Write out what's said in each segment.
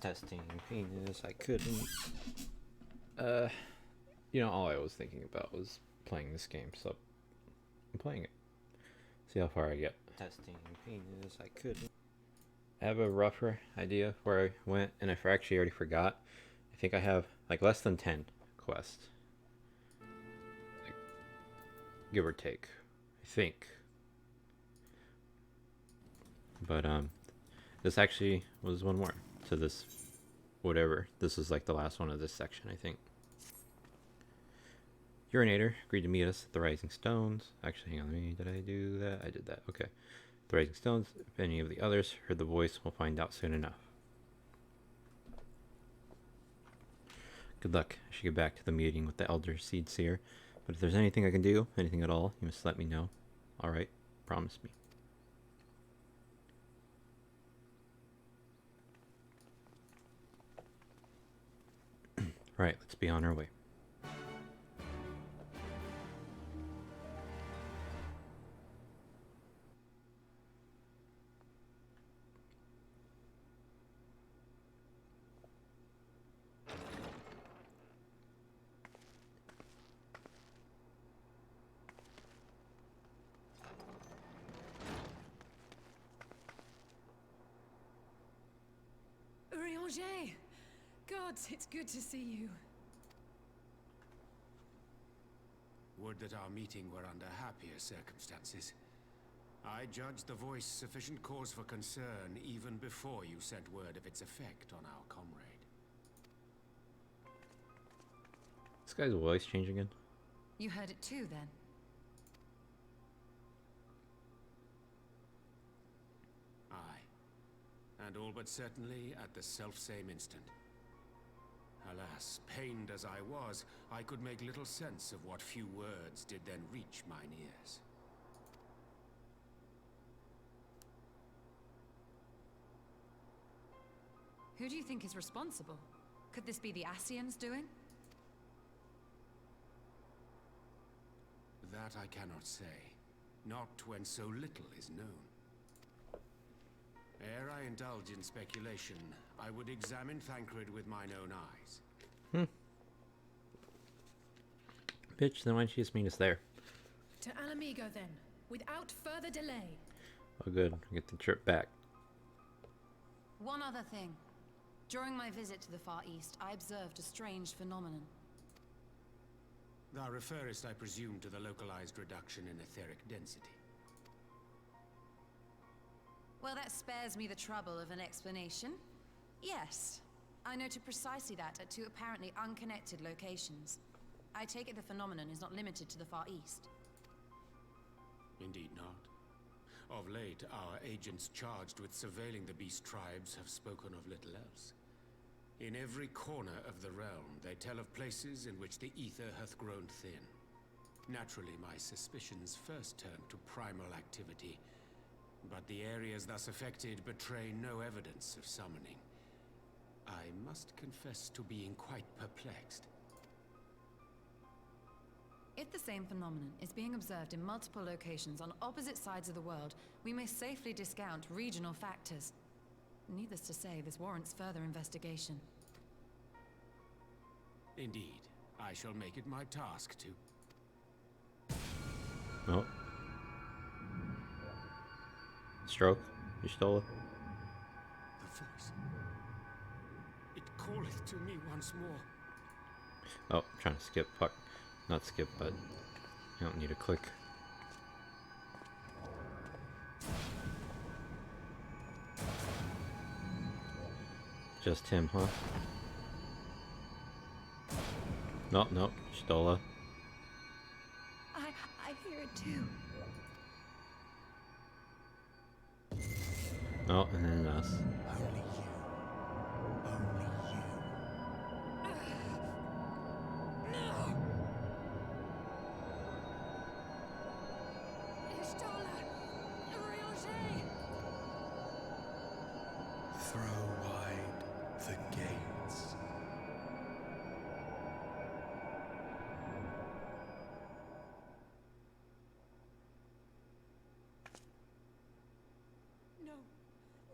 Testing penis, I couldn't. All I was thinking about was playing this game, so I'm playing it. See how far I get. Testing penis, I couldn't. I have a rougher idea where I went, and I actually already forgot. I think I have like less than 10 quests. Like, give or take. I think. But this actually was one more to this whatever. This is like the last one of this section, I think. Urinator agreed to meet us at the Rising Stones. Actually, hang on, did I do that? I did that. Okay. The Rising Stones. If any of the others heard the voice, we'll find out soon enough. Good luck. I should get back to the meeting with the Elder Seed Seer. But if there's anything I can do, anything at all, you must let me know. Alright, promise me. Right, let's be on our way. God, it's good to see you. Would that our meeting were under happier circumstances. I judged the voice sufficient cause for concern even before you sent word of its effect on our comrade. This guy's voice changing again? You heard it too, then? Aye. And all but certainly at the selfsame instant. Alas, pained as I was, I could make little sense of what few words did then reach mine ears. Who do you think is responsible? Could this be the Ascians doing? That I cannot say. Not when so little is known. Ere I indulge in speculation, I would examine Thancred with mine own eyes. Bitch, then why don't you just meet us there? To Alamigo then, without further delay. Oh good, get the trip back. One other thing. During my visit to the Far East, I observed a strange phenomenon. Thou referrest, I presume, to the localized reduction in etheric density. Well, that spares me the trouble of an explanation. Yes, I noted precisely that at two apparently unconnected locations. I take it the phenomenon is not limited to the Far East. Indeed not. Of late, our agents charged with surveilling the beast tribes have spoken of little else. In every corner of the realm, they tell of places in which the ether hath grown thin. Naturally, my suspicions first turned to primal activity, but the areas thus affected betray no evidence of summoning. I must confess to being quite perplexed. If the same phenomenon is being observed in multiple locations on opposite sides of the world, we may safely discount regional factors. Needless to say, this warrants further investigation. Indeed, I shall make it my task to. Oh. Stroke? You stole it? The voice. It calleth to me once more. Oh, I'm trying to skip. Fuck. Not skip, but you don't need to click. Just him, huh? No, no, stole it. I hear it too. Oh, and then us. Only you. Only you. No! Ishtola! Urianger! Throw wide the gates. No!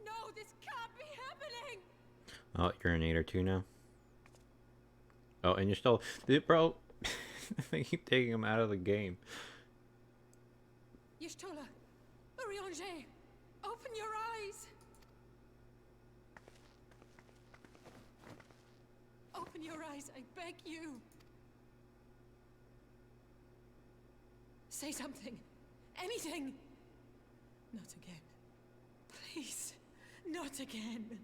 No, this can't be happening! Oh, you're an 8 or 2 now? Oh, and you're still... Dude, bro, they keep taking him out of the game. Y'shtola! Urianger! Open your eyes! Open your eyes, I beg you! Say something! Anything! Not again. Please, not again.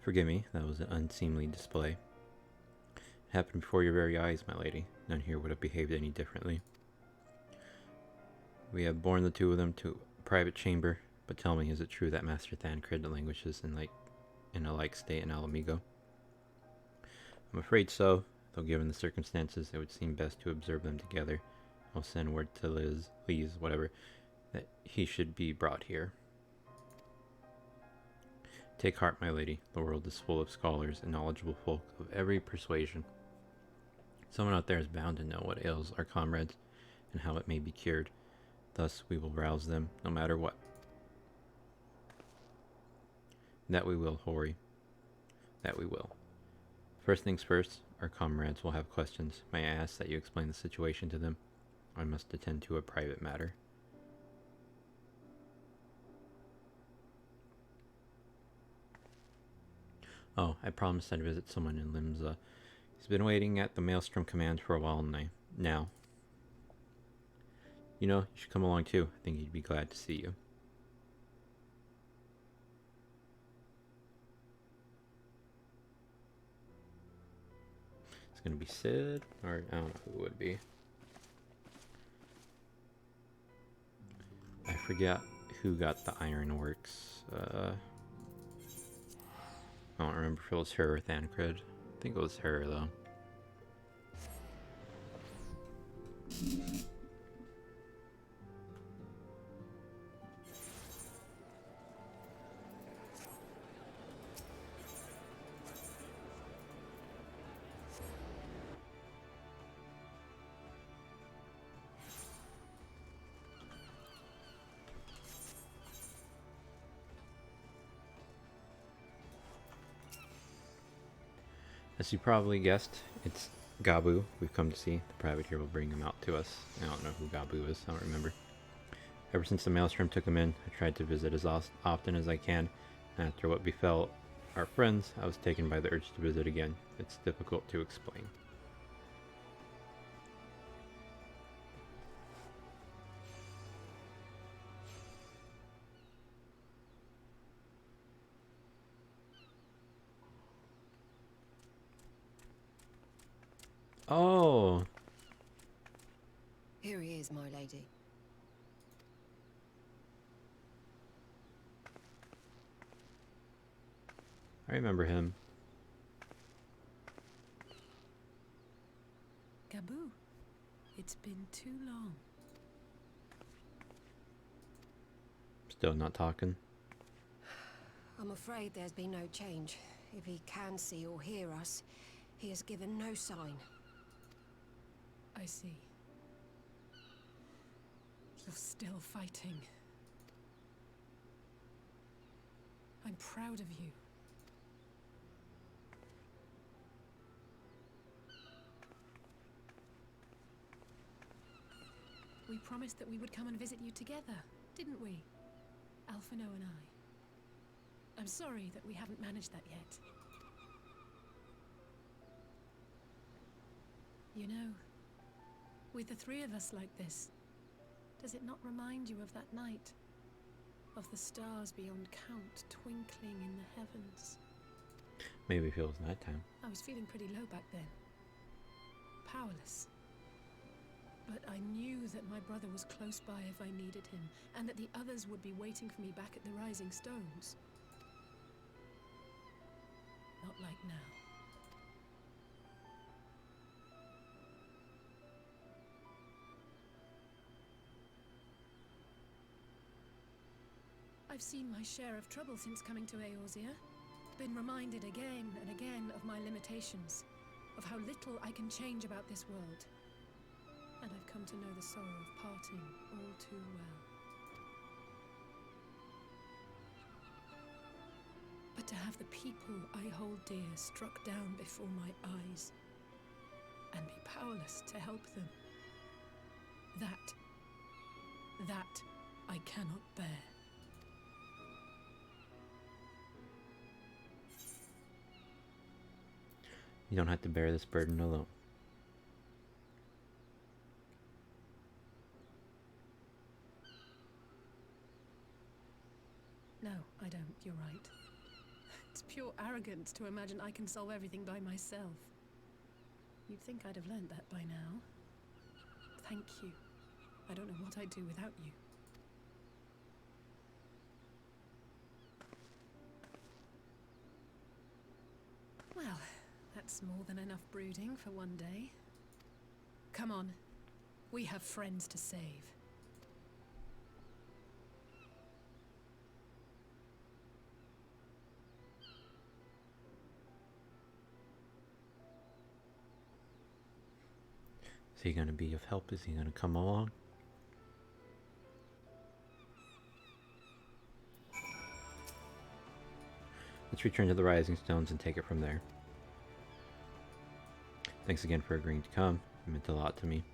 Forgive me, that was an unseemly display. It happened before your very eyes, my lady. None here would have behaved any differently. We have borne the two of them to a private chamber, but tell me, is it true that Master Thancred languishes in a like state in Alamigo? I'm afraid so, though given the circumstances, it would seem best to observe them together. I'll send word to Liz, whatever, that he should be brought here. Take heart, my lady. The world is full of scholars and knowledgeable folk of every persuasion. Someone out there is bound to know what ails our comrades and how it may be cured. Thus we will rouse them, no matter what. That we will, Hori. That we will. First things first, our comrades will have questions. May I ask that you explain the situation to them? I must attend to a private matter. Oh, I promised I'd visit someone in Limsa. He's been waiting at the Maelstrom Command for a while now. You know, you should come along too. I think he'd be glad to see you. It's gonna be Sid, or I don't know who it would be. I forget who got the Ironworks. I don't remember if it was her or Thancred. I think it was her, though. As you probably guessed, it's Gabu we've come to see. The private here will bring him out to us. I don't know who Gabu is, I don't remember. Ever since the Maelstrom took him in, I tried to visit as often as I can, and after what befell our friends, I was taken by the urge to visit again. It's difficult to explain. Oh! Here he is, my lady. I remember him. Gabu, it's been too long. Still not talking. I'm afraid there's been no change. If he can see or hear us, he has given no sign. I see. You're still fighting. I'm proud of you. We promised that we would come and visit you together, didn't we? Alphino and I. I'm sorry that we haven't managed that yet. You know, with the three of us like this, does it not remind you of that night? Of the stars beyond count twinkling in the heavens? Maybe if it was nighttime. I was feeling pretty low back then. Powerless. But I knew that my brother was close by if I needed him, and that the others would be waiting for me back at the Rising Stones. Not like now. I've seen my share of trouble since coming to Eorzea. Been reminded again and again of my limitations, of how little I can change about this world. And I've come to know the sorrow of parting all too well. But to have the people I hold dear struck down before my eyes, and be powerless to help them, that I cannot bear. You don't have to bear this burden alone. No, I don't. You're right. It's pure arrogance to imagine I can solve everything by myself. You'd think I'd have learned that by now. Thank you. I don't know what I'd do without you. Well, that's more than enough brooding for one day. Come on. We have friends to save. Is he going to be of help? Is he going to come along? Let's return to the Rising Stones and take it from there. Thanks again for agreeing to come. It meant a lot to me.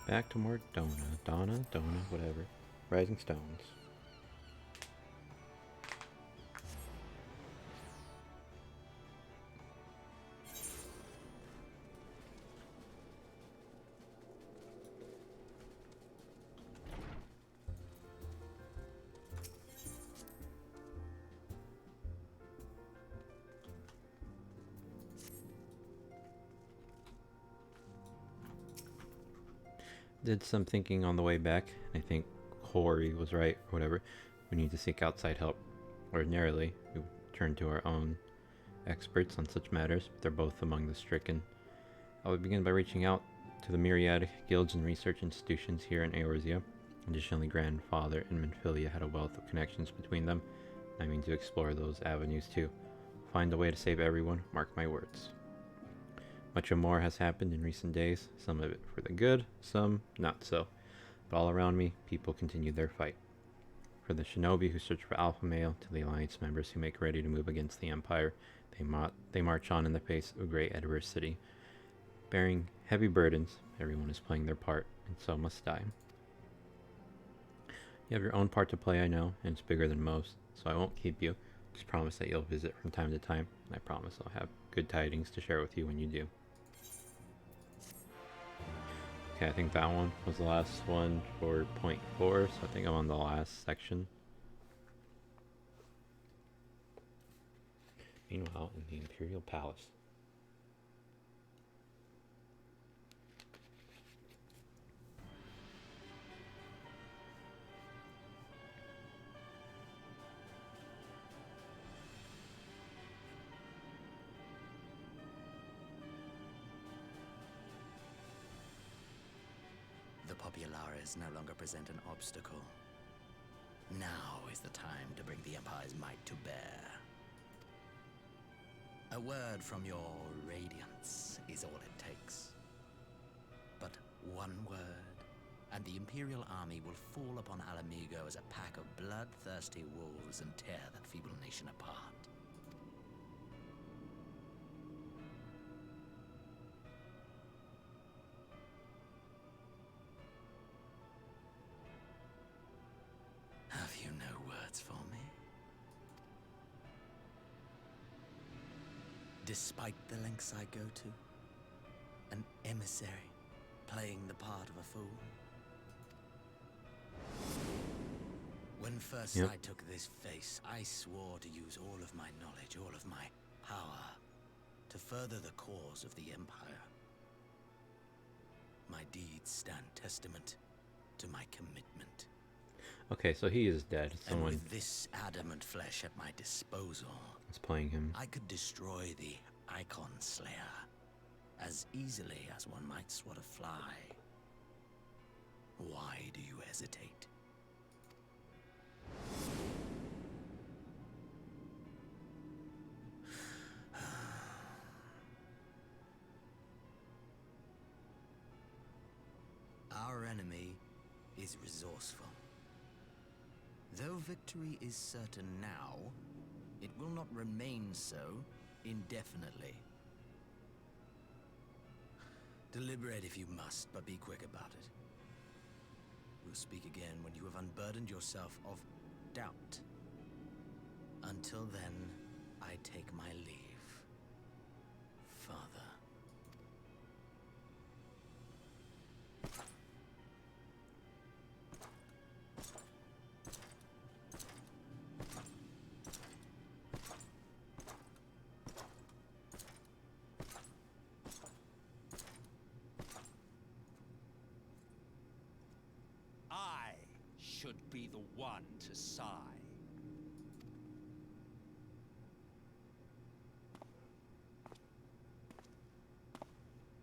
Back to more Donna, whatever. Rising Stones. Did some thinking on the way back. I think Corey was right, or whatever. We need to seek outside help. Ordinarily, we turn to our own experts on such matters, but they're both among the stricken. I would begin by reaching out to the myriad guilds and research institutions here in Eorzea. Additionally, Grandfather and Minfilia had a wealth of connections between them. I mean to explore those avenues too. Find a way to save everyone, mark my words. Much more has happened in recent days, some of it for the good, some not so. But all around me, people continue their fight. For the shinobi who search for alpha male, to the alliance members who make ready to move against the empire, they march on in the face of great adversity. Bearing heavy burdens, everyone is playing their part, and so must I. You have your own part to play, I know, and it's bigger than most, so I won't keep you. Just promise that you'll visit from time to time, and I promise I'll have good tidings to share with you when you do. Okay, I think that one was the last one for point 4, so I think I'm on the last section. Meanwhile, in the Imperial Palace. The Populares no longer present an obstacle. Now is the time to bring the Empire's might to bear. A word from your Radiance is all it takes. But one word, and the Imperial army will fall upon Alamigo as a pack of bloodthirsty wolves and tear that feeble nation apart. Have you no words for me? Despite the lengths I go to, an emissary playing the part of a fool. When first I took this face, I swore to use all of my knowledge, all of my power, to further the cause of the Empire. My deeds stand testament to my commitment. Okay, so he is dead. Someone and with this adamant flesh at my disposal, is playing him. I could destroy the Icon Slayer as easily as one might swat a fly. Why do you hesitate? Our enemy is resourceful. Though victory is certain now, it will not remain so indefinitely. Deliberate if you must, but be quick about it. We'll speak again when you have unburdened yourself of doubt. Until then, I take my leave. Father. I should be the one to sigh.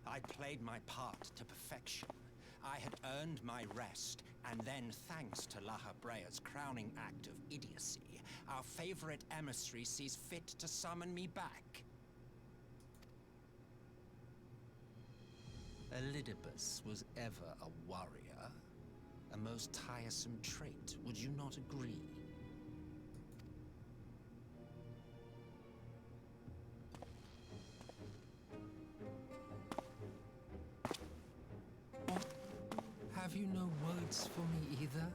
I played my part to perfection. I had earned my rest, and then, thanks to La Habrea's crowning act of idiocy, our favorite emissary sees fit to summon me back. Elidibus was ever a warrior. A most tiresome trait, would you not agree? Have you no words for me either?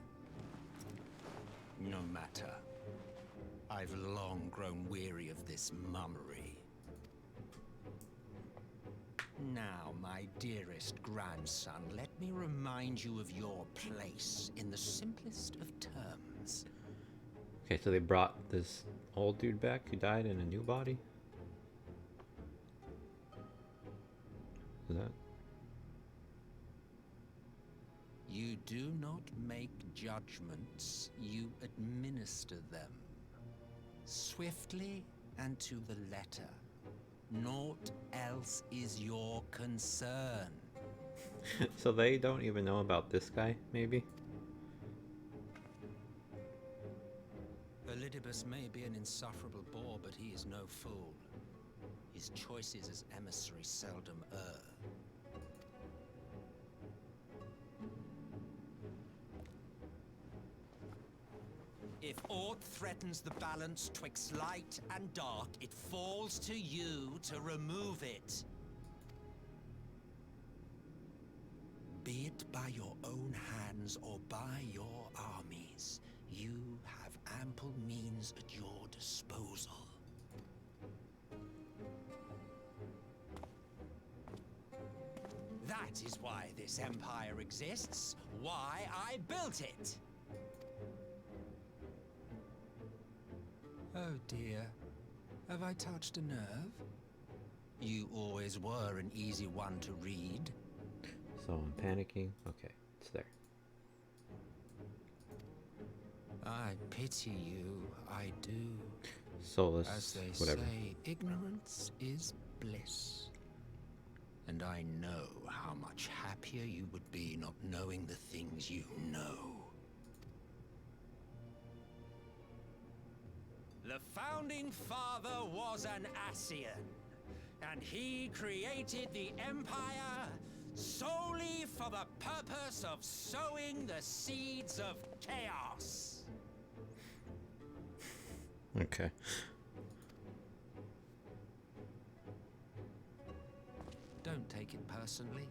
No matter. I've long grown weary of this mummery. Now, my dearest grandson, let me remind you of your place in the simplest of terms. Okay, so they brought this old dude back who died in a new body? Is that? You do not make judgments, you administer them. Swiftly and to the letter. Naught else is your concern. So they don't even know about this guy, maybe? Elidibus may be an insufferable bore, but he is no fool. His choices as emissary seldom err. If aught threatens the balance twixt light and dark, it falls to you to remove it. Be it by your own hands or by your armies, you have ample means at your disposal. That is why this empire exists, why I built it. Oh dear, have I touched a nerve? You always were an easy one to read. So I'm panicking. Okay, it's there. I pity you, I do. Soulless, As they whatever. say, ignorance is bliss. And I know how much happier you would be not knowing the things you know. The founding father was an Ascian, and he created the Empire solely for the purpose of sowing the seeds of chaos. Okay. Don't take it personally.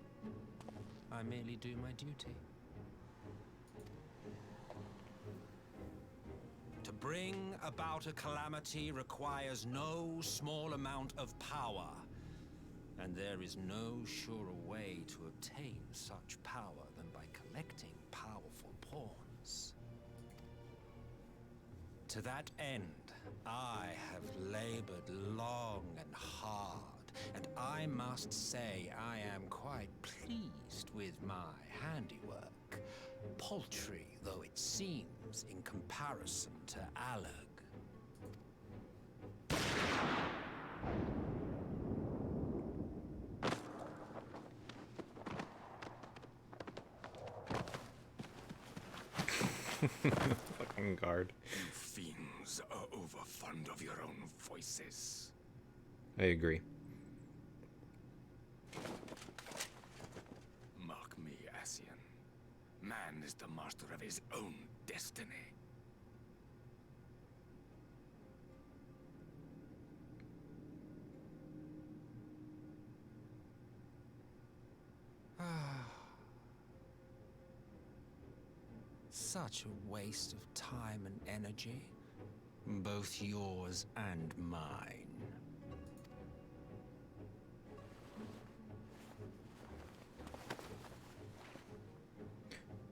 I merely do my duty. To bring about a calamity requires no small amount of power, and there is no surer way to obtain such power than by collecting powerful pawns. To that end, I have labored long and hard, and I must say I am quite pleased with my handiwork, paltry though it seems in comparison to Alag. Fucking guard. You fiends are overfond of your own voices. I agree. Mark me, Ascian. Man is the master of his own destiny. Such a waste of time and energy. Both yours and mine.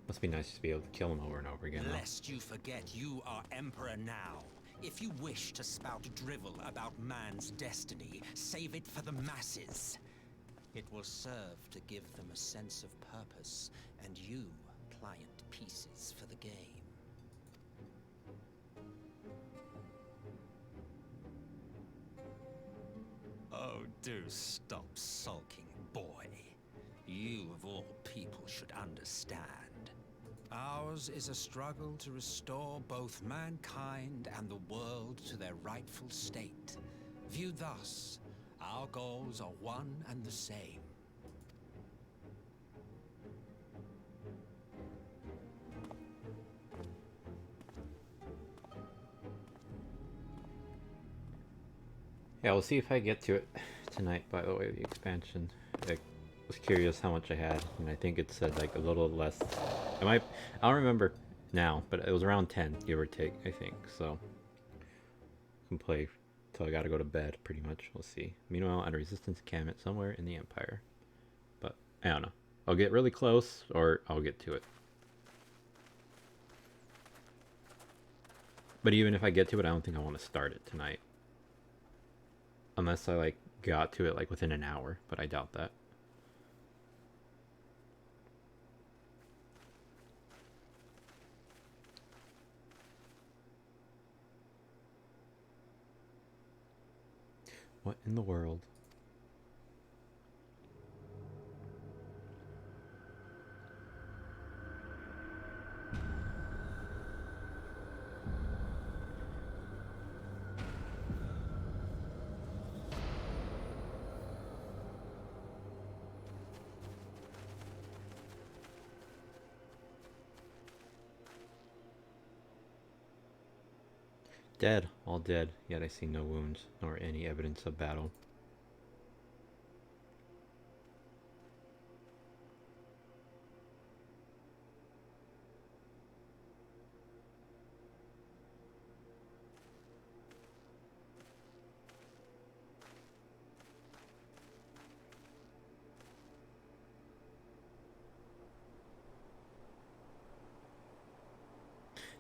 Must be nice to be able to kill him over and over again. Lest you forget, you are Emperor now. If you wish to spout drivel about man's destiny, save it for the masses. It will serve to give them a sense of purpose, and you pliant pieces for the game. Oh, do stop sulking, boy. You, of all people, should understand. Ours is a struggle to restore both mankind and the world to their rightful state. Viewed thus, our goals are one and the same. Yeah, we'll see if I get to it tonight, by the way, the expansion. I was curious how much I had, and I think it said like a little less. I don't remember now, but it was around 10, give or take, I think. So, I can play till I gotta go to bed, pretty much. We'll see. Meanwhile, at a resistance encampment somewhere in the Empire. But, I don't know. I'll get really close, or I'll get to it. But even if I get to it, I don't think I want to start it tonight. Unless I, like, got to it, like, within an hour. But I doubt that. What in the world? Dead, all dead, yet I see no wounds, nor any evidence of battle.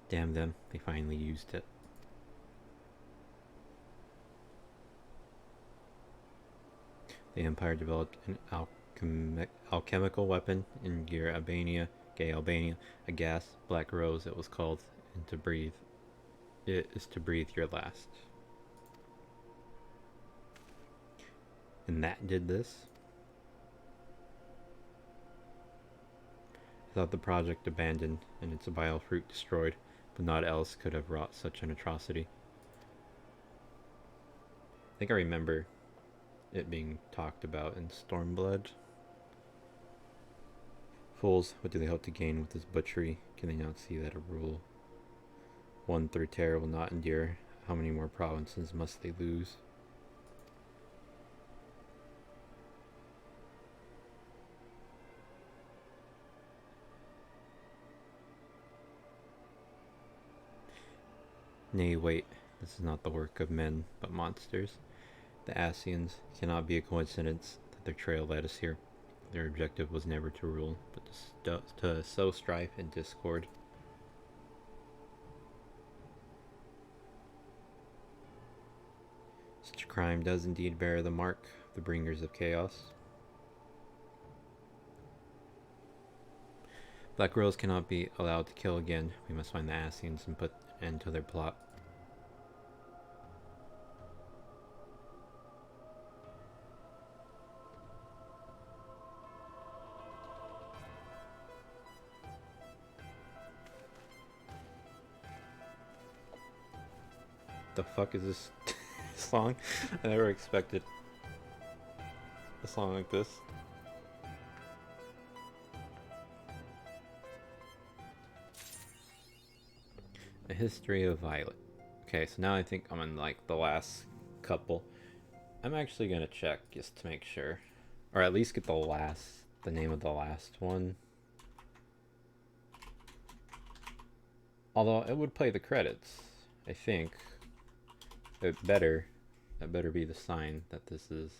Damn them, they finally used it. The Empire developed an alchemical weapon in Gear Albania, Gay Albania, a gas, Black Rose it was called, and to breathe. It is to breathe your last. And that did this? I thought the project abandoned and its vile fruit destroyed, but naught else could have wrought such an atrocity. I think I remember it being talked about in Stormblood. Fools, what do they hope to gain with this butchery? Can they not see that a rule won through terror will not endure? How many more provinces must they lose? Nay, wait, this is not the work of men, but monsters. The Ascians cannot be a coincidence that their trail led us here. Their objective was never to rule, but to sow strife and discord. Such a crime does indeed bear the mark of the bringers of chaos. Black Rose cannot be allowed to kill again. We must find the Ascians and put an end to their plot. the fuck is this song? I never expected a song like this. A History of Violet. Okay, so now I think I'm in like the last couple. I'm actually gonna check just to make sure, or at least get the name of the last one. Although it would play the credits, I think. That better be the sign that this is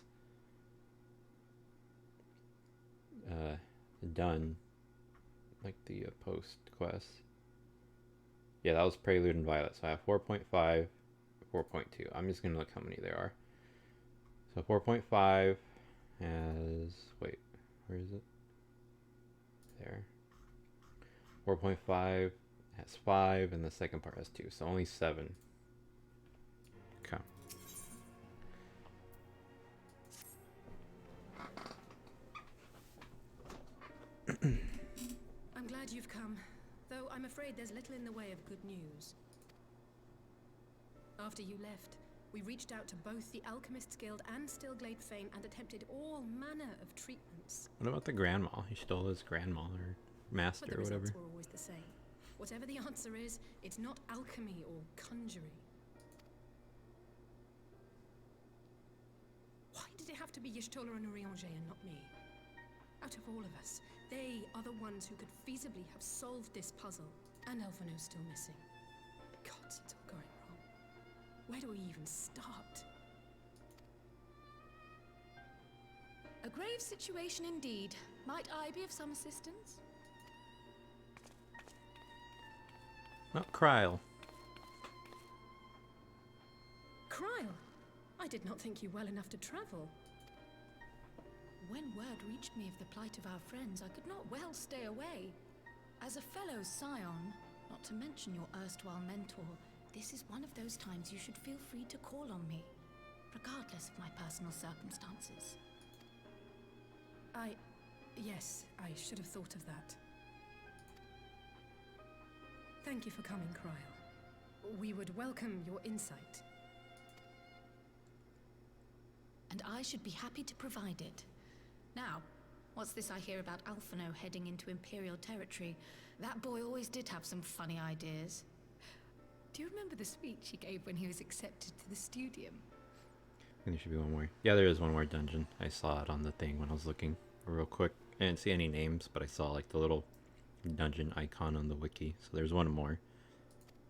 done, like the post quest. Yeah, that was Prelude and Violet. So I have 4.5, 4.2. I'm just gonna look how many there are. So 4.5 has, wait, where is it? There. 4.5 has 5, and the second part has 2, so only 7. Okay. I'm glad you've come, though I'm afraid there's little in the way of good news. After you left, we reached out to both the Alchemists Guild and Stillglade Fane and attempted all manner of treatments. What about the grandma? He stole his grandma or master But the or whatever. results were always the same. Whatever the answer is, it's not alchemy or conjuring. Why did it have to be Y'shtola and Urianger and not me? Out of all of us, they are the ones who could feasibly have solved this puzzle. And Elfino's still missing. Gods, it's all going wrong. Where do we even start? A grave situation indeed. Might I be of some assistance? Oh, Kryl. Kryl! I did not think you well enough to travel. When word reached me of the plight of our friends, I could not well stay away. As a fellow scion, not to mention your erstwhile mentor, this is one of those times you should feel free to call on me, regardless of my personal circumstances. Yes, I should have thought of that. Thank you for coming, Kryl. We would welcome your insight. And I should be happy to provide it. Now, what's this I hear about Alphino heading into Imperial territory? That boy always did have some funny ideas. Do you remember the speech he gave when he was accepted to the studium? I think there should be one more. Yeah, there is one more dungeon. I saw it on the thing when I was looking real quick. I didn't see any names, but I saw like the little dungeon icon on the wiki. So there's one more.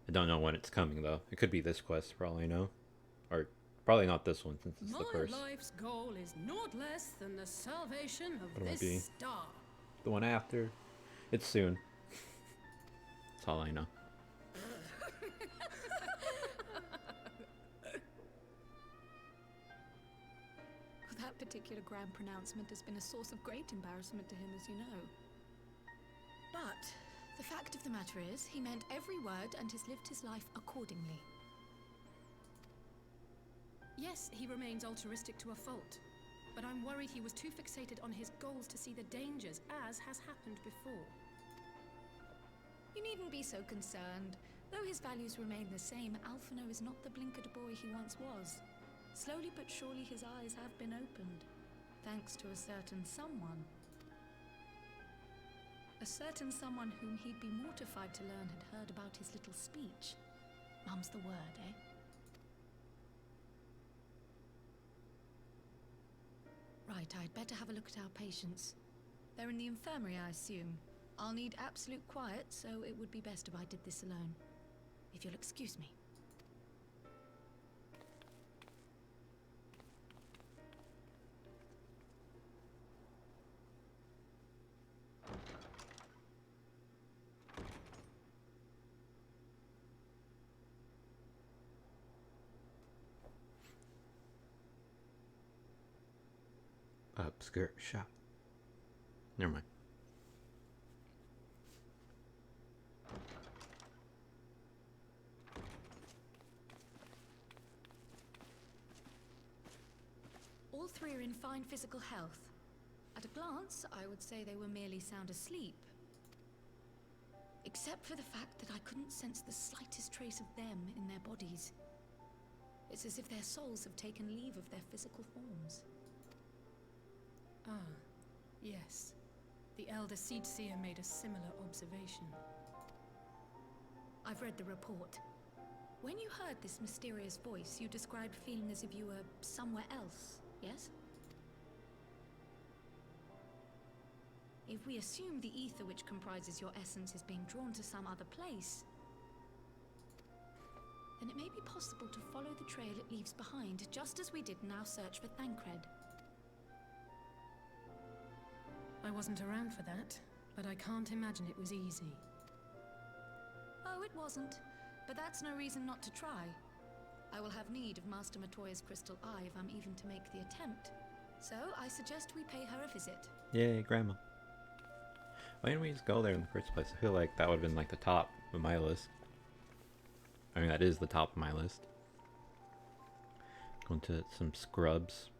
I don't know when it's coming though. It could be this quest for all I know. Or probably not this one since it's the first. My life's goal is naught less than the salvation of What might this be? star. The one after. It's soon. That's all I know. That particular grand pronouncement has been a source of great embarrassment to him, as you know. But the fact of the matter is, he meant every word and has lived his life accordingly. Yes, he remains altruistic to a fault, but I'm worried he was too fixated on his goals to see the dangers, as has happened before. You needn't be so concerned. Though his values remain the same, Alphino is not the blinkered boy he once was. Slowly but surely his eyes have been opened, thanks to a certain someone. A certain someone whom he'd be mortified to learn had heard about his little speech. Mum's the word, eh? Right, I'd better have a look at our patients. They're in the infirmary, I assume. I'll need absolute quiet, so it would be best if I did this alone. If you'll excuse me. Upskirt shop. Never mind. All three are in fine physical health. At a glance, I would say they were merely sound asleep. Except for the fact that I couldn't sense the slightest trace of them in their bodies. It's as if their souls have taken leave of their physical forms. Ah, yes. The Elder Seedseer made a similar observation. I've read the report. When you heard this mysterious voice, you described feeling as if you were somewhere else, yes? If we assume the ether which comprises your essence is being drawn to some other place, then it may be possible to follow the trail it leaves behind, just as we did in our search for Thancred. I wasn't around for that, but I can't imagine it was easy. Oh, it wasn't. But that's no reason not to try. I will have need of Master Matoya's crystal eye if I'm even to make the attempt. So, I suggest we pay her a visit. Yay, Grandma. Why didn't we just go there in the first place? I feel like that would have been like the top of my list. I mean, that is the top of my list. Going to some scrubs.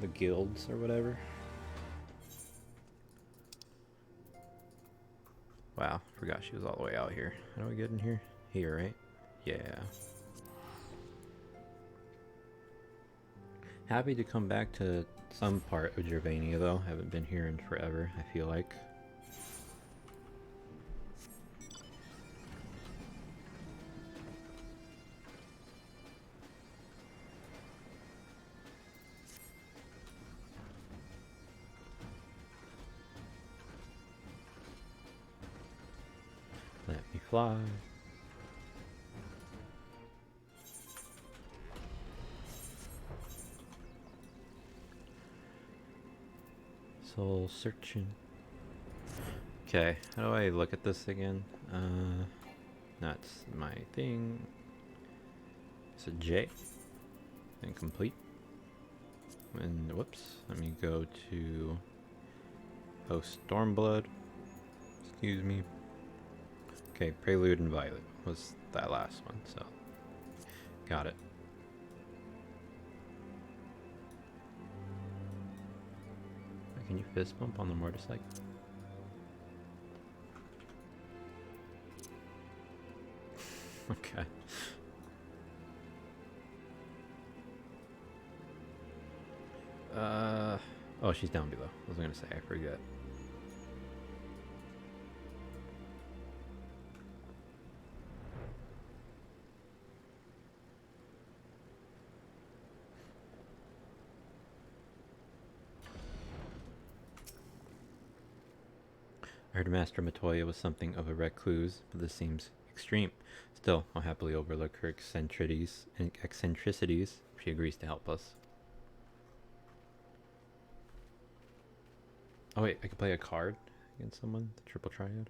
The guilds or whatever. Wow, forgot she was all the way out here. How do I get in here? Here, right? Yeah. Happy to come back to some part of Gervania though. Haven't been here in forever, I feel like. Let me fly. Soul searching. Okay, how do I look at this again? That's my thing. It's a J. And complete. And whoops, let me go to Post-Stormblood. Excuse me. Okay, Prelude and Violet was that last one, so got it. Can you fist bump on the motorcycle? Okay. Oh, she's down below. I was gonna say, I forget. I heard Master Matoya was something of a recluse, but this seems extreme. Still, I'll happily overlook her eccentricities if she agrees to help us. Oh wait, I could play a card against someone? The triple triad?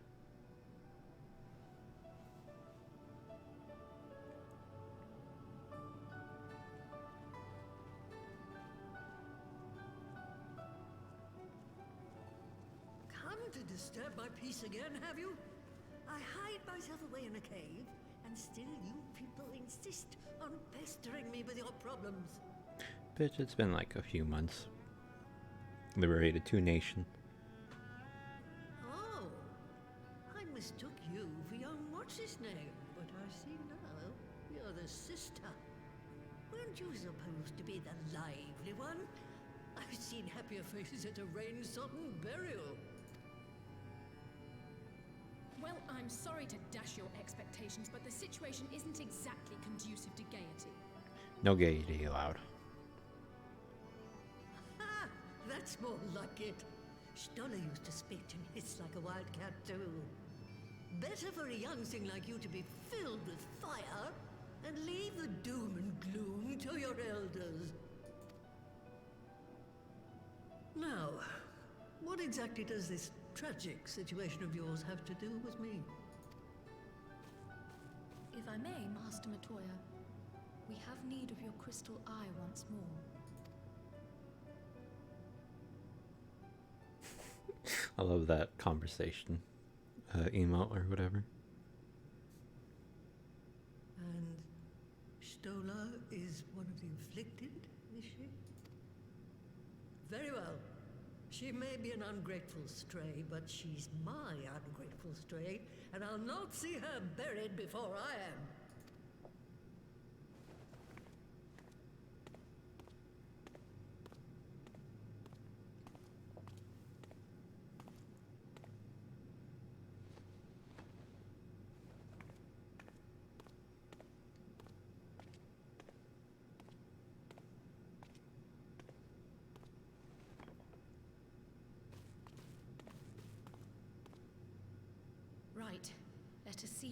Come to disturb my peace again, have you? I hide myself away in a cave, and still you people insist on pestering me with your problems. Bitch, it's been like a few months. Liberated 2 nations. Oh, I mistook you for young what's-his-name, but I see now you're the sister. Weren't you supposed to be the lively one? I've seen happier faces at a rain-sodden burial. Well, I'm sorry to dash your expectations, but the situation isn't exactly conducive to gaiety. No gaiety allowed. Ha! That's more like it. Stoller used to spit and hiss like a wildcat too. Better for a young thing like you to be filled with fire and leave the doom and gloom to your elders. Now, what exactly does this tragic situation of yours have to do with me? If I may, Master Matoya, we have need of your crystal eye once more. I love that conversation. Emote or whatever. And Stoller is one of the afflicted, is she? Very well. She may be an ungrateful stray, but she's my ungrateful stray, and I'll not see her buried before I am.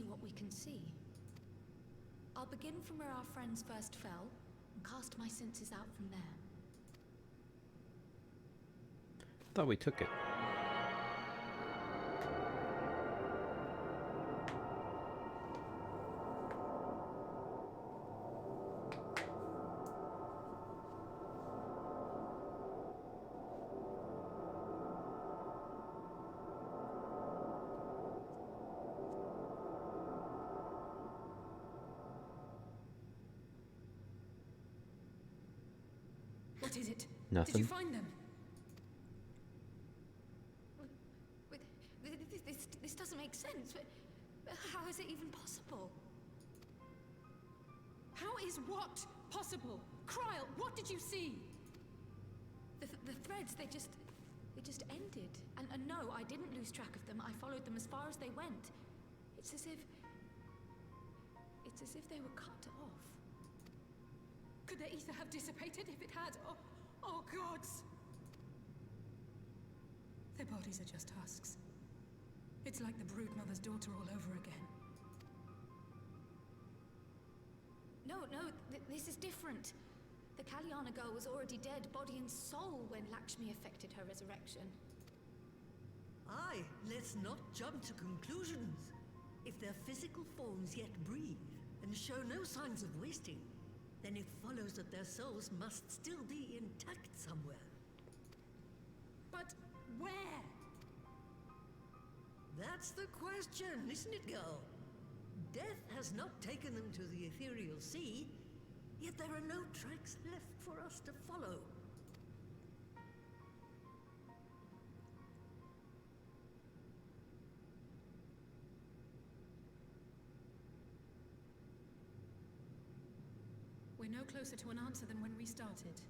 what we can see. I'll begin from where our friends first fell, and cast my senses out from there. I thought we took it. What is it? Nothing. Did you find them? This doesn't make sense. How is it even possible? How is what possible? Kryl, what did you see? The threads, they just ended. And no, I didn't lose track of them. I followed them as far as they went. It's as if they were cut off. Could their ether have dissipated if it had? Oh gods! Their bodies are just husks. It's like the Broodmother's daughter all over again. No, this is different. The Kalyana girl was already dead, body and soul, when Lakshmi effected her resurrection. Aye, let's not jump to conclusions. If their physical forms yet breathe, and show no signs of wasting, then it follows that their souls must still be intact somewhere. But where? That's the question, isn't it, girl? Death has not taken them to the ethereal sea, yet there are no tracks left for us to follow. We're no closer to an answer than when we started.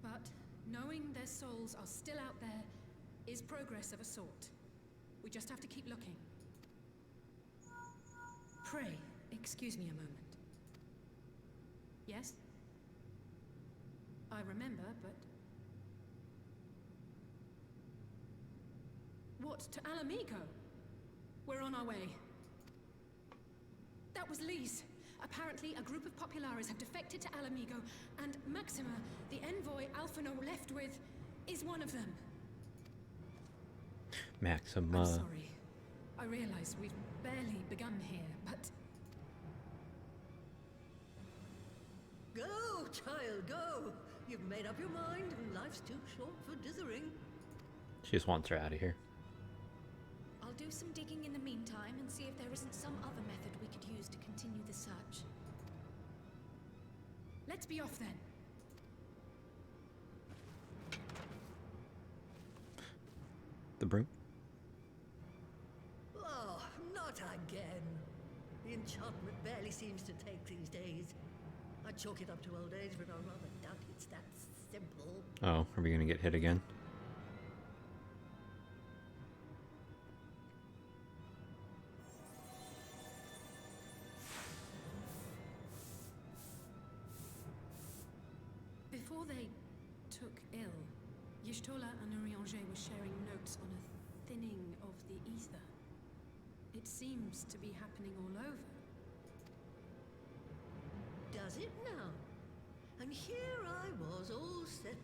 But knowing their souls are still out there is progress of a sort. We just have to keep looking. Pray, excuse me a moment. Yes? I remember, but... What, to Alamigo? We're on our way. That was Lee's. Apparently, a group of Populares have defected to Alamigo, and Maxima, the envoy Alphino left with, is one of them. Maxima. I'm sorry. I realize we've barely begun here, but... Go, child, go! You've made up your mind, and life's too short for dithering. She just wants her out of here. I'll do some digging in the meantime and see if there isn't some other method we could use to continue the search. Let's be off then. The broom? Oh, not again. The enchantment barely seems to take these days. I chalk it up to old age, but I rather doubt it's that simple. Oh, are we gonna get hit again? Before they took ill, Y'shtola and Urianger were sharing notes on a thinning of the ether. It seems to be happening all over. Does it now? And here I was, all set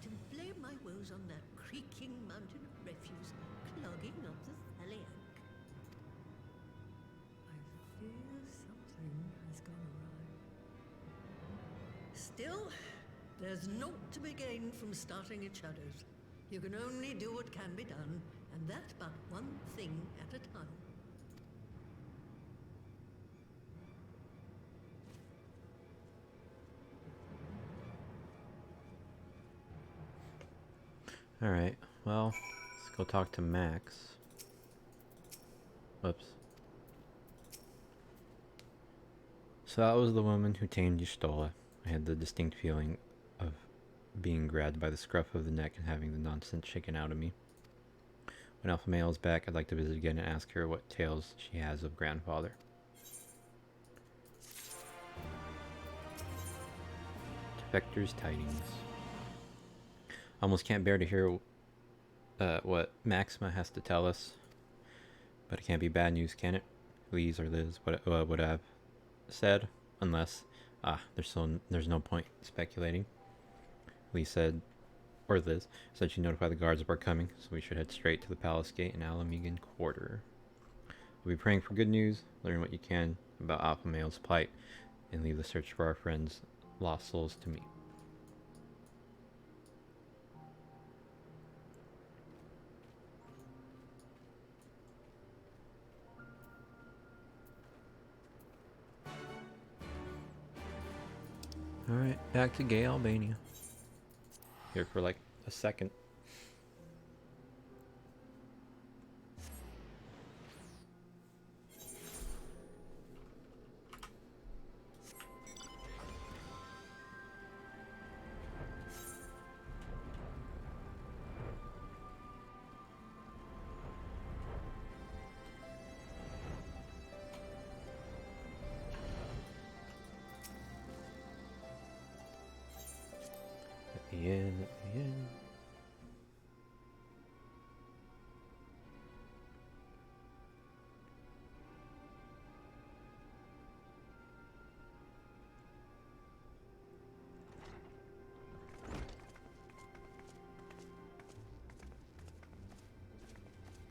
to blame my woes on that creaking mountain of refuse clogging up the Thaliak. I fear something has gone awry. Still, there's naught to be gained from starting at shadows. You can only do what can be done, and that but one thing at a time. Alright, well, let's go talk to Max. Whoops. So that was the woman who tamed Y'shtola. I had the distinct feeling of being grabbed by the scruff of the neck and having the nonsense shaken out of me. When Alpha Male is back, I'd like to visit again and ask her what tales she has of grandfather. Defector's tidings. Almost can't bear to hear what Maxima has to tell us. But it can't be bad news, can it? Lee's or Liz would have said, unless there's no point speculating. Lee said, or Liz said, she notified the guards of our coming, so we should head straight to the palace gate in Alamegan Quarter. We'll be praying for good news, learn what you can about Alpha Male's plight, and leave the search for our friends' lost souls to me. Alright, back to Gay Albania. Here for like a second. At the end.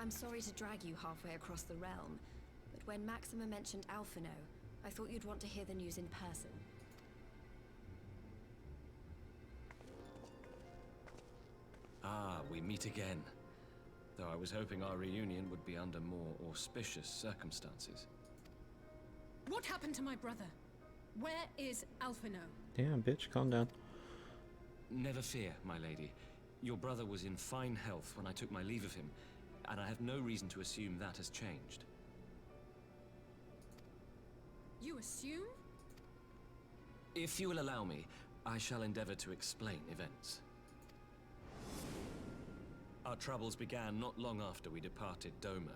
I'm sorry to drag you halfway across the realm, but when Maxima mentioned Alphino, I thought you'd want to hear the news in person. Ah, we meet again. Though I was hoping our reunion would be under more auspicious circumstances. What happened to my brother? Where is Alphino? Damn, bitch, calm down. Never fear, my lady. Your brother was in fine health when I took my leave of him, and I have no reason to assume that has changed. You assume? If you will allow me, I shall endeavor to explain events. Our troubles began not long after we departed Doma.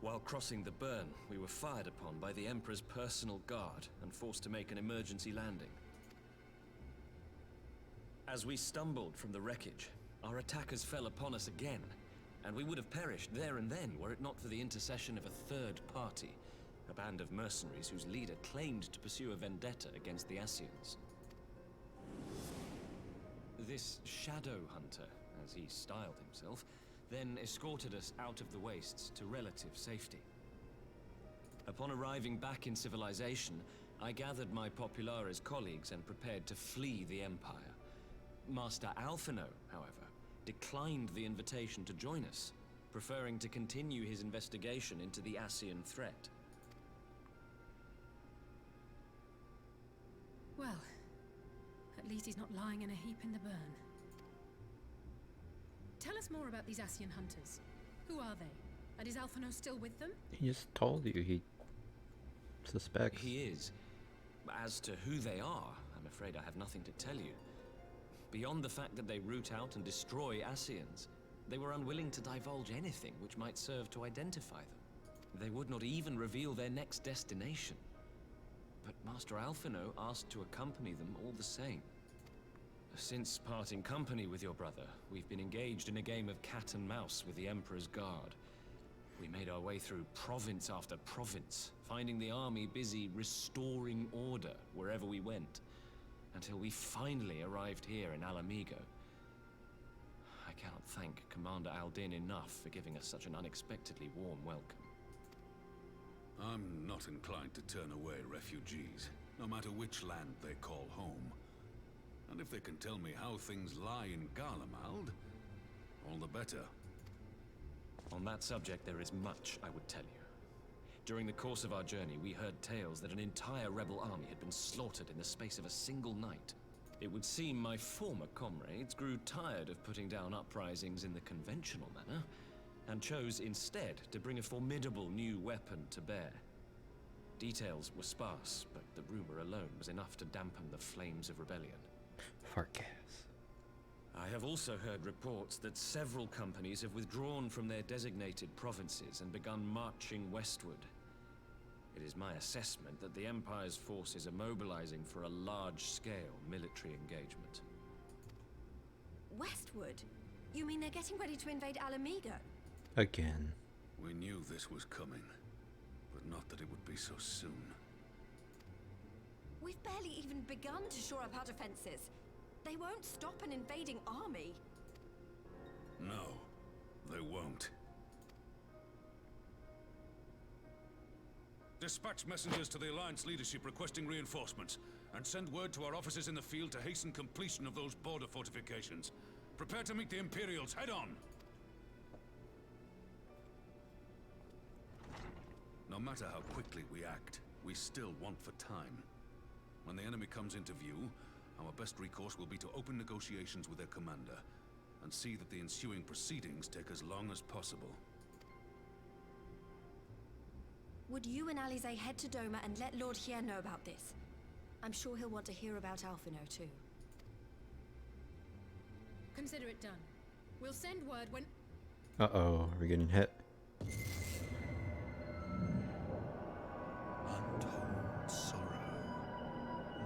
While crossing the burn, we were fired upon by the Emperor's personal guard and forced to make an emergency landing. As we stumbled from the wreckage, our attackers fell upon us again, and we would have perished there and then were it not for the intercession of a third party, a band of mercenaries whose leader claimed to pursue a vendetta against the Ascians. This Shadow Hunter, as he styled himself, then escorted us out of the wastes to relative safety. Upon arriving back in civilization, I gathered my Populares colleagues and prepared to flee the Empire. Master Alphino, however, declined the invitation to join us, preferring to continue his investigation into the Ascian threat. Well, at least he's not lying in a heap in the burn. Tell us more about these Ascian hunters. Who are they? And is Alphino still with them? He just told you he suspects. He is. As to who they are, I'm afraid I have nothing to tell you. Beyond the fact that they root out and destroy Ascians, they were unwilling to divulge anything which might serve to identify them. They would not even reveal their next destination. But Master Alphino asked to accompany them all the same. Since parting company with your brother, we've been engaged in a game of cat and mouse with the Emperor's guard. We made our way through province after province, finding the army busy restoring order wherever we went, until we finally arrived here in Alamigo. I cannot thank Commander Aldin enough for giving us such an unexpectedly warm welcome. I'm not inclined to turn away refugees, no matter which land they call home. And if they can tell me how things lie in Garlemald, all the better. On that subject, there is much I would tell you. During the course of our journey, we heard tales that an entire rebel army had been slaughtered in the space of a single night. It would seem my former comrades grew tired of putting down uprisings in the conventional manner, and chose instead to bring a formidable new weapon to bear. Details were sparse, but the rumor alone was enough to dampen the flames of rebellion. Farkas. I have also heard reports that several companies have withdrawn from their designated provinces and begun marching westward. It is my assessment that the Empire's forces are mobilizing for a large-scale military engagement. Westward? You mean they're getting ready to invade Alamigo? Again. We knew this was coming. but not that it would be so soon. We've barely even begun to shore up our defenses. They won't stop an invading army. No, they won't. Dispatch messengers to the Alliance leadership requesting reinforcements, and send word to our officers in the field to hasten completion of those border fortifications. Prepare to meet the Imperials head on! No matter how quickly we act, we still want for time. When the enemy comes into view, our best recourse will be to open negotiations with their commander, and see that the ensuing proceedings take as long as possible. Would you and Alize head to Doma and let Lord Hier know about this? I'm sure he'll want to hear about Alphino too. Consider it done. We'll send word when... Uh-oh, are we getting hit? Untold sorrow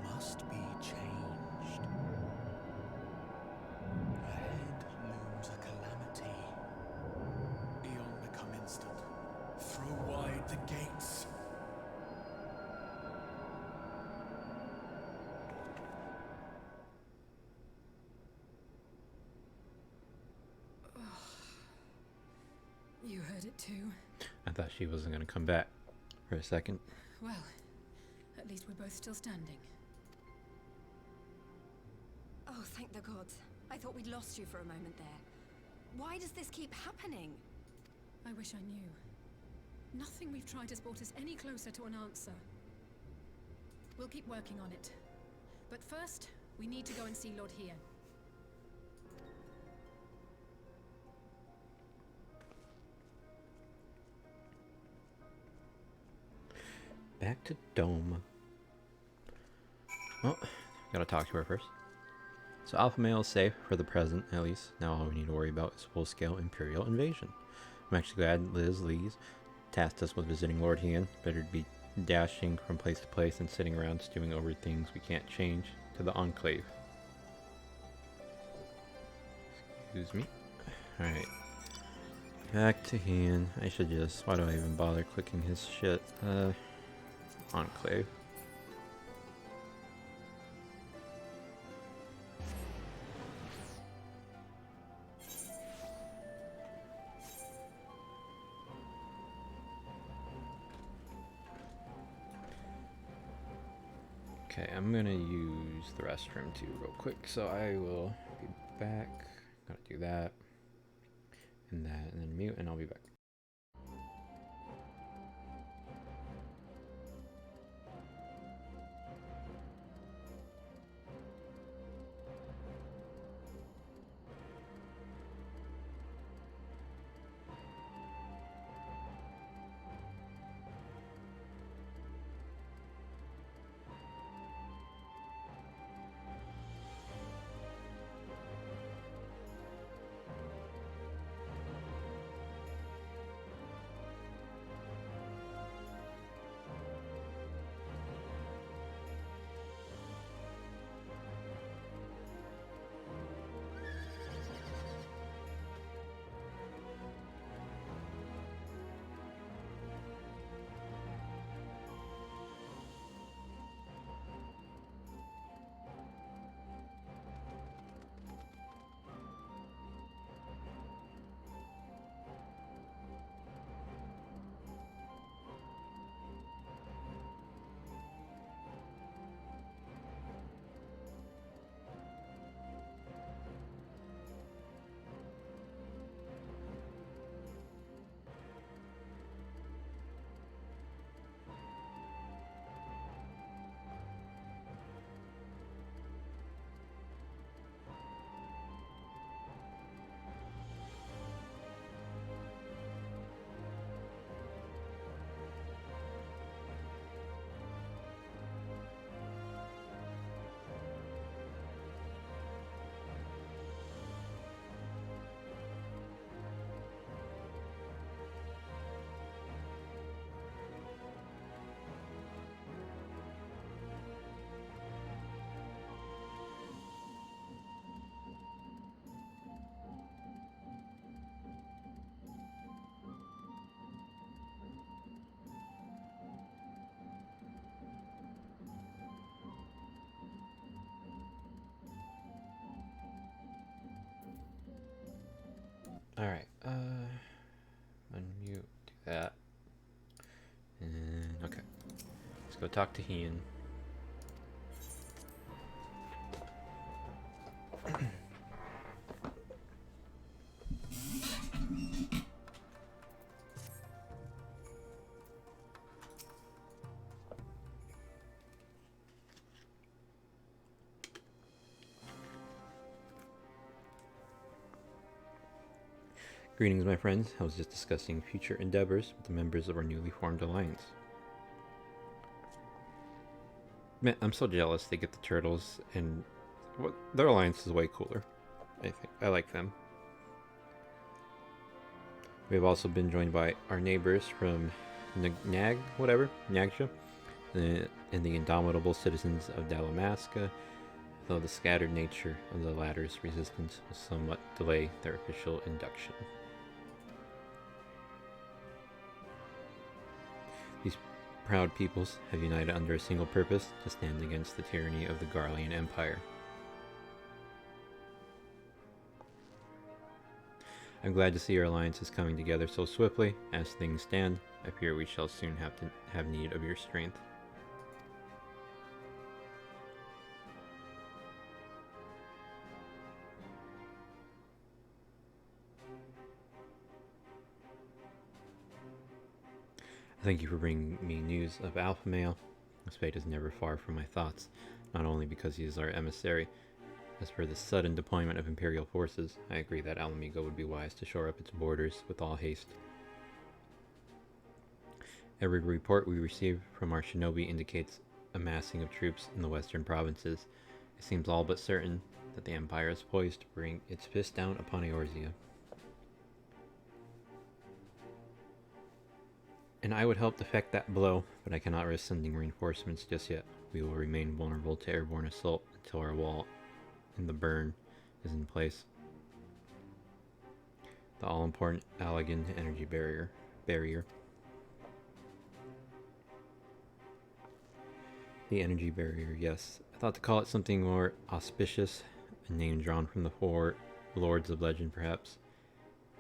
must be changed. Ahead looms a calamity. Eon become instant. Throw wide the gates. You heard it too. I thought she wasn't gonna come back for a second. Well, at least we're both still standing. Oh, thank the gods. I thought we'd lost you for a moment there. Why does this keep happening? I wish I knew. Nothing we've tried has brought us any closer to an answer. We'll keep working on it. But first, we need to go and see Lord Hier. Back to Dome. Well, gotta talk to her first. So Alpha Male is safe, for the present at least. Now all we need to worry about is full-scale Imperial invasion. I'm actually glad Liz Lees tasked us with visiting Lord Hien. Better to be dashing from place to place than sitting around stewing over things we can't change to the Enclave. Excuse me. Alright. Back to Hien. I should just... Why do I even bother clicking his shit? Enclave. Okay, I'm gonna use the restroom too real quick, so I will be back. Gotta do that and then mute, and I'll be back. Alright, unmute, do that. And, okay. Let's go talk to Ian. Greetings, my friends. I was just discussing future endeavors with the members of our newly formed alliance. Man, I'm so jealous they get the turtles, and their alliance is way cooler. I think I like them. We have also been joined by our neighbors from Nagsha, and the indomitable citizens of Dalamaska, though the scattered nature of the latter's resistance will somewhat delay their official induction. These proud peoples have united under a single purpose to stand against the tyranny of the Garlean Empire. I'm glad to see our alliance is coming together so swiftly. As things stand, I fear we shall soon have need of your strength. Thank you for bringing me news of Alpha Male. This fate is never far from my thoughts, not only because he is our emissary. As for the sudden deployment of Imperial forces, I agree that Alamigo would be wise to shore up its borders with all haste. Every report we receive from our shinobi indicates a massing of troops in the western provinces. It seems all but certain that the Empire is poised to bring its fist down upon Eorzea. And I would help defect that blow, but I cannot risk sending reinforcements just yet. We will remain vulnerable to airborne assault until our wall in the burn is in place. The all-important Allegan energy barrier. The energy barrier, yes. I thought to call it something more auspicious, a name drawn from the four lords of legend, perhaps.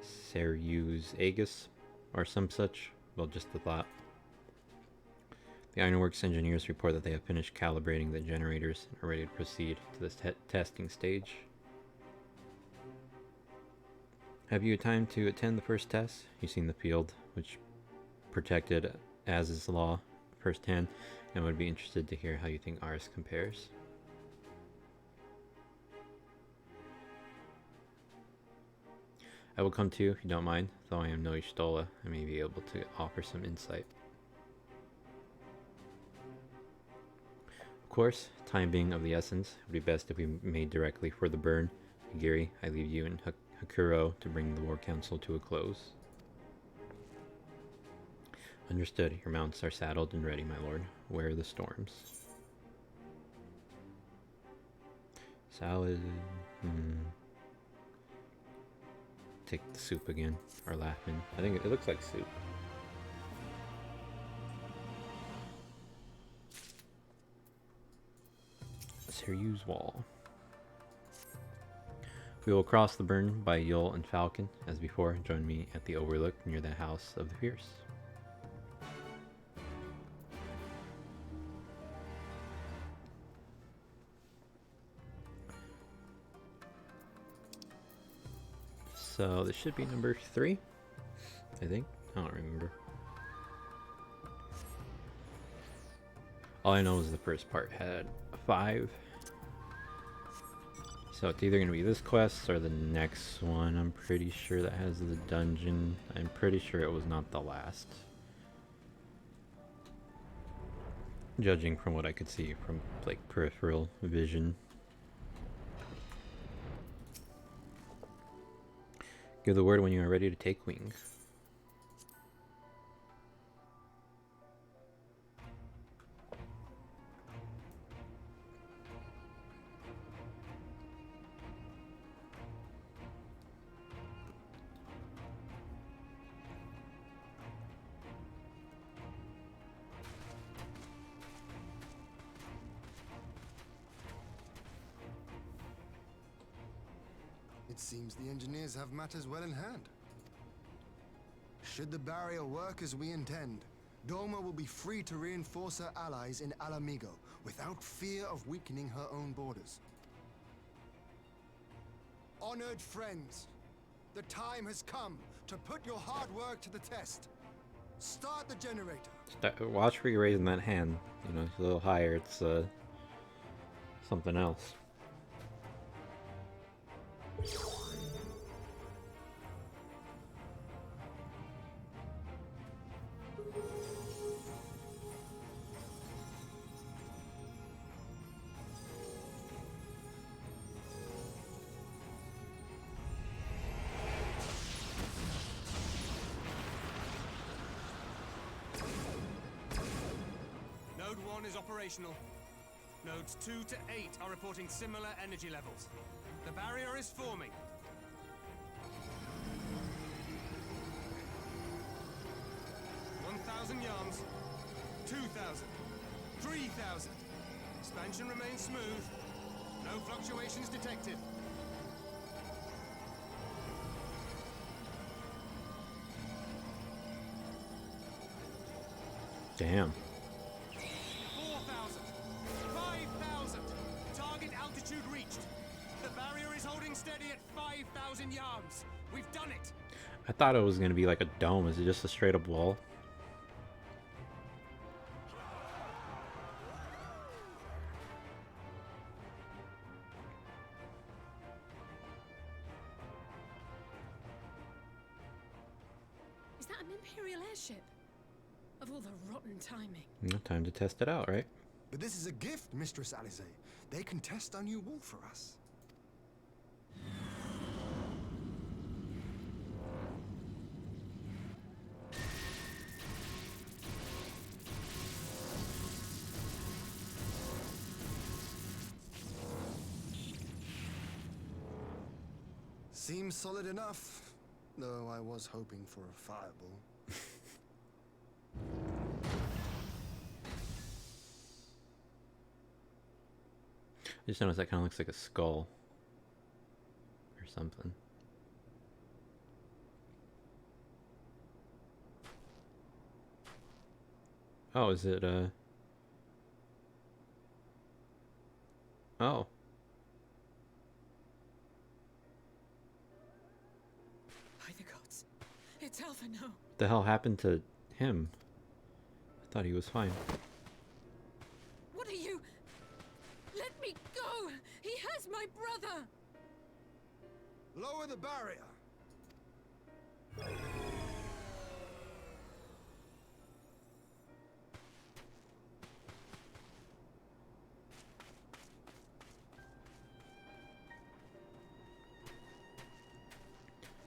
Serius Aegis, or some such. Well, just a thought. The Ironworks engineers report that they have finished calibrating the generators and are ready to proceed to the testing stage. Have you had time to attend the first test? You've seen the field, which protected as is law firsthand, and would be interested to hear how you think ours compares. I will come too, if you don't mind. Though I am no Ishtola, I may be able to offer some insight. Of course, time being of the essence, it would be best if we made directly for the burn. Agiri, I leave you and Hakuro to bring the War Council to a close. Understood. Your mounts are saddled and ready, my lord. Where are the storms? Salad. Take the soup again, or laughing. I think it looks like soup. Serius Wall. We will cross the burn by Yule and Falcon. As before, join me at the overlook near the House of the Fierce. So this should be number 3, I think. I don't remember. All I know is the first part had 5. So it's either going to be this quest or the next one. I'm pretty sure that has the dungeon. I'm pretty sure it was not the last. Judging from what I could see from like peripheral vision. Give the word when you are ready to take wing. seems the engineers have matters well in hand. Should the barrier work as we intend, Doma will be free to reinforce her allies in Alamigo without fear of weakening her own borders. Honored friends, the time has come to put your hard work to the test. Start the generator. Watch where you're raising that hand. You know, a little higher. It's something else. Node 1 is operational. Nodes 2 to 8 are reporting similar energy levels. The barrier is forming. Yards, 2,000, 3,000. Expansion remains smooth. No fluctuations detected. Damn. 4,000, 5,000. Target altitude reached. The barrier is holding steady at 5,000 yards. We've done it. I thought it was gonna be like a dome. Is it just a straight up wall? Is that an Imperial airship? Of all the rotten timing. Time to test it out, right? But this is a gift, Mistress Alize. They can test our new wall for us. Seems solid enough, though I was hoping for a fireball. I just noticed that kind of looks like a skull or something. Oh, is it oh. By the gods. It's Alpha now. What the hell happened to him? I thought he was fine. What are you? Let me go! He has my brother! Lower the barrier!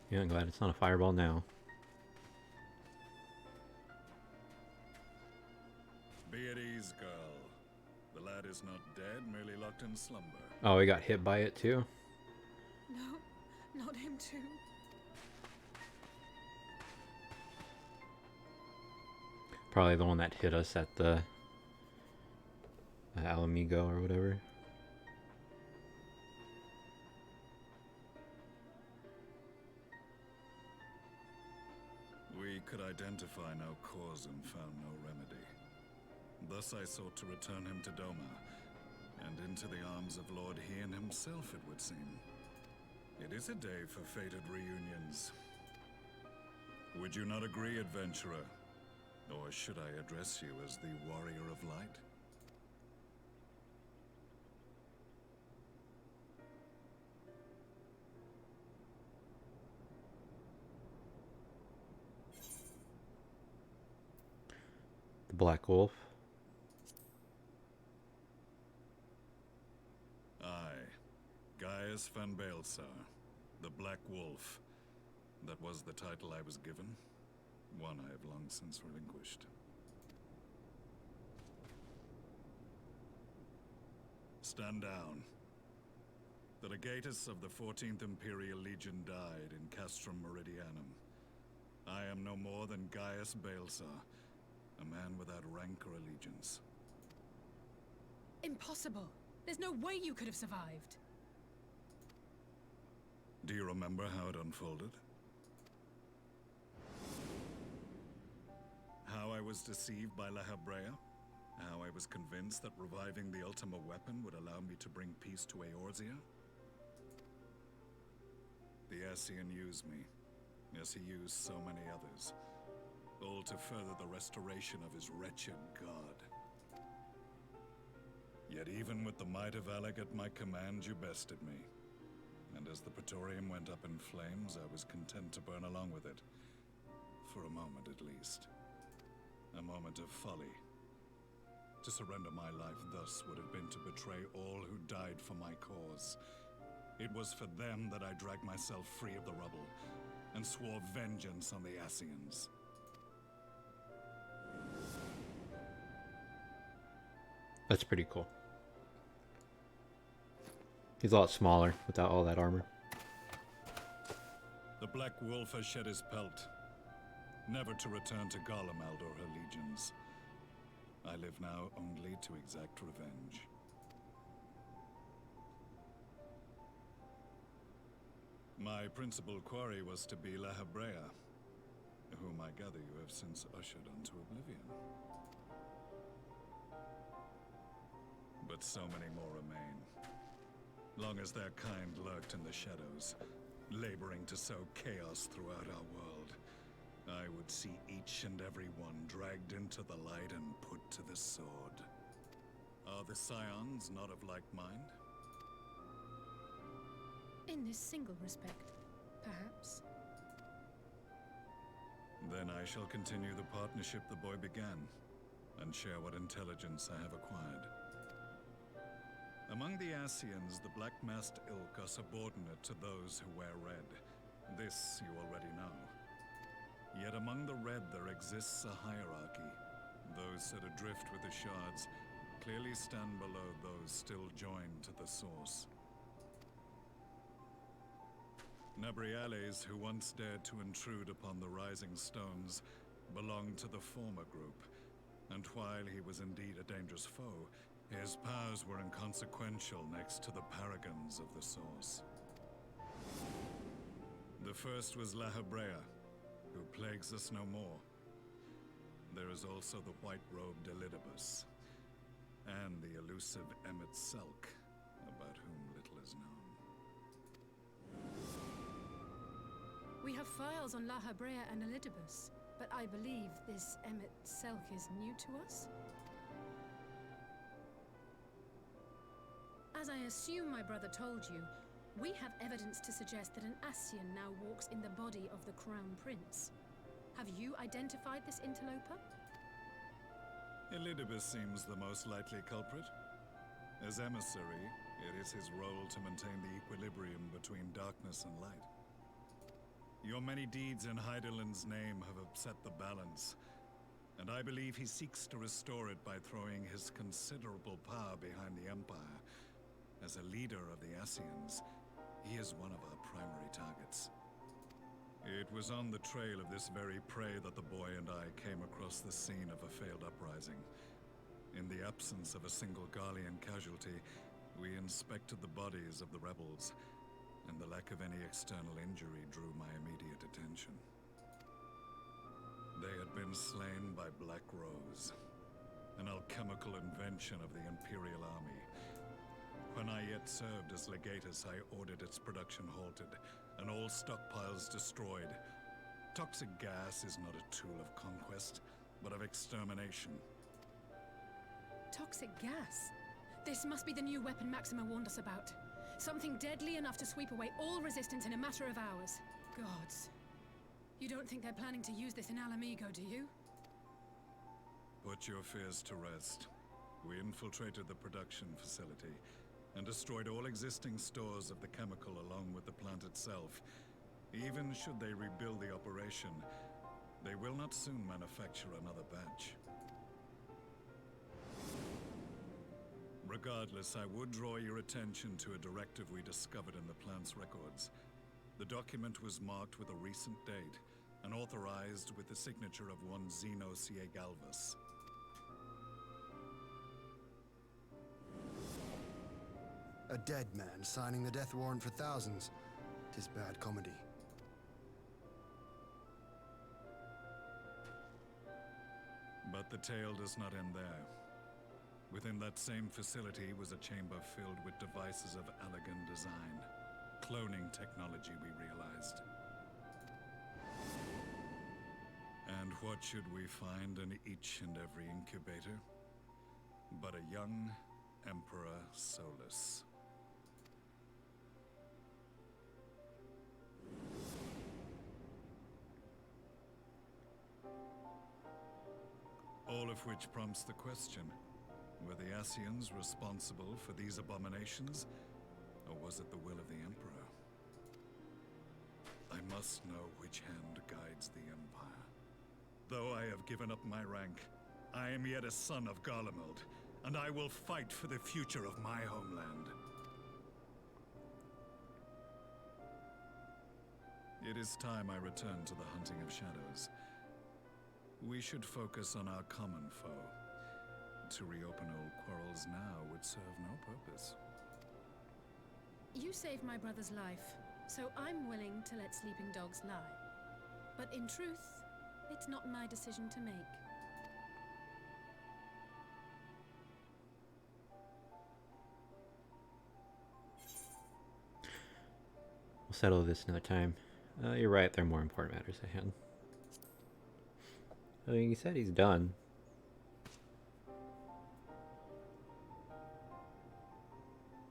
Yeah, I'm glad it's not a fireball now. Be at ease, girl. The lad is not dead, merely locked in slumber. Oh, he got hit by it too? No, not him too. Probably the one that hit us at the Alamigo or whatever. We could identify no cause and found no remedy. Thus I sought to return him to Doma, and into the arms of Lord Hien himself, it would seem. It is a day for fated reunions. Would you not agree, adventurer? Or should I address you as the Warrior of Light? The Black Wolf. Gaius van Baelsar, the Black Wolf. That was the title I was given, one I have long since relinquished. Stand down. The legatus of the 14th Imperial Legion died in Castrum Meridianum. I am no more than Gaius Baelsar, a man without rank or allegiance. Impossible. There's no way you could have survived. Do you remember how it unfolded? How I was deceived by La Habrea? How I was convinced that reviving the Ultima weapon would allow me to bring peace to Eorzea? The Ascian used me, as he used so many others, all to further the restoration of his wretched god. Yet even with the might of Alec at my command, you bested me. And as the Praetorium went up in flames, I was content to burn along with it. For a moment at least. A moment of folly. To surrender my life thus would have been to betray all who died for my cause. It was for them that I dragged myself free of the rubble, and swore vengeance on the Ascians. That's pretty cool. He's a lot smaller without all that armor. The Black Wolf has shed his pelt, never to return to Garlemald or her legions. I live now only to exact revenge. My principal quarry was to be La Habrea, whom I gather you have since ushered unto oblivion. But so many more remain. Long as their kind lurked in the shadows, laboring to sow chaos throughout our world, I would see each and every one dragged into the light and put to the sword. Are the Scions not of like mind? In this single respect, perhaps. Then I shall continue the partnership the boy began, and share what intelligence I have acquired. Among the Ascians, the Black-Masked Ilk are subordinate to those who wear red. This you already know. Yet among the red there exists a hierarchy. Those set adrift with the shards clearly stand below those still joined to the source. Nabriales, who once dared to intrude upon the Rising Stones, belonged to the former group, and while he was indeed a dangerous foe, his powers were inconsequential next to the paragons of the Source. The first was La Habrea, who plagues us no more. There is also the white-robed Elidibus, and the elusive Emmet Selk, about whom little is known. We have files on La Habrea and Elidibus, but I believe this Emmet Selk is new to us? As I assume my brother told you, we have evidence to suggest that an Ascian now walks in the body of the Crown Prince. Have you identified this interloper? Elidibus seems the most likely culprit. As emissary, it is his role to maintain the equilibrium between darkness and light. Your many deeds in Hydaelyn's name have upset the balance, and I believe he seeks to restore it by throwing his considerable power behind the Empire. As a leader of the Ascians, he is one of our primary targets. It was on the trail of this very prey that the boy and I came across the scene of a failed uprising. In the absence of a single Garlean casualty, we inspected the bodies of the rebels, and the lack of any external injury drew my immediate attention. They had been slain by Black Rose, an alchemical invention of the Imperial Army. When I yet served as legatus, I ordered its production halted, and all stockpiles destroyed. Toxic gas is not a tool of conquest, but of extermination. Toxic gas? This must be the new weapon Maxima warned us about. Something deadly enough to sweep away all resistance in a matter of hours. Gods. You don't think they're planning to use this in Alamigo, do you? Put your fears to rest. We infiltrated the production facility and destroyed all existing stores of the chemical along with the plant itself. Even should they rebuild the operation, they will not soon manufacture another batch. Regardless, I would draw your attention to a directive we discovered in the plant's records. The document was marked with a recent date and authorized with the signature of one Zeno Ciegalvus. A dead man signing the death warrant for thousands. 'Tis bad comedy. But the tale does not end there. Within that same facility was a chamber filled with devices of elegant design. Cloning technology, we realized. And what should we find in each and every incubator? But a young Emperor Solus. All of which prompts the question, were the Ascians responsible for these abominations, or was it the will of the Emperor? I must know which hand guides the Empire. Though I have given up my rank, I am yet a son of Garlemald, and I will fight for the future of my homeland. It is time I return to the hunting of shadows. We should focus on our common foe. To reopen old quarrels now would serve no purpose. You saved my brother's life, so I'm willing to let sleeping dogs lie. But in truth, it's not my decision to make. We'll settle this another time. You're right, there are more important matters at hand. I mean, he said he's done.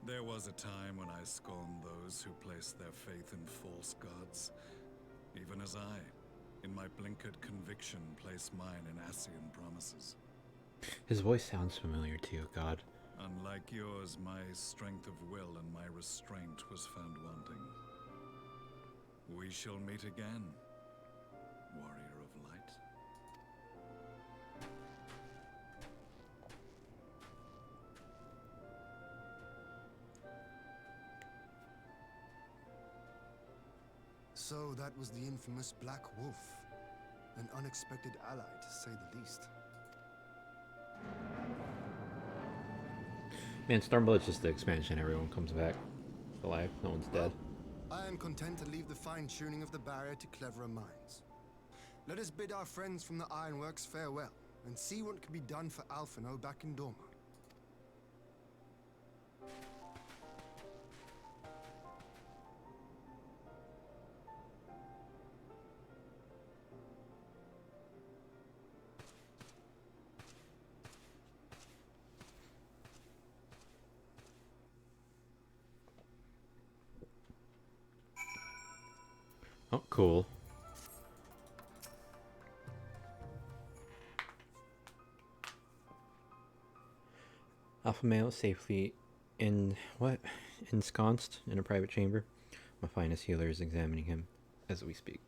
There was a time when I scorned those who placed their faith in false gods. Even as I, in my blinkered conviction, place mine in Ascian promises. His voice sounds familiar to you, God. Unlike yours, my strength of will and my restraint was found wanting. We shall meet again, warrior of light. So that was the infamous Black Wolf. An unexpected ally, to say the least. Man, Stormblood's just the expansion. Everyone comes back alive. No one's dead. I am content to leave the fine-tuning of the barrier to cleverer minds. Let us bid our friends from the Ironworks farewell, and see what can be done for Alphino back in Dorma. Oh, cool. Alpha male safely ensconced in a private chamber. My finest healer is examining him as we speak.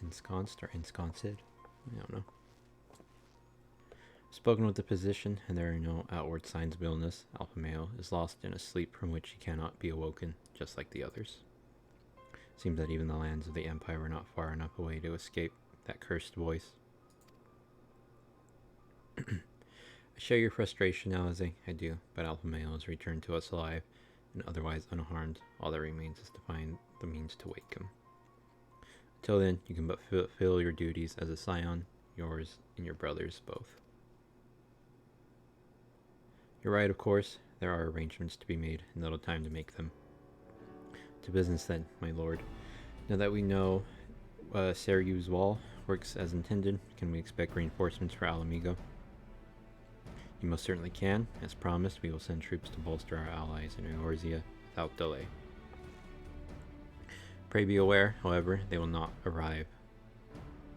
Ensconced or ensconced? I don't know. Spoken with the physician, and there are no outward signs of illness. Alpha male is lost in a sleep from which he cannot be awoken, just like the others. Seems that even the lands of the Empire were not far enough away to escape that cursed voice. I share your frustration, Alize. I do, but Alpha male has returned to us alive and otherwise unharmed. All that remains is to find the means to wake him. Until then, you can but fulfill your duties as a scion, yours and your brother's both. You're right, of course. There are arrangements to be made, and little time to make them. To business then, my lord. Now that we know Seryu's wall works as intended, can we expect reinforcements for Alamigo? You most certainly can. As promised, we will send troops to bolster our allies in Eorzea without delay. Pray be aware, however, they will not arrive.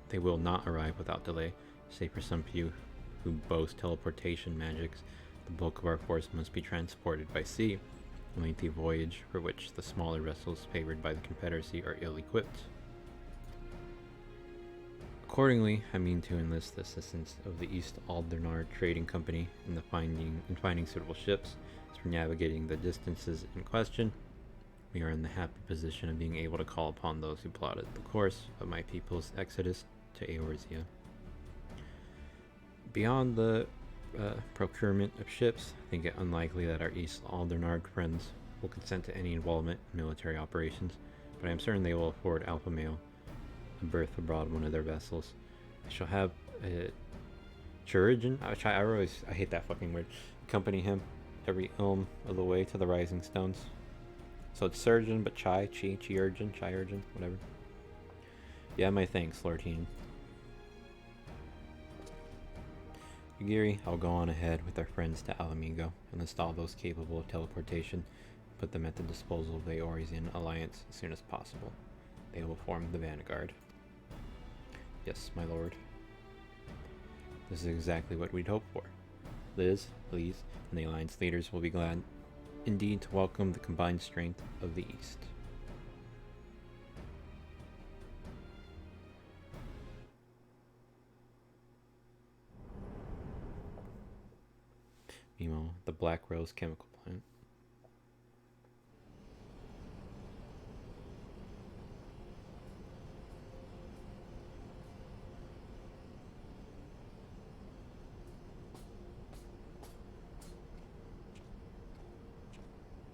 They will not arrive without delay, save for some few who boast teleportation magics. The bulk of our force must be transported by sea, a lengthy voyage for which the smaller vessels favored by the Confederacy are ill-equipped. Accordingly, I mean to enlist the assistance of the East Aldernard Trading Company in finding suitable ships. As for navigating the distances in question, we are in the happy position of being able to call upon those who plotted the course of my people's exodus to Eorzea. Beyond the procurement of ships, I think it unlikely that our East Aldernard friends will consent to any involvement in military operations, but I am certain they will afford Alpha Male a berth aboard one of their vessels. I shall have a Chirurgeon, I hate that fucking word, accompany him every ilm of the way to the Rising Stones. So it's surgeon, but Chi-urgeon, whatever. Yeah, my thanks, Lord Heen. Yugiri, I'll go on ahead with our friends to Alamigo and install those capable of teleportation, put them at the disposal of the Orisian Alliance as soon as possible. They will form the vanguard. Yes, my lord. This is exactly what we'd hoped for. Liz, Please, and the Alliance leaders will be glad indeed to welcome the combined strength of the East. Meanwhile, the Black Rose chemical plant.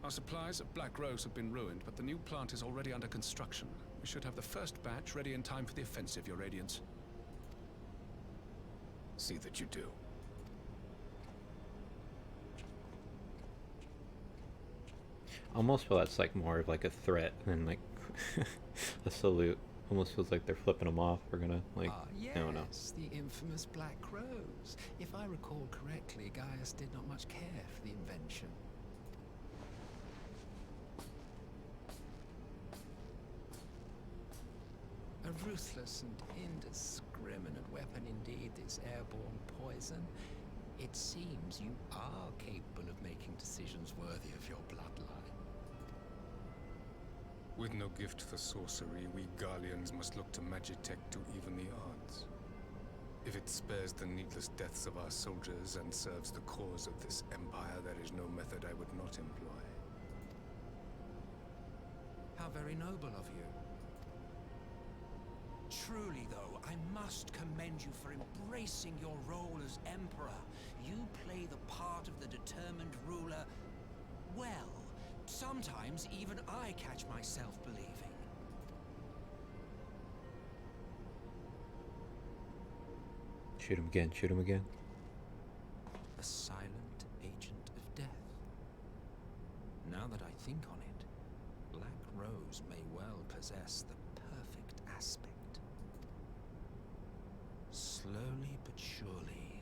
Our supplies at Black Rose have been ruined, but the new plant is already under construction. We should have the first batch ready in time for the offensive, Your Radiance. See that you do. I almost feel that's like more of like a threat than like a salute. Almost feels like they're flipping them off. We're gonna like, yes, I don't know. The infamous Black Rose. If I recall correctly, Gaius did not much care for the invention. A ruthless and indiscriminate weapon indeed, this airborne poison. It seems you are capable of making decisions worthy of your bloodline. With no gift for sorcery, we Garleans must look to Magitech to even the odds. If it spares the needless deaths of our soldiers and serves the cause of this empire, there is no method I would not employ. How very noble of you. Truly, though, I must commend you for embracing your role as Emperor. You play the part of the determined ruler well. Sometimes even I catch myself believing. Shoot him again, shoot him again. A silent agent of death. Now that I think on it, Black Rose may well possess the perfect aspect. Slowly but surely,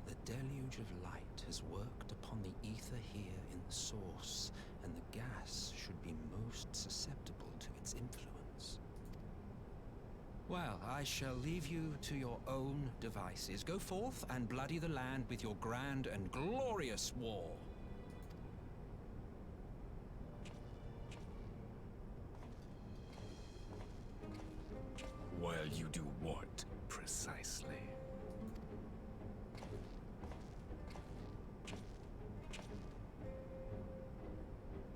the deluge of light has worked upon the ether here in the source, and the gas should be most susceptible to its influence. Well, I shall leave you to your own devices. Go forth and bloody the land with your grand and glorious war. While you do what, precisely?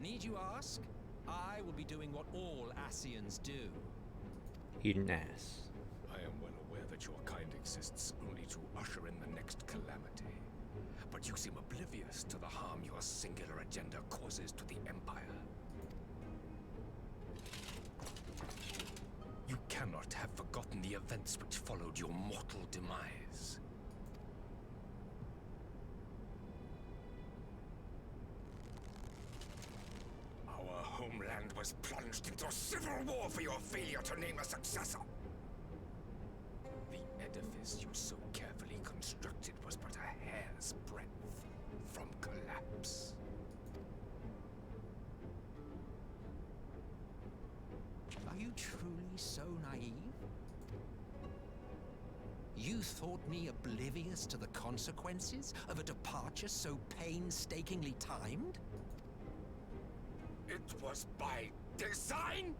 Need you ask? I will be doing what all Asians do. Eat an ass. I am well aware that your kind exists only to usher in the next calamity. But you seem oblivious to the harm your singular agenda causes to the Empire. You cannot have forgotten the events which followed your mortal demise. Our homeland was plunged into civil war for your failure to name a successor. The edifice you so carefully constructed was but a hair's breadth from collapse. Are you truly so naive? You thought me oblivious to the consequences of a departure so painstakingly timed? It was by design?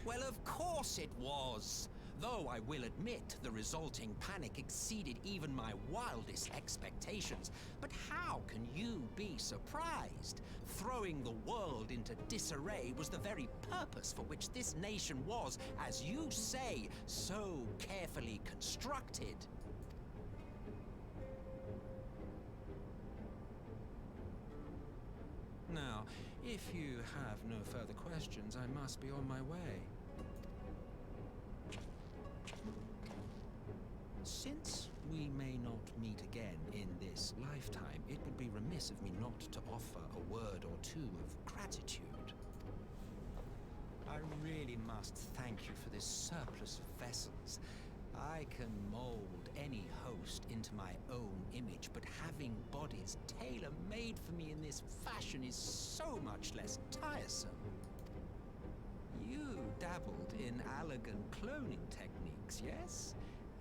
Well, of course it was. Though I will admit the resulting panic exceeded even my wildest expectations. But how can you be surprised? Throwing the world into disarray was the very purpose for which this nation was, as you say, so carefully constructed. Now, if you have no further questions, I must be on my way. Since we may not meet again in this lifetime, it would be remiss of me not to offer a word or two of gratitude. I really must thank you for this surplus of vessels. I can mold any host into my own image, but having bodies tailor-made for me in this fashion is so much less tiresome. You dabbled in elegant cloning techniques, yes?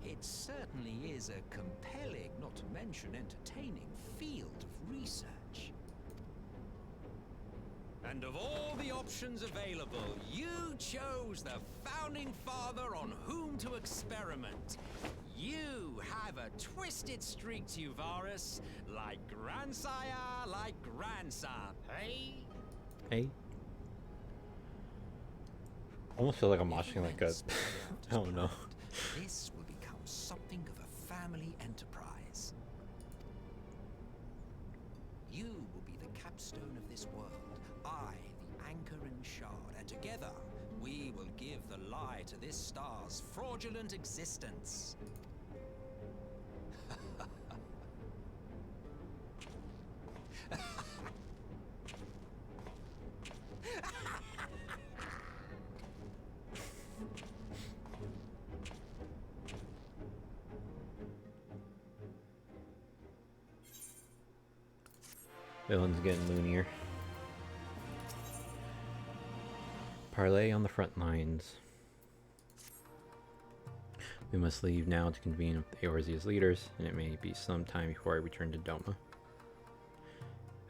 It certainly is a compelling, not to mention entertaining, field of research. And of all the options available, you chose the Founding Father on whom to experiment. You have a twisted streak to you, Varus, like grandsire, like grandson, hey? Hey. Almost feel like I'm watching like a, I don't know. This will become something of a family enterprise. You will be the capstone of this world, I, the anchor and shard, and together we will give the lie to this star's fraudulent existence. Villain's getting loonier. Parley on the front lines. We must leave now to convene with Eorzea's leaders, and it may be some time before I return to Doma.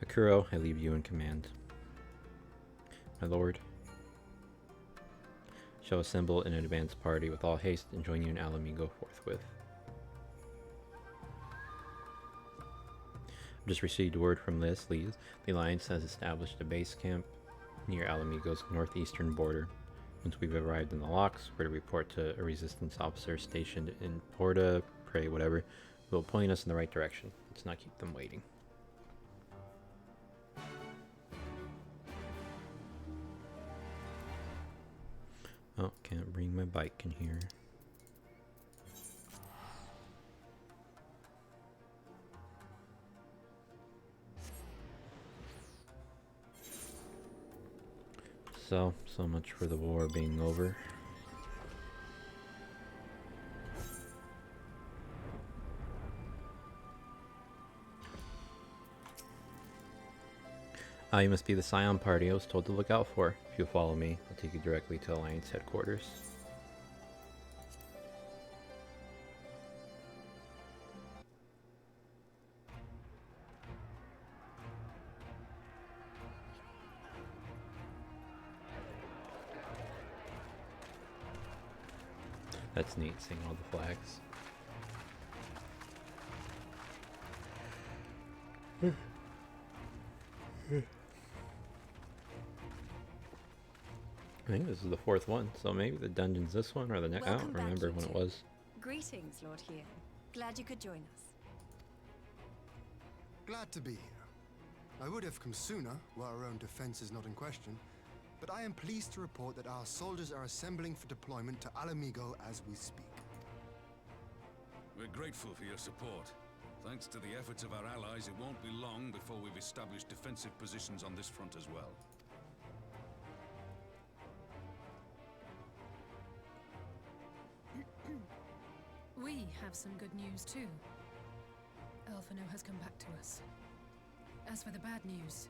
Akuro, I leave you in command. My lord, shall assemble an advance party with all haste and join you in Alamigo forthwith. I've just received word from Liz Lees. The Alliance has established a base camp near Alamigo's northeastern border. Once we've arrived in the locks, we're to report to a resistance officer stationed in Porta, Prey, whatever, who will point us in the right direction. Let's not keep them waiting. Oh, can't bring my bike in here. So much for the war being over. You must be the Scion party I was told to look out for. If you'll follow me, I'll take you directly to Alliance headquarters. That's neat, seeing all the flags. I think this is the fourth one, so maybe the dungeon's this one or the next. I don't remember when it was. Greetings, Lord Hien. Glad you could join us. Glad to be here. I would have come sooner, while our own defense is not in question, but I am pleased to report that our soldiers are assembling for deployment to Alamigo as we speak. We're grateful for your support. Thanks to the efforts of our allies, it won't be long before we've established defensive positions on this front as well. We have some good news too. Alphino has come back to us. As for the bad news,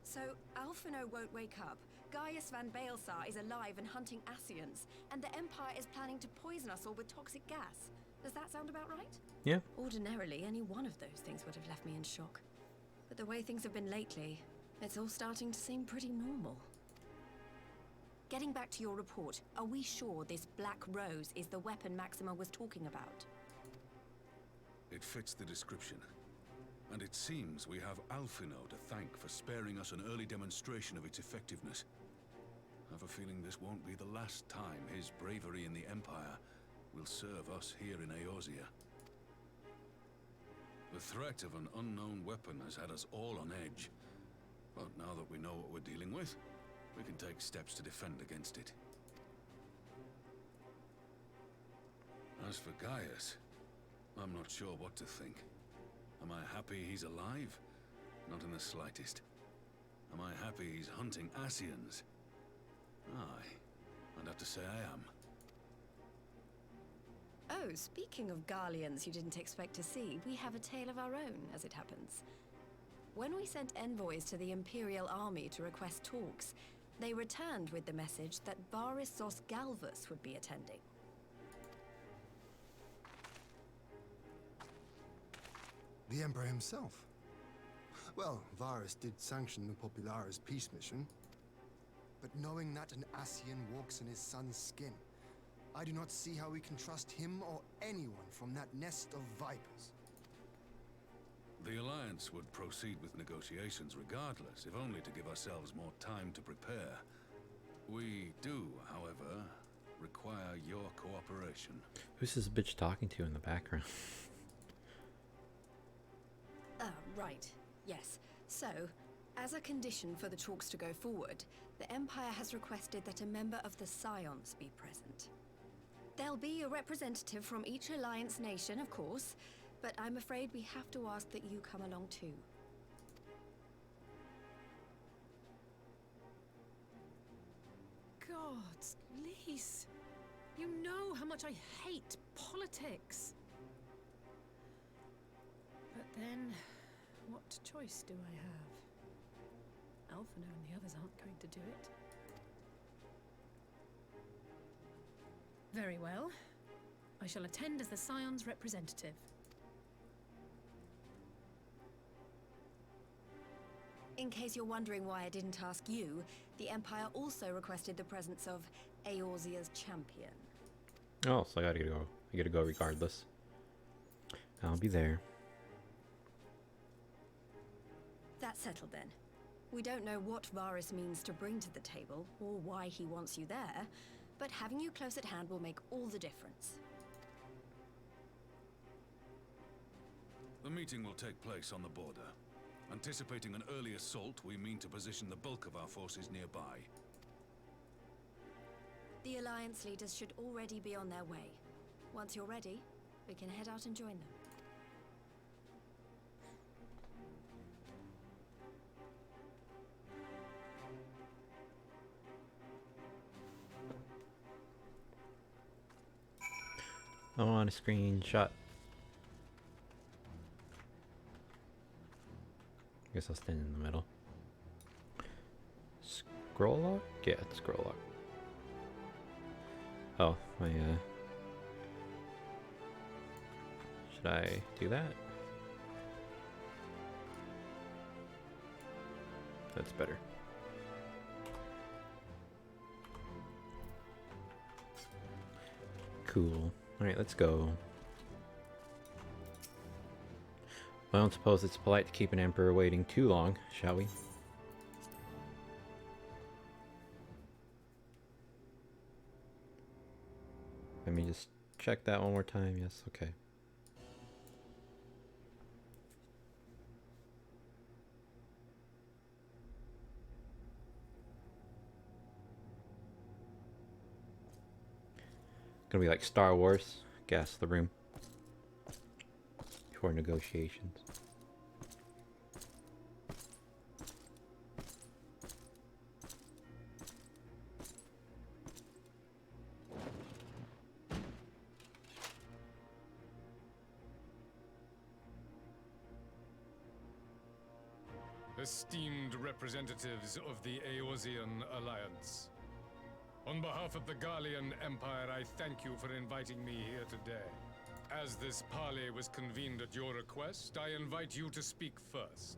so Alphino won't wake up. Gaius van Baelsar is alive and hunting Ascians, and the Empire is planning to poison us all with toxic gas. Does that sound about right? Yeah. Ordinarily, any one of those things would have left me in shock. But the way things have been lately, it's all starting to seem pretty normal. Getting back to your report, are we sure this Black Rose is the weapon Maxima was talking about? It fits the description. And it seems we have Alphino to thank for sparing us an early demonstration of its effectiveness. I have a feeling this won't be the last time his bravery in the Empire will serve us here in Eorzea. The threat of an unknown weapon has had us all on edge. But now that we know what we're dealing with, we can take steps to defend against it. As for Gaius, I'm not sure what to think. Am I happy he's alive? Not in the slightest. Am I happy he's hunting Ascians? Aye, I'd have to say I am. Oh, speaking of Garleans you didn't expect to see, we have a tale of our own, as it happens. When we sent envoys to the Imperial Army to request talks, they returned with the message that Barissos Galvus would be attending. The Emperor himself. Well, Varus did sanction the Popularis peace mission. But knowing that an Ascian walks in his son's skin, I do not see how we can trust him or anyone from that nest of vipers. The Alliance would proceed with negotiations regardless, if only to give ourselves more time to prepare. We do, however, require your cooperation. Who's this bitch talking to in the background? Right. Yes. So, as a condition for the talks to go forward, the Empire has requested that a member of the Scions be present. There'll be a representative from each Alliance nation, of course, but I'm afraid we have to ask that you come along too. Gods, Lise, you know how much I hate politics. But then, what choice do I have? Alphino and the others aren't going to do it. Very well. I shall attend as the Scion's representative. In case you're wondering why I didn't ask you, the Empire also requested the presence of Eorzea's champion. Oh, so I gotta go. I gotta go regardless. I'll be there. That's settled then. We don't know what Varus means to bring to the table, or why he wants you there, but having you close at hand will make all the difference. The meeting will take place on the border. Anticipating an early assault, we mean to position the bulk of our forces nearby. The Alliance leaders should already be on their way. Once you're ready, we can head out and join them. I want a screenshot. Guess I'll stand in the middle. Scroll lock? Yeah, it's scroll lock. Oh, my should I do that? That's better. Cool. Alright, let's go. I don't suppose it's polite to keep an emperor waiting too long, shall we? Let me just check that one more time. Yes, okay. Gonna be like Star Wars. Gas the room before negotiations. Esteemed representatives of the Eorzean Alliance. On behalf of the Garlean Empire, I thank you for inviting me here today. As this parley was convened at your request, I invite you to speak first.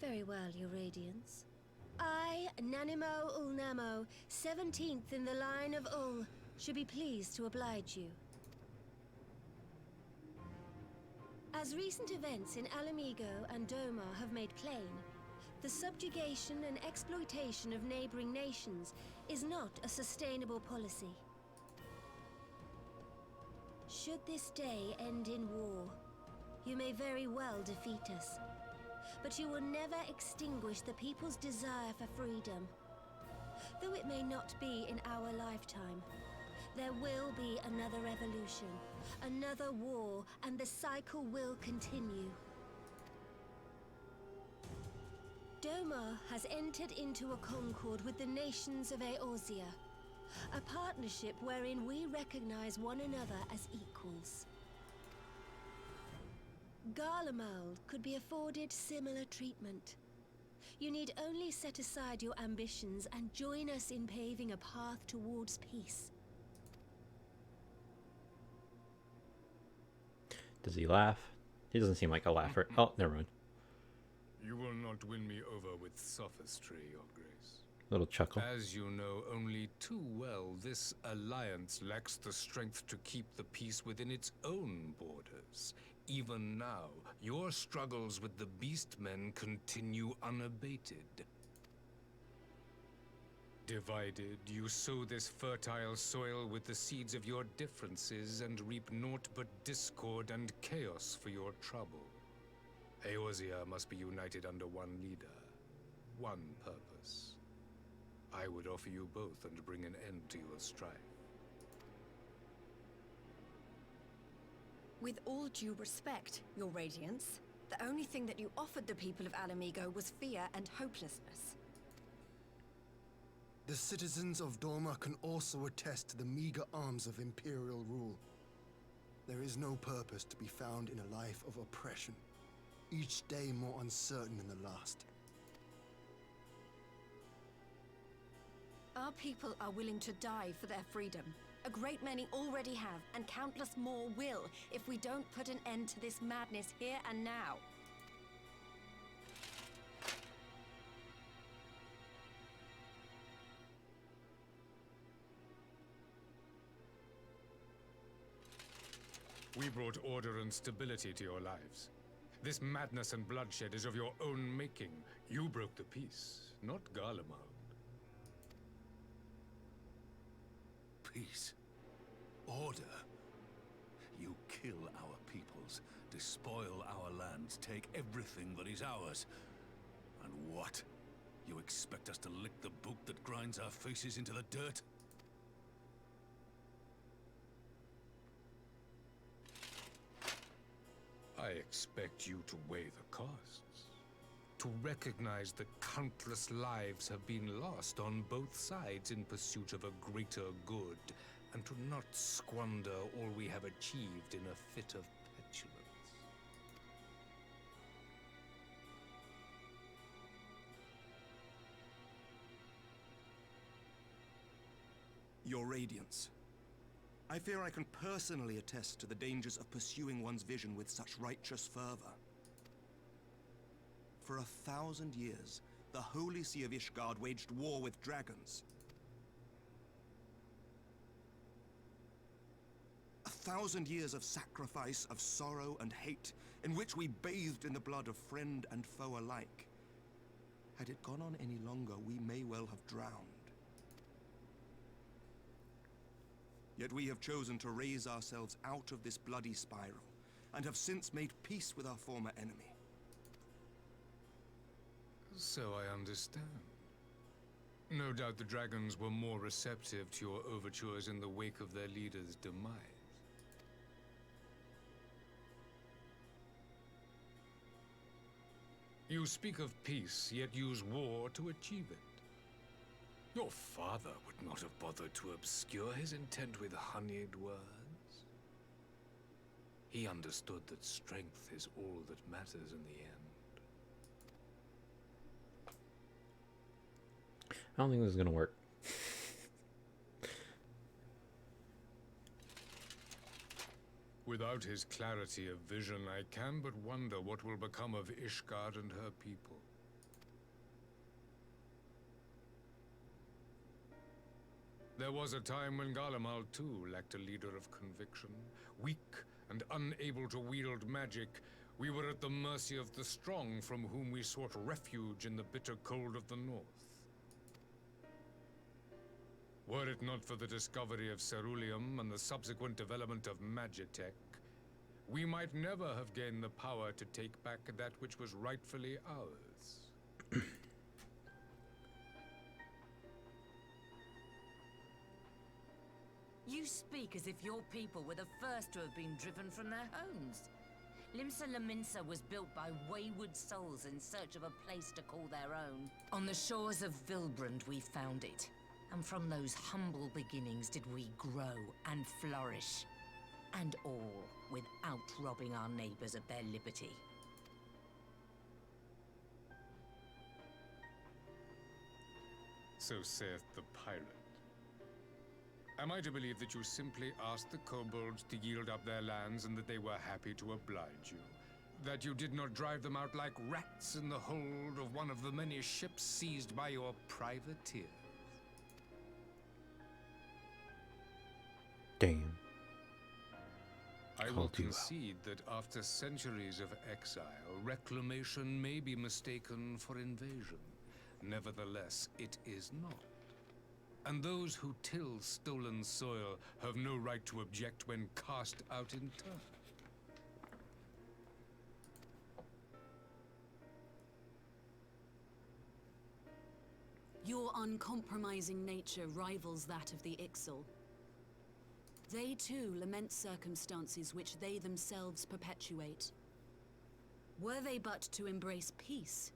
Very well, Your Radiance. I, Nanimo Ulnamo, 17th in the line of Ul, should be pleased to oblige you. As recent events in Alamigo and Doma have made plain, The subjugation and exploitation of neighboring nations is not a sustainable policy. Should this day end in war, you may very well defeat us. But you will never extinguish the people's desire for freedom. Though it may not be in our lifetime, there will be another revolution, another war, and the cycle will continue. Doma has entered into a concord with the nations of Eorzea, a partnership wherein we recognize one another as equals. Garlemald could be afforded similar treatment. You need only set aside your ambitions and join us in paving a path towards peace. Does he laugh? He doesn't seem like a laugher. Oh, never mind. You will not win me over with sophistry, Your Grace. Little chuckle. As you know only too well, this alliance lacks the strength to keep the peace within its own borders. Even now, your struggles with the Beastmen continue unabated. Divided, you sow this fertile soil with the seeds of your differences and reap naught but discord and chaos for your trouble. Eorzea must be united under one leader, one purpose. I would offer you both and bring an end to your strife. With all due respect, Your Radiance, the only thing that you offered the people of Alamigo was fear and hopelessness. The citizens of Doma can also attest to the meager arms of Imperial rule. There is no purpose to be found in a life of oppression, each day more uncertain than the last. Our people are willing to die for their freedom. A great many already have, and countless more will, if we don't put an end to this madness here and now. We brought order and stability to your lives. This madness and bloodshed is of your own making. You broke the peace, not Garlemald. Peace. Order. You kill our peoples, despoil our lands, take everything that is ours. And what? You expect us to lick the boot that grinds our faces into the dirt? I expect you to weigh the costs. To recognize that countless lives have been lost on both sides in pursuit of a greater good, and to not squander all we have achieved in a fit of petulance. Your Radiance, I fear I can personally attest to the dangers of pursuing one's vision with such righteous fervor. For 1,000 years, the Holy See of Ishgard waged war with dragons. 1,000 years of sacrifice, of sorrow and hate, in which we bathed in the blood of friend and foe alike. Had it gone on any longer, we may well have drowned. Yet we have chosen to raise ourselves out of this bloody spiral, and have since made peace with our former enemy. So I understand. No doubt the dragons were more receptive to your overtures in the wake of their leader's demise. You speak of peace, yet use war to achieve it. Your father would not have bothered to obscure his intent with honeyed words. He understood that strength is all that matters in the end. I don't think this is gonna work. Without his clarity of vision, I can but wonder what will become of Ishgard and her people. There was a time when Garlemald too lacked a leader of conviction. Weak and unable to wield magic, We were at the mercy of the strong, from whom we sought refuge in the bitter cold of the north. Were it not for the discovery of ceruleum and the subsequent development of magitech, we might never have gained the power to take back that which was rightfully ours. You speak as if your people were the first to have been driven from their homes. Limsa Lominsa was built by wayward souls in search of a place to call their own. On the shores of Vilbrand we found it. And from those humble beginnings did we grow and flourish. And all without robbing our neighbors of their liberty. So saith the pirate. Am I to believe that you simply asked the kobolds to yield up their lands and that they were happy to oblige you? That you did not drive them out like rats in the hold of one of the many ships seized by your privateers? Damn. I will concede that after centuries of exile, reclamation may be mistaken for invasion. Nevertheless, it is not. And those who till stolen soil have no right to object when cast out in turn. Your uncompromising nature rivals that of the Ixal. They too lament circumstances which they themselves perpetuate. Were they but to embrace peace,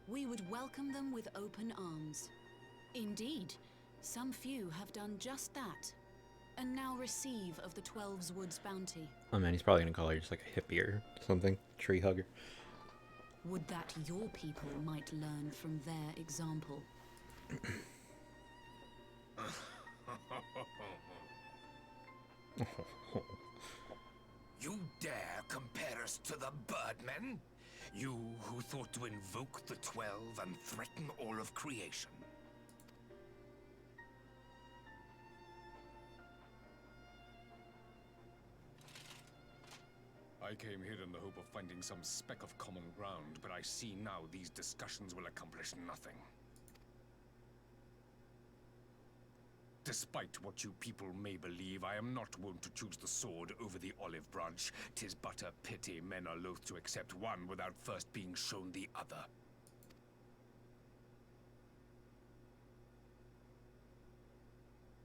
we would welcome them with open arms. Indeed, some few have done just that, and now receive of the Twelve's Woods bounty. Oh man, he's probably gonna call her just like a hippie or something. Tree hugger. Would that your people might learn from their example. You dare compare us to the Birdmen? You who thought to invoke the 12 and threaten all of creation? I came here in the hope of finding some speck of common ground, but I see now these discussions will accomplish nothing. Despite what you people may believe, I am not wont to choose the sword over the olive branch. 'Tis but a pity men are loath to accept one without first being shown the other.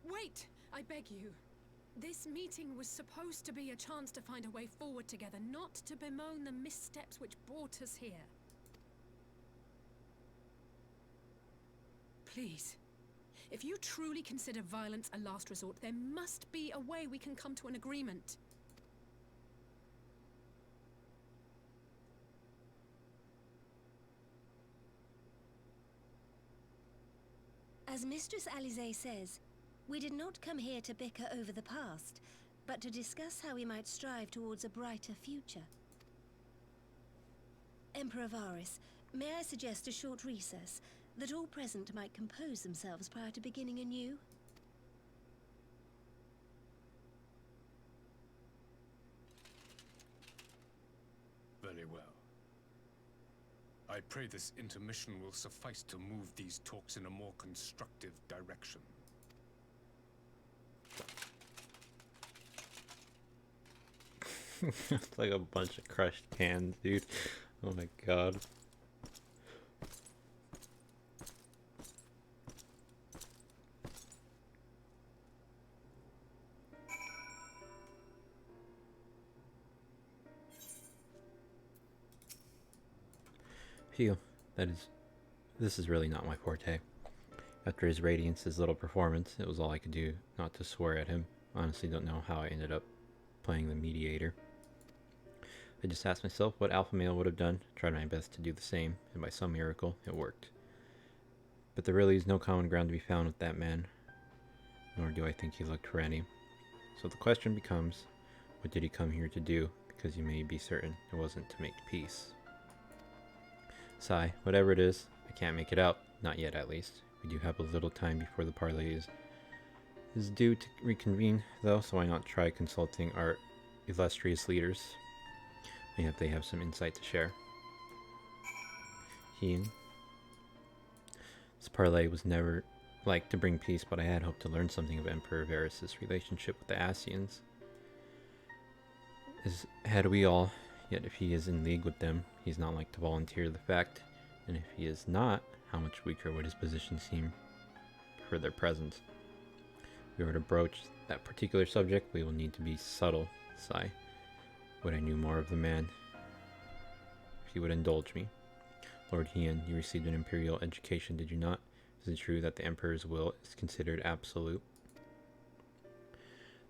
Wait! I beg you. This meeting was supposed to be a chance to find a way forward together, not to bemoan the missteps which brought us here. Please. If you truly consider violence a last resort, there must be a way we can come to an agreement. As Mistress Alisaie says, we did not come here to bicker over the past, but to discuss how we might strive towards a brighter future. Emperor Varys, may I suggest a short recess, that all present might compose themselves prior to beginning anew? Very well. I pray this intermission will suffice to move these talks in a more constructive direction. It's like a bunch of crushed cans, dude. Oh my god. Phew, this is really not my forte. After his Radiance's little performance, it was all I could do not to swear at him. Honestly don't know how I ended up playing the mediator. I just asked myself what alpha male would have done, tried my best to do the same, and by some miracle, it worked. But there really is no common ground to be found with that man, nor do I think he looked for any. So the question becomes, what did he come here to do? Because you may be certain it wasn't to make peace. Sigh, whatever it is, I can't make it out, not yet at least. We do have a little time before the parley is due to reconvene, though, so why not try consulting our illustrious leaders? Mayhap they have some insight to share. Hien. This parley was never like to bring peace, but I had hoped to learn something of Emperor Varys' relationship with the Ascians. As had we all, yet if he is in league with them, he's not like to volunteer the fact, and if he is not, how much weaker would his position seem for their presence? If we were to broach that particular subject, we will need to be subtle, sigh. Would I knew more of the man, if he would indulge me. Lord Hien, you received an imperial education, did you not? Is it true that the Emperor's will is considered absolute?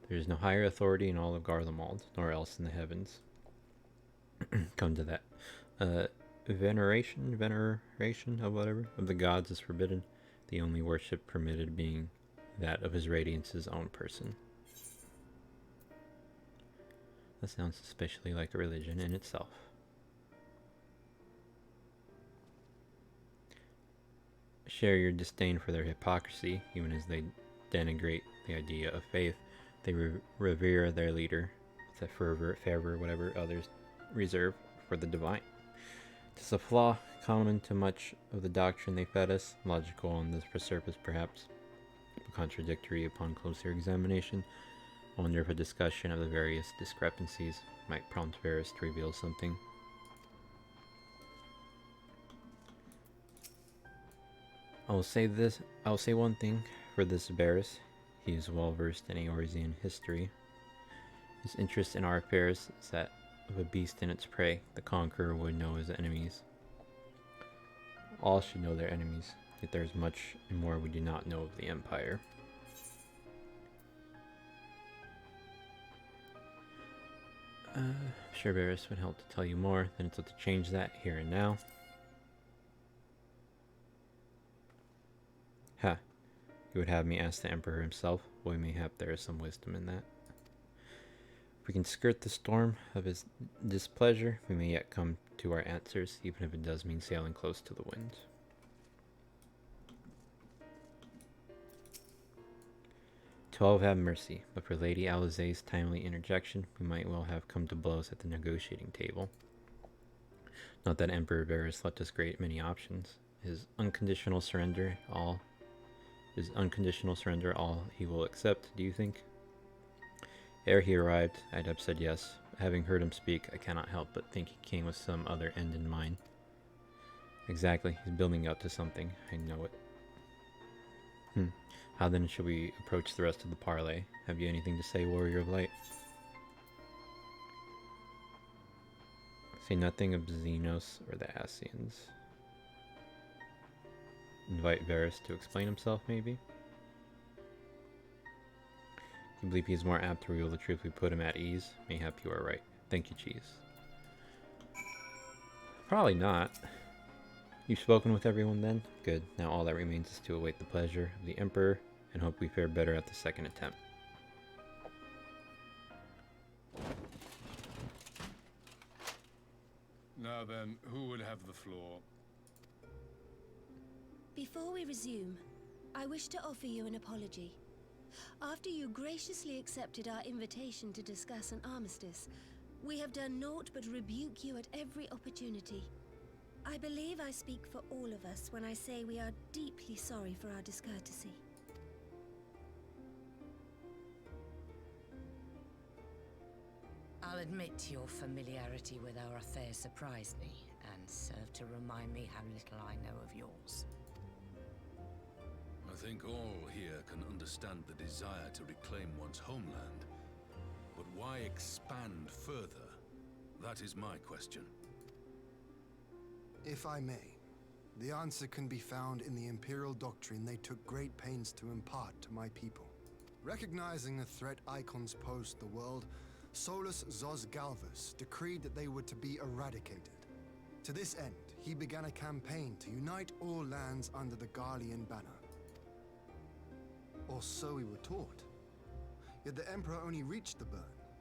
There is no higher authority in all of Garlemald, nor else in the heavens. Come to that. Veneration of whatever, of the gods is forbidden. The only worship permitted being that of His Radiance's own person. That sounds suspiciously like a religion in itself. Share your disdain for their hypocrisy, even as they denigrate the idea of faith. They revere their leader with a fervor, whatever others reserve for the divine. Tis a flaw common to much of the doctrine they fed us, logical on the surface perhaps, but contradictory upon closer examination. I wonder if a discussion of the various discrepancies might prompt Varys to reveal something. I will say one thing for this Varys. He is well versed in Eorzean history. His interest in our affairs is that of a beast in its prey. The conqueror would know his enemies. All should know their enemies, yet there is much and more we do not know of the Empire. Sure, Varys would help to tell you more, then it's up to change that here and now. Ha! You would have me ask the Emperor himself. Boy, mayhap there is some wisdom in that. If we can skirt the storm of his displeasure, we may yet come to our answers, even if it does mean sailing close to the wind. "12 have mercy, but for Lady Alizé's timely interjection, we might well have come to blows at the negotiating table. Not that Emperor Varys left us great many options. His unconditional surrender all he will accept, do you think? Ere he arrived, I'd have said yes. Having heard him speak, I cannot help but think he came with some other end in mind. Exactly, he's building up to something, I know it. How then shall we approach the rest of the parley? Have you anything to say, Warrior of Light? Say nothing of Xenos or the Ascians. Invite Varys to explain himself, maybe? You believe he is more apt to reveal the truth if we put him at ease? Mayhap you are right. Thank you, Cheese. Probably not. You've spoken with everyone then? Good. Now all that remains is to await the pleasure of the Emperor and hope we fare better at the second attempt. Now then, who would have the floor? Before we resume, I wish to offer you an apology. After you graciously accepted our invitation to discuss an armistice, we have done naught but rebuke you at every opportunity. I believe I speak for all of us when I say we are deeply sorry for our discourtesy. I'll admit your familiarity with our affairs surprised me, and served to remind me how little I know of yours. I think all here can understand the desire to reclaim one's homeland. But why expand further? That is my question. If I may, the answer can be found in the Imperial doctrine they took great pains to impart to my people. Recognizing the threat icons pose to the world, Solus Zos Galvus decreed that they were to be eradicated. To this end, he began a campaign to unite all lands under the Garlean banner. Or so we were taught. Yet the Emperor only reached the burn,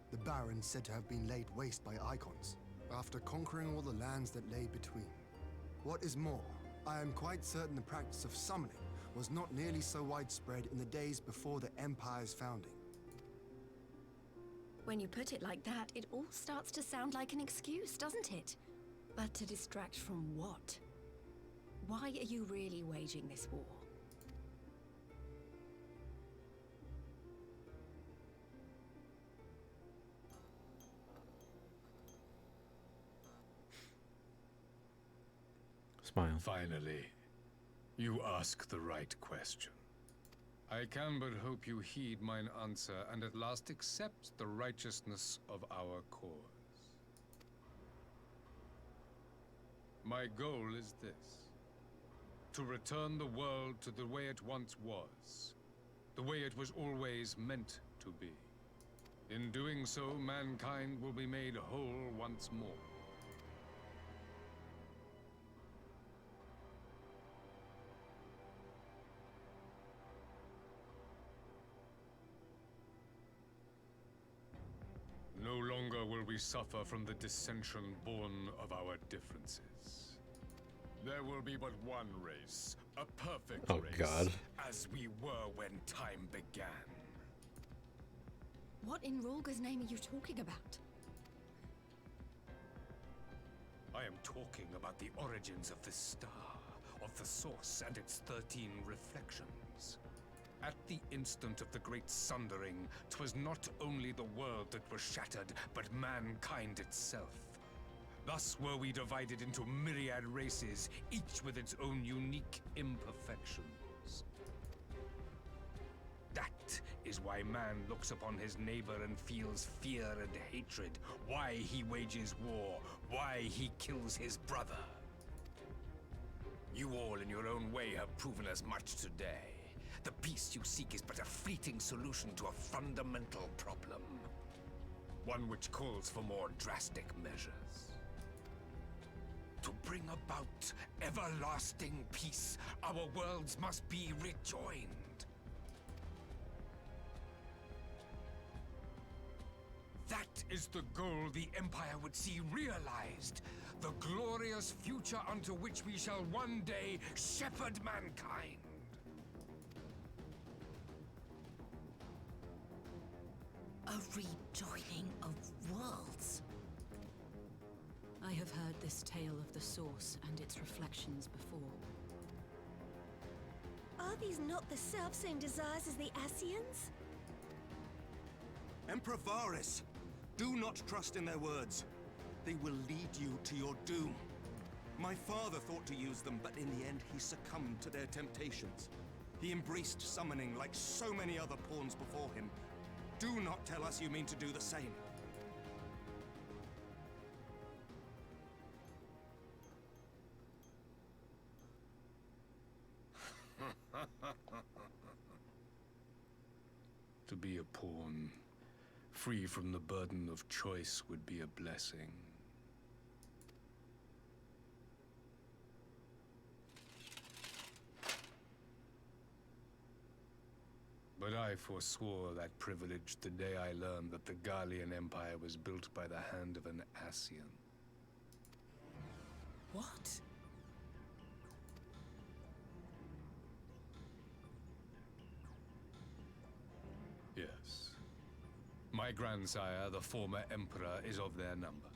the Barrens said to have been laid waste by icons, after conquering all the lands that lay between. What is more, I am quite certain the practice of summoning was not nearly so widespread in the days before the Empire's founding. When you put it like that, it all starts to sound like an excuse, doesn't it? But to distract from what? Why are you really waging this war? Smile. Finally, you ask the right question. I can but hope you heed mine answer and at last accept the righteousness of our cause. My goal is this: to return the world to the way it once was, the way it was always meant to be. In doing so, mankind will be made whole once more. No longer will we suffer from the dissension born of our differences. There will be but one race, a perfect race, God. as we were when time began. What in Rulga's name are you talking about? I am talking about the origins of the star, of the source and its 13 reflections. At the instant of the great sundering, 'twas not only the world that was shattered, but mankind itself. Thus were we divided into myriad races, each with its own unique imperfections. That is why man looks upon his neighbor and feels fear and hatred, why he wages war, why he kills his brother. You all in your own way have proven as much today. The peace you seek is but a fleeting solution to a fundamental problem. One which calls for more drastic measures. To bring about everlasting peace, our worlds must be rejoined. That is the goal the Empire would see realized. The glorious future unto which we shall one day shepherd mankind. A rejoining of worlds. I have heard this tale of the Source and its reflections before. Are these not the self-same desires as the Ascians? Emperor Varys, do not trust in their words. They will lead you to your doom. My father thought to use them, but in the end he succumbed to their temptations. He embraced summoning like so many other pawns before him. Do not tell us you mean to do the same. To be a pawn, free from the burden of choice, would be a blessing. But I forswore that privilege the day I learned that the Garlean Empire was built by the hand of an Ascian. What? Yes. My grandsire, the former Emperor, is of their number.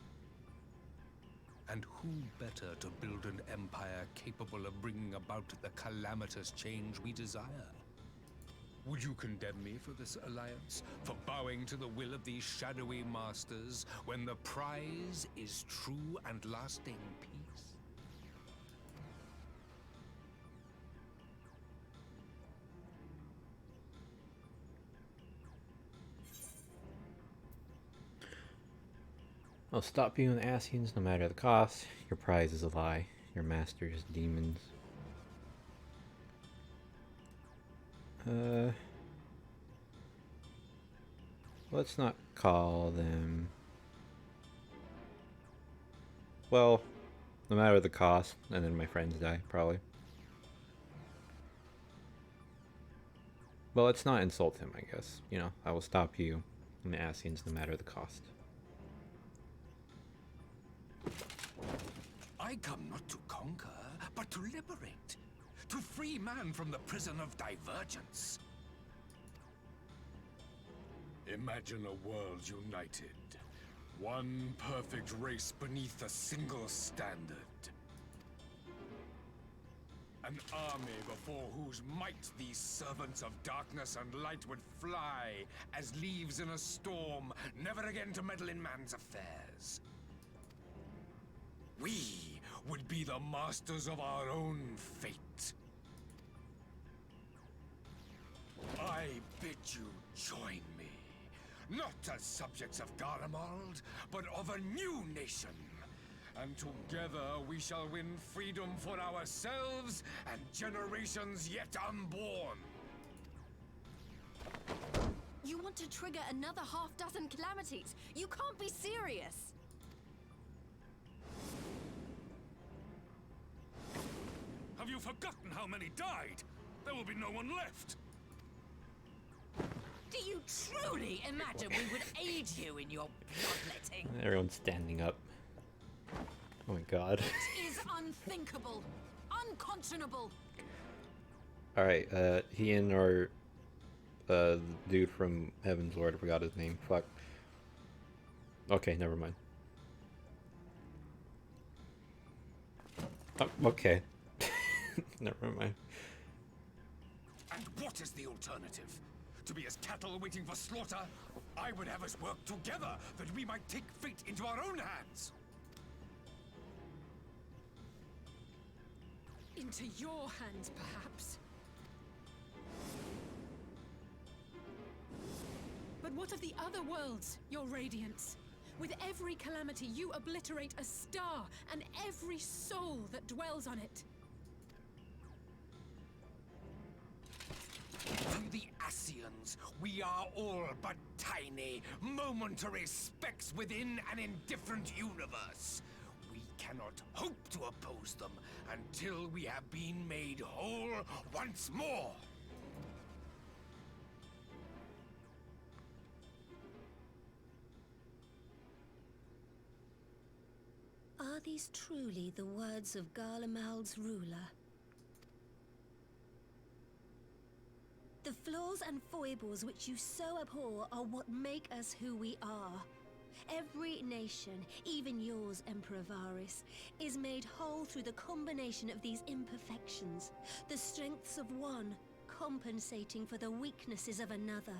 And who better to build an empire capable of bringing about the calamitous change we desire? Would you condemn me for this alliance? For bowing to the will of these shadowy masters, when the prize is true and lasting peace? I'll stop you and the Ascians no matter the cost. Your prize is a lie. Your master's demons. Let's not call them... Well, no matter the cost, and then my friends die, probably. Well, let's not insult him, I guess. You know, I will stop you and the Ascians no matter the cost. I come not to conquer, but to liberate. To free man from the prison of divergence. Imagine a world united. One perfect race beneath a single standard. An army before whose might these servants of darkness and light would fly as leaves in a storm, never again to meddle in man's affairs. We would be the masters of our own fate. I bid you join me, not as subjects of Garlemald, but of a new nation. And together we shall win freedom for ourselves and generations yet unborn. You want to trigger another half-dozen calamities? You can't be serious! Have you forgotten how many died? There will be no one left. Do you truly imagine we would aid you in your bloodletting? Everyone's standing up. Oh my god. It is unthinkable. Unconscionable. Alright, he and our dude from Heaven's Lord, I forgot his name. Fuck. Okay, never mind. Oh, okay. Never mind. And what is the alternative? To be as cattle waiting for slaughter? I would have us work together that we might take fate into our own hands. Into your hands, perhaps. But what of the other worlds, your radiance? With every calamity, you obliterate a star and every soul that dwells on it. To the Ascians, we are all but tiny, momentary specks within an indifferent universe. We cannot hope to oppose them until we have been made whole once more. Are these truly the words of Garlemald's ruler? The flaws and foibles which you so abhor are what make us who we are. Every nation, even yours, Emperor Varys, is made whole through the combination of these imperfections, the strengths of one compensating for the weaknesses of another.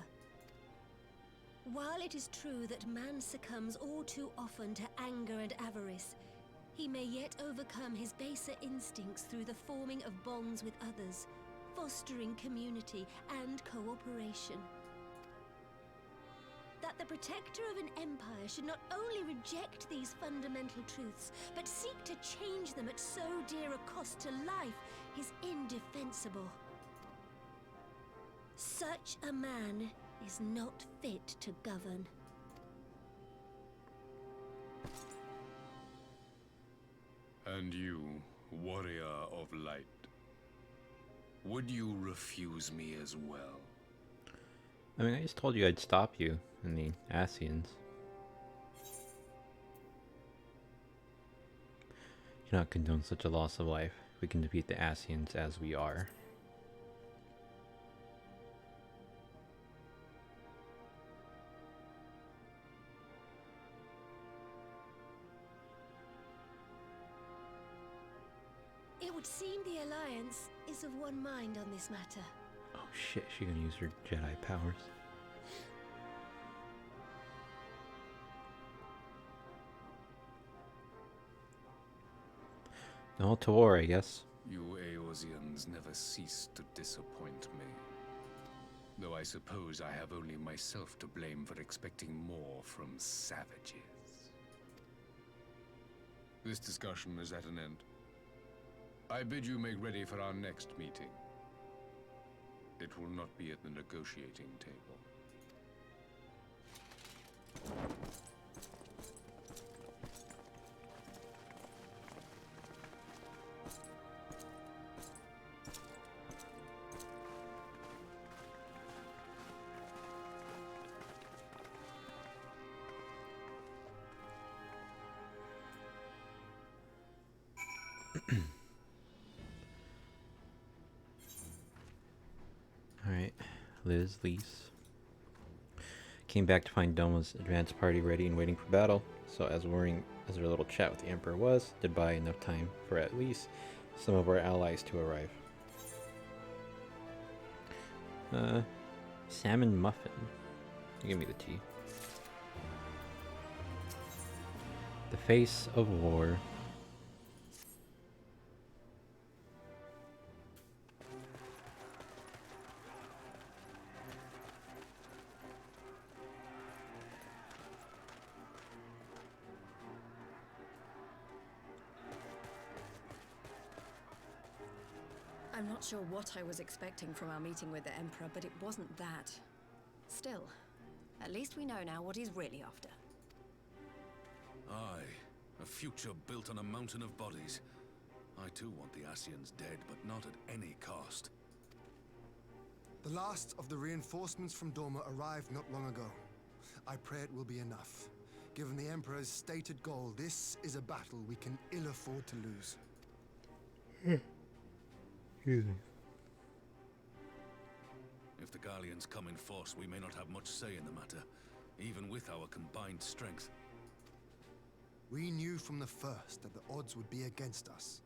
While it is true that man succumbs all too often to anger and avarice, he may yet overcome his baser instincts through the forming of bonds with others, fostering community and cooperation. That the protector of an empire should not only reject these fundamental truths, but seek to change them at so dear a cost to life is indefensible. Such a man is not fit to govern. And you, warrior of light, would you refuse me as well? I mean, I just told you I'd stop you in the Ascians. You cannot condone such a loss of life. We can defeat the Ascians as we are. It would seem the Alliance is of one mind on this matter. Oh shit, she gonna use her Jedi powers. No, to war, I guess. You Eorzeans never cease to disappoint me. Though I suppose I have only myself to blame for expecting more from savages. This discussion is at an end. I bid you make ready for our next meeting. It will not be at the negotiating table. Alright, Liz, Lise. came back to find Doma's advance party ready and waiting for battle. So as worrying as our little chat with the Emperor was, did buy enough time for at least some of our allies to arrive. Salmon muffin. Give me the tea. The face of war. I'm not sure what I was expecting from our meeting with the Emperor, but it wasn't that. Still, at least we know now what he's really after. Aye, a future built on a mountain of bodies. I too want the Ascians dead, but not at any cost. The last of the reinforcements from Dorma arrived not long ago. I pray it will be enough. Given the Emperor's stated goal, this is a battle we can ill afford to lose. Excuse me. If the Gallians come in force, we may not have much say in the matter, even with our combined strength. We knew from the first that the odds would be against us.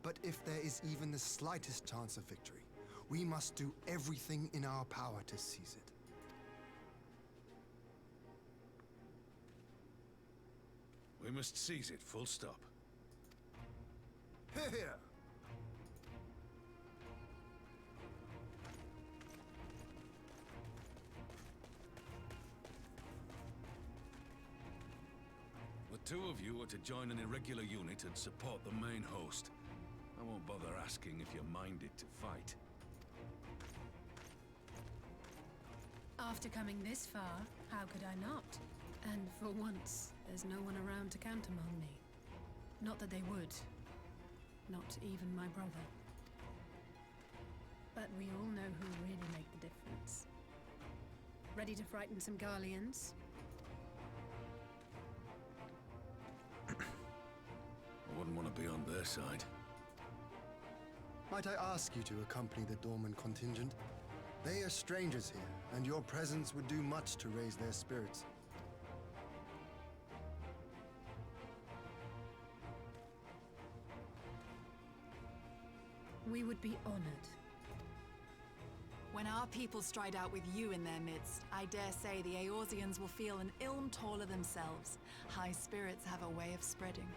But if there is even the slightest chance of victory, we must do everything in our power to seize it. We must seize it, full stop. Hear, hear! The two of you are to join an irregular unit and support the main host. I won't bother asking if you're minded to fight. After coming this far, how could I not? And for once, there's no one around to countermand me. Not that they would. Not even my brother. But we all know who really make the difference. Ready to frighten some Garleans? I wouldn't want to be on their side. Might I ask you to accompany the Dorman contingent? They are strangers here, and your presence would do much to raise their spirits. We would be honored. When our people stride out with you in their midst, I dare say the Eorzeans will feel an ilm taller themselves. High spirits have a way of spreading.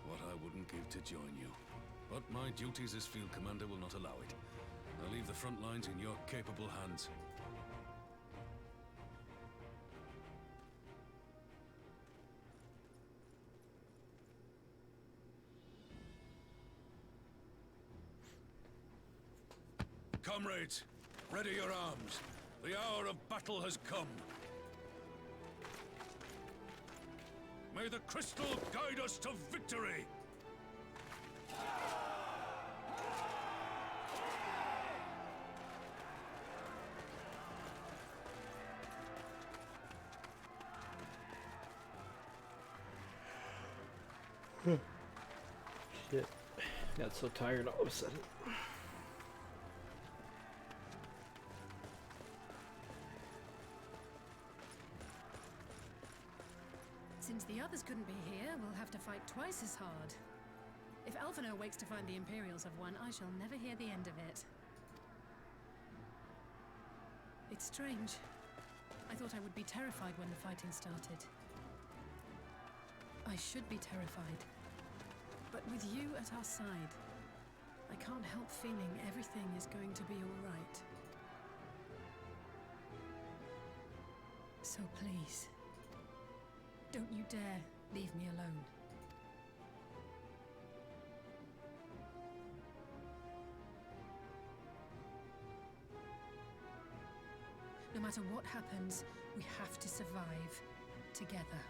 What I wouldn't give to join you. But my duties as field commander will not allow it. I'll leave the front lines in your capable hands. Comrades, ready your arms. The hour of battle has come. May the crystal guide us to victory! Shit. Got so tired all of a sudden. Since the others couldn't be here, we'll have to fight twice as hard. If Alphinaud wakes to find the Imperials have won, I shall never hear the end of it. It's strange. I thought I would be terrified when the fighting started. I should be terrified. But with you at our side, I can't help feeling everything is going to be all right. So please, don't you dare leave me alone. No matter what happens, we have to survive together.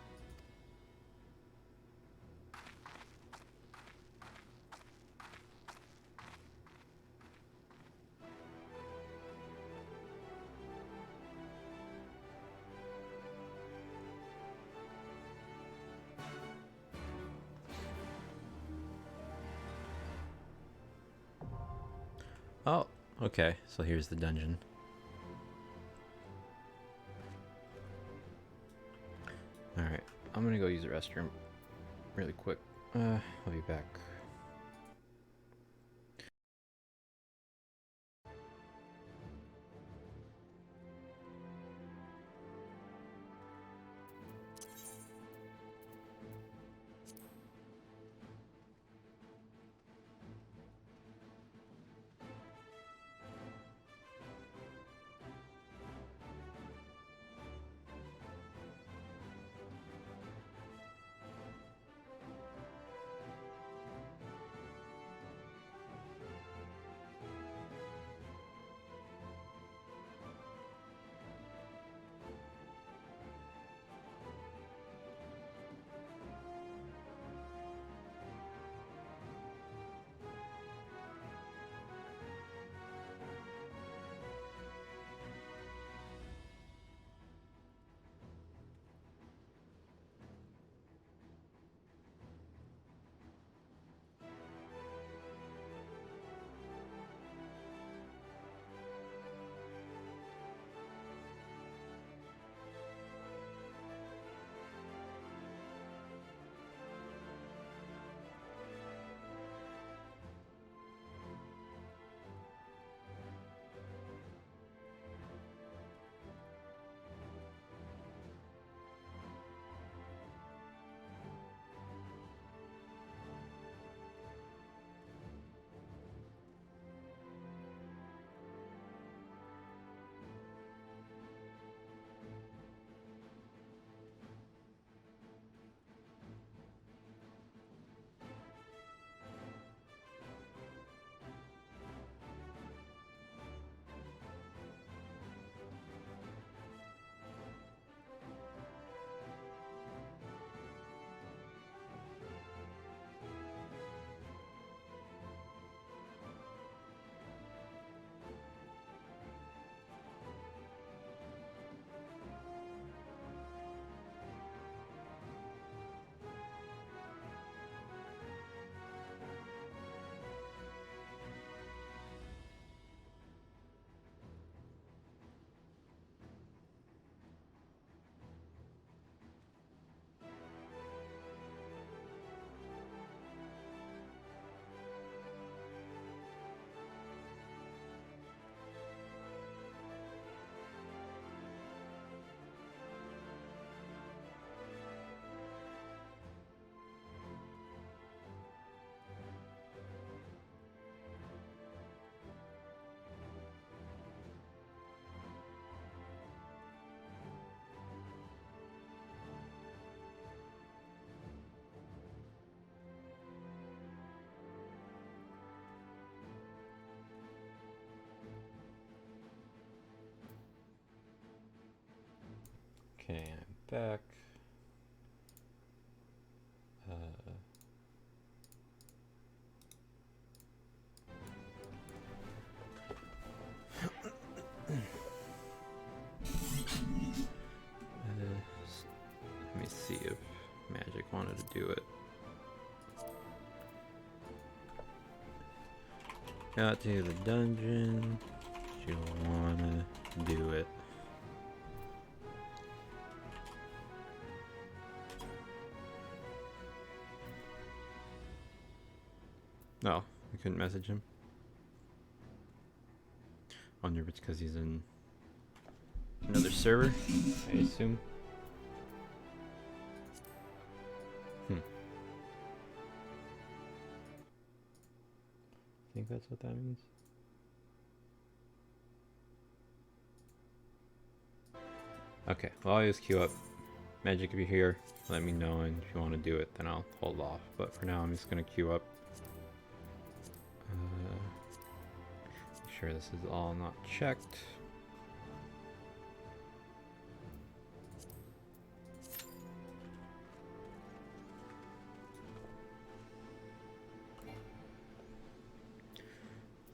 Oh, okay. So here's the dungeon. I'm gonna go use the restroom really quick. I'll be back. Okay, I'm back. Let me see if Magic wanted to do it. Got to the dungeon. You wanna do it? No, I couldn't message him. Wonder if it's because he's in another server, I assume. I think that's what that means. Okay, well, I'll just queue up. Magic, if you're here, let me know, and if you want to do it, then I'll hold off. But for now, I'm just going to queue up. Make sure this is all not checked.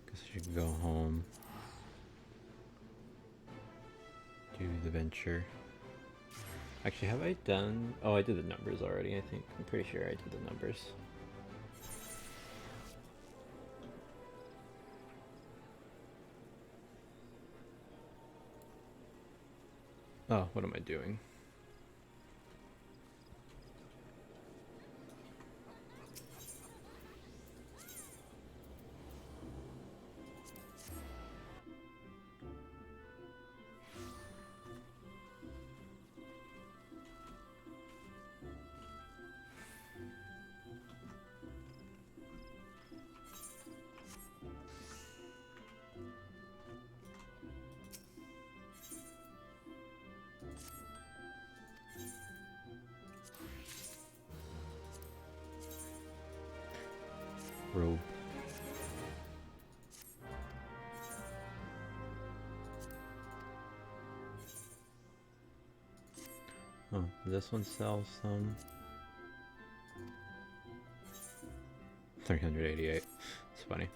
Guess I should go home. Do the venture. Actually, have I done... Oh, I did the numbers already, I think. I'm pretty sure I did the numbers. Oh, what am I doing? Oh, this one sells some. 388. It's funny.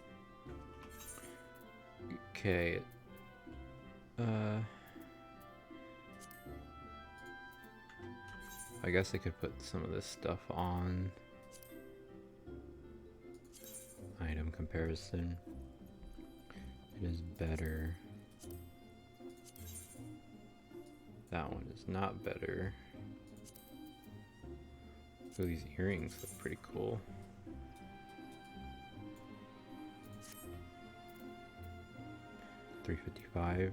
Okay. I guess I could put some of this stuff on item comparison. It is better. That one is not better. Ooh, these earrings look pretty cool. $355.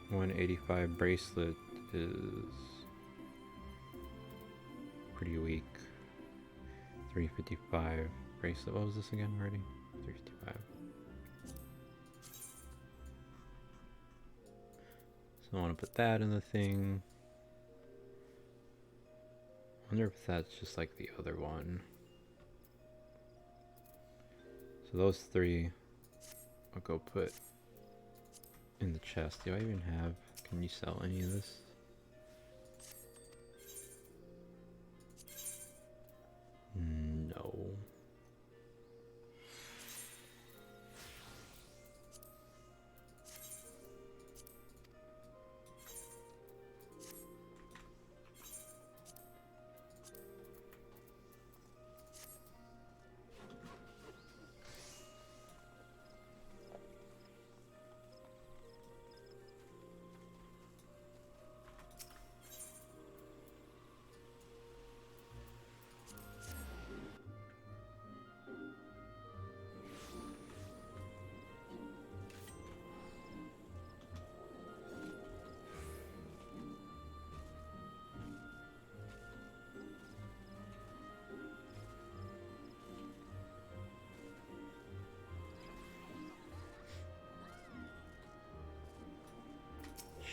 185 bracelet is pretty weak. 355 bracelet. What was this again already? 355. So I want to put that in the thing. I wonder if that's just like the other one. So those three I'll go put in the chest. Do I even have... Can you sell any of this? No.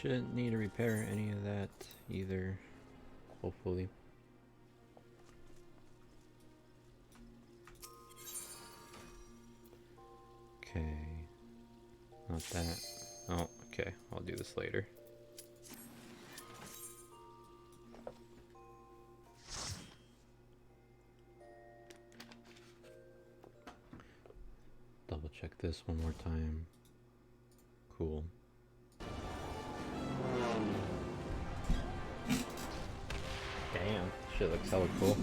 Shouldn't need to repair any of that either, hopefully. Okay, not that. Oh, okay, I'll do this later. Double check this one more time. Cool. Damn, shit looks hella cool.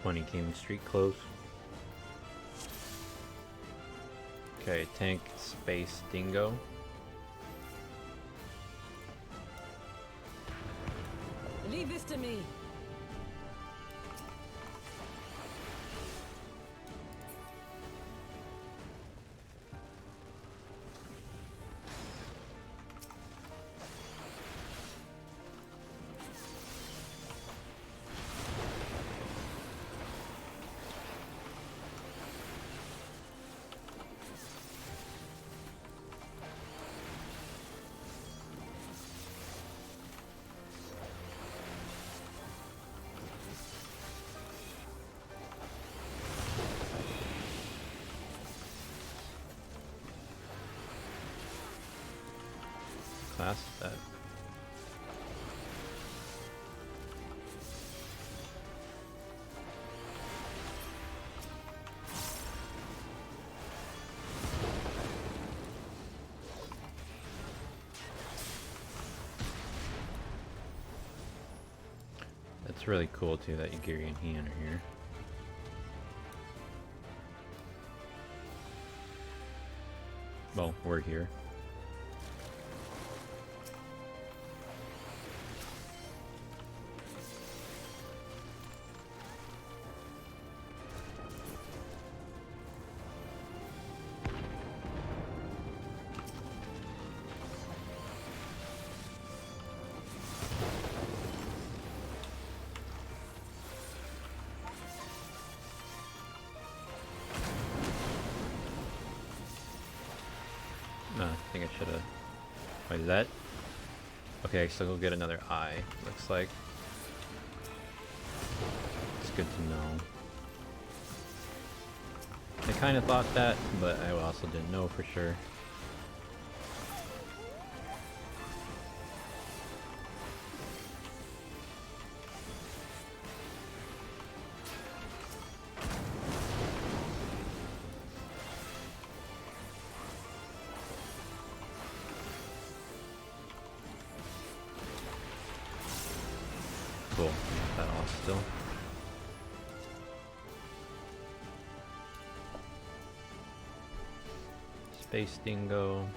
Funny came street clothes. Okay, tank space dingo. Leave this to me. Class that. That's really cool too that Yagiri and Heian are here. Well, we're here. No, I think I should have. Wait, is that? Okay, so we'll get another eye, looks like. It's good to know. I kind of thought that, but I also didn't know for sure. Cool. Got that off still. Space Dingo.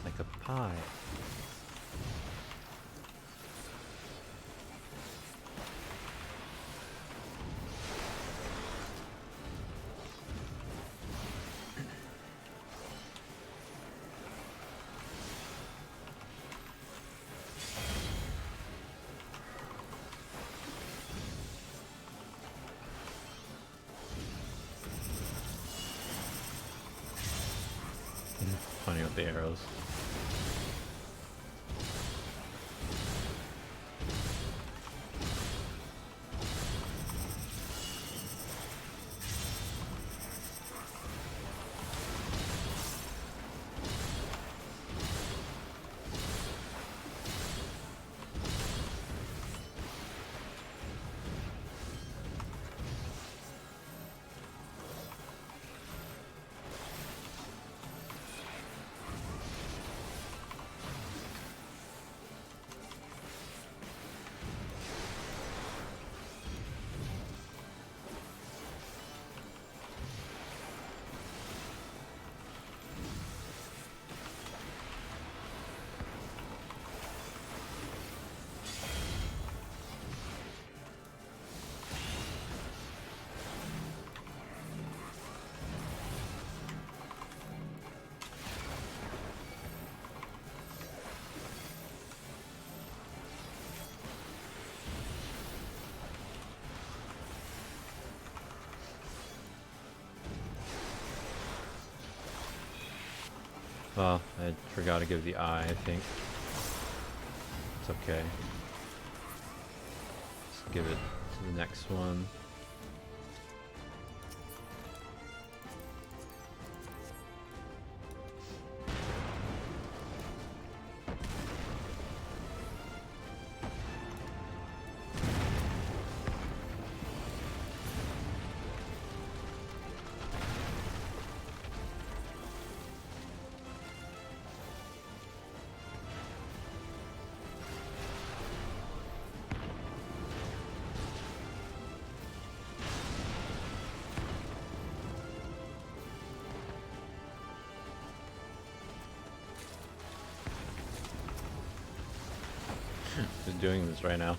Like a pie. Funny with the arrows. Well, I forgot to give the eye, I think. It's okay. Let's give it to the next one. Just doing this right now.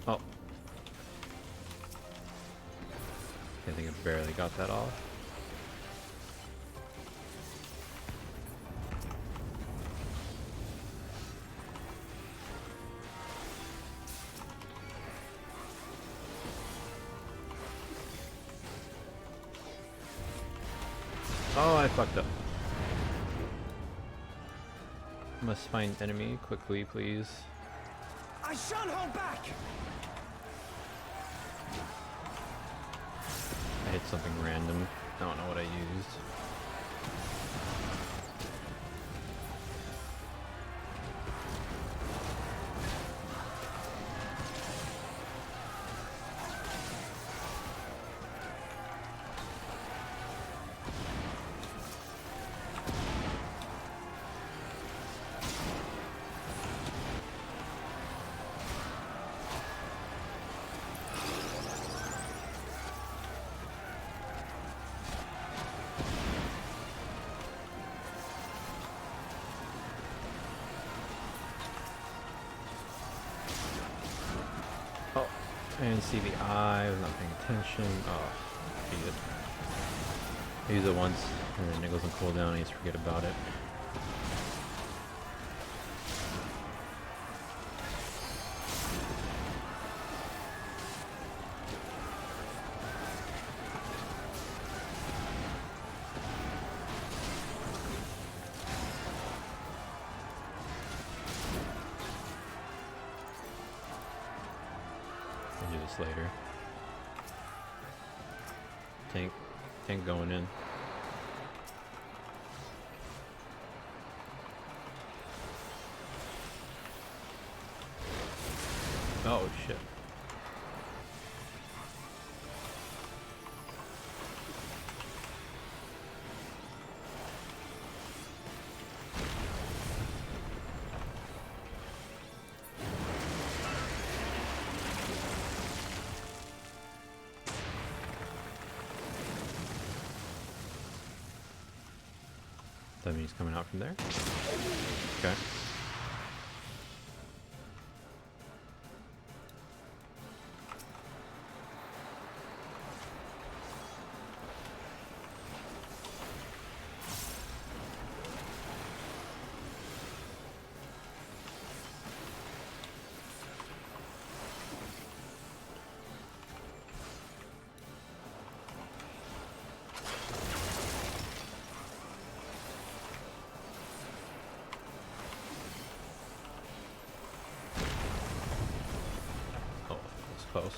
Oh. I think I barely got that off. Oh, I fucked up. Must find enemy quickly, please. I shan't hold back! I hit something random. I don't know what I used. And see the eye, I was not paying attention. Oh, idiot. I use it once, and then it goes on cooldown, and you just forget about it. I'll do this later. Tank going in. Oh shit. That means he's coming out from there. Okay. Close.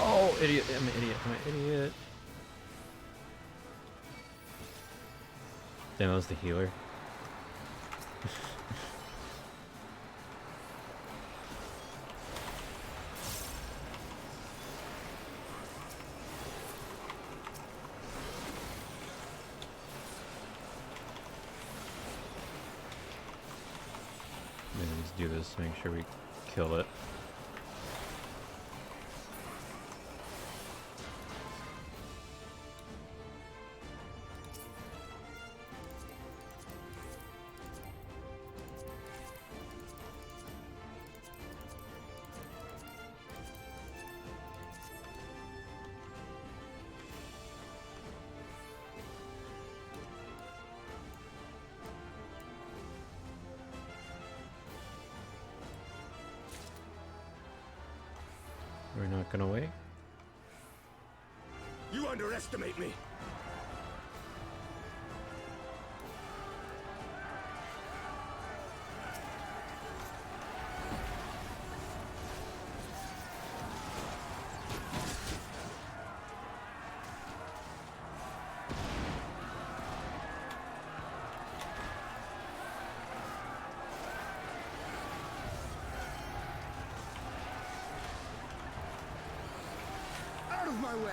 Oh, idiot. I'm an idiot. I'm an idiot. Damn, that was the healer. Maybe just do this to make sure we kill it. We're not gonna wait. You underestimate me. Out of my way!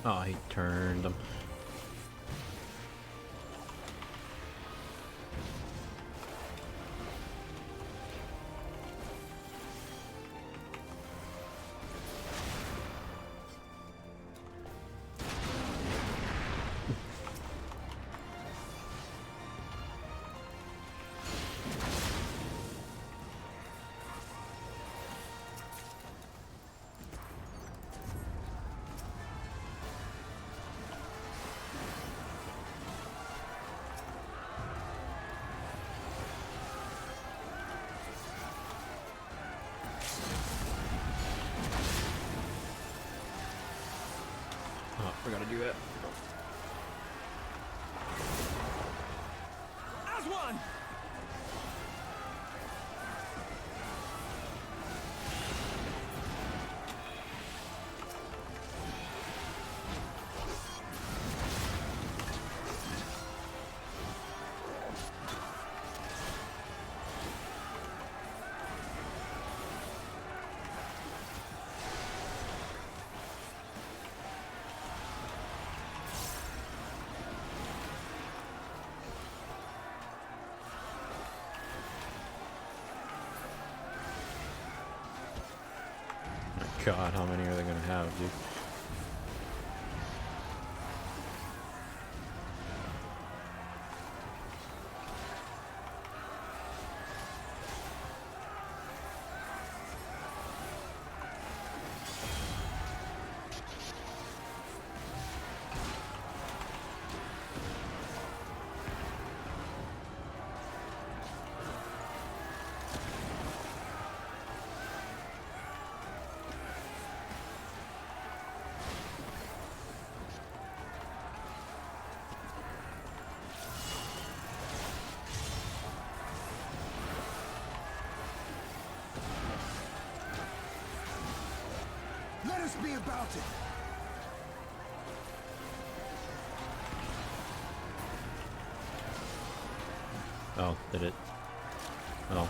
Oh, he turned them. We're gonna do that. As one! God, how many are they gonna have, dude? Let us be about it! Oh, did it? Oh.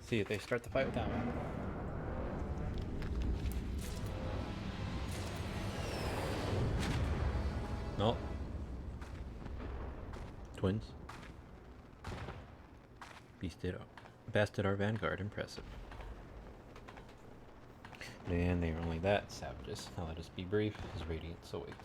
See if they start the fight with that one. No. Twins. Bested our vanguard. Impressive. And they are only that savages. Now let us be brief as Radiance awaits.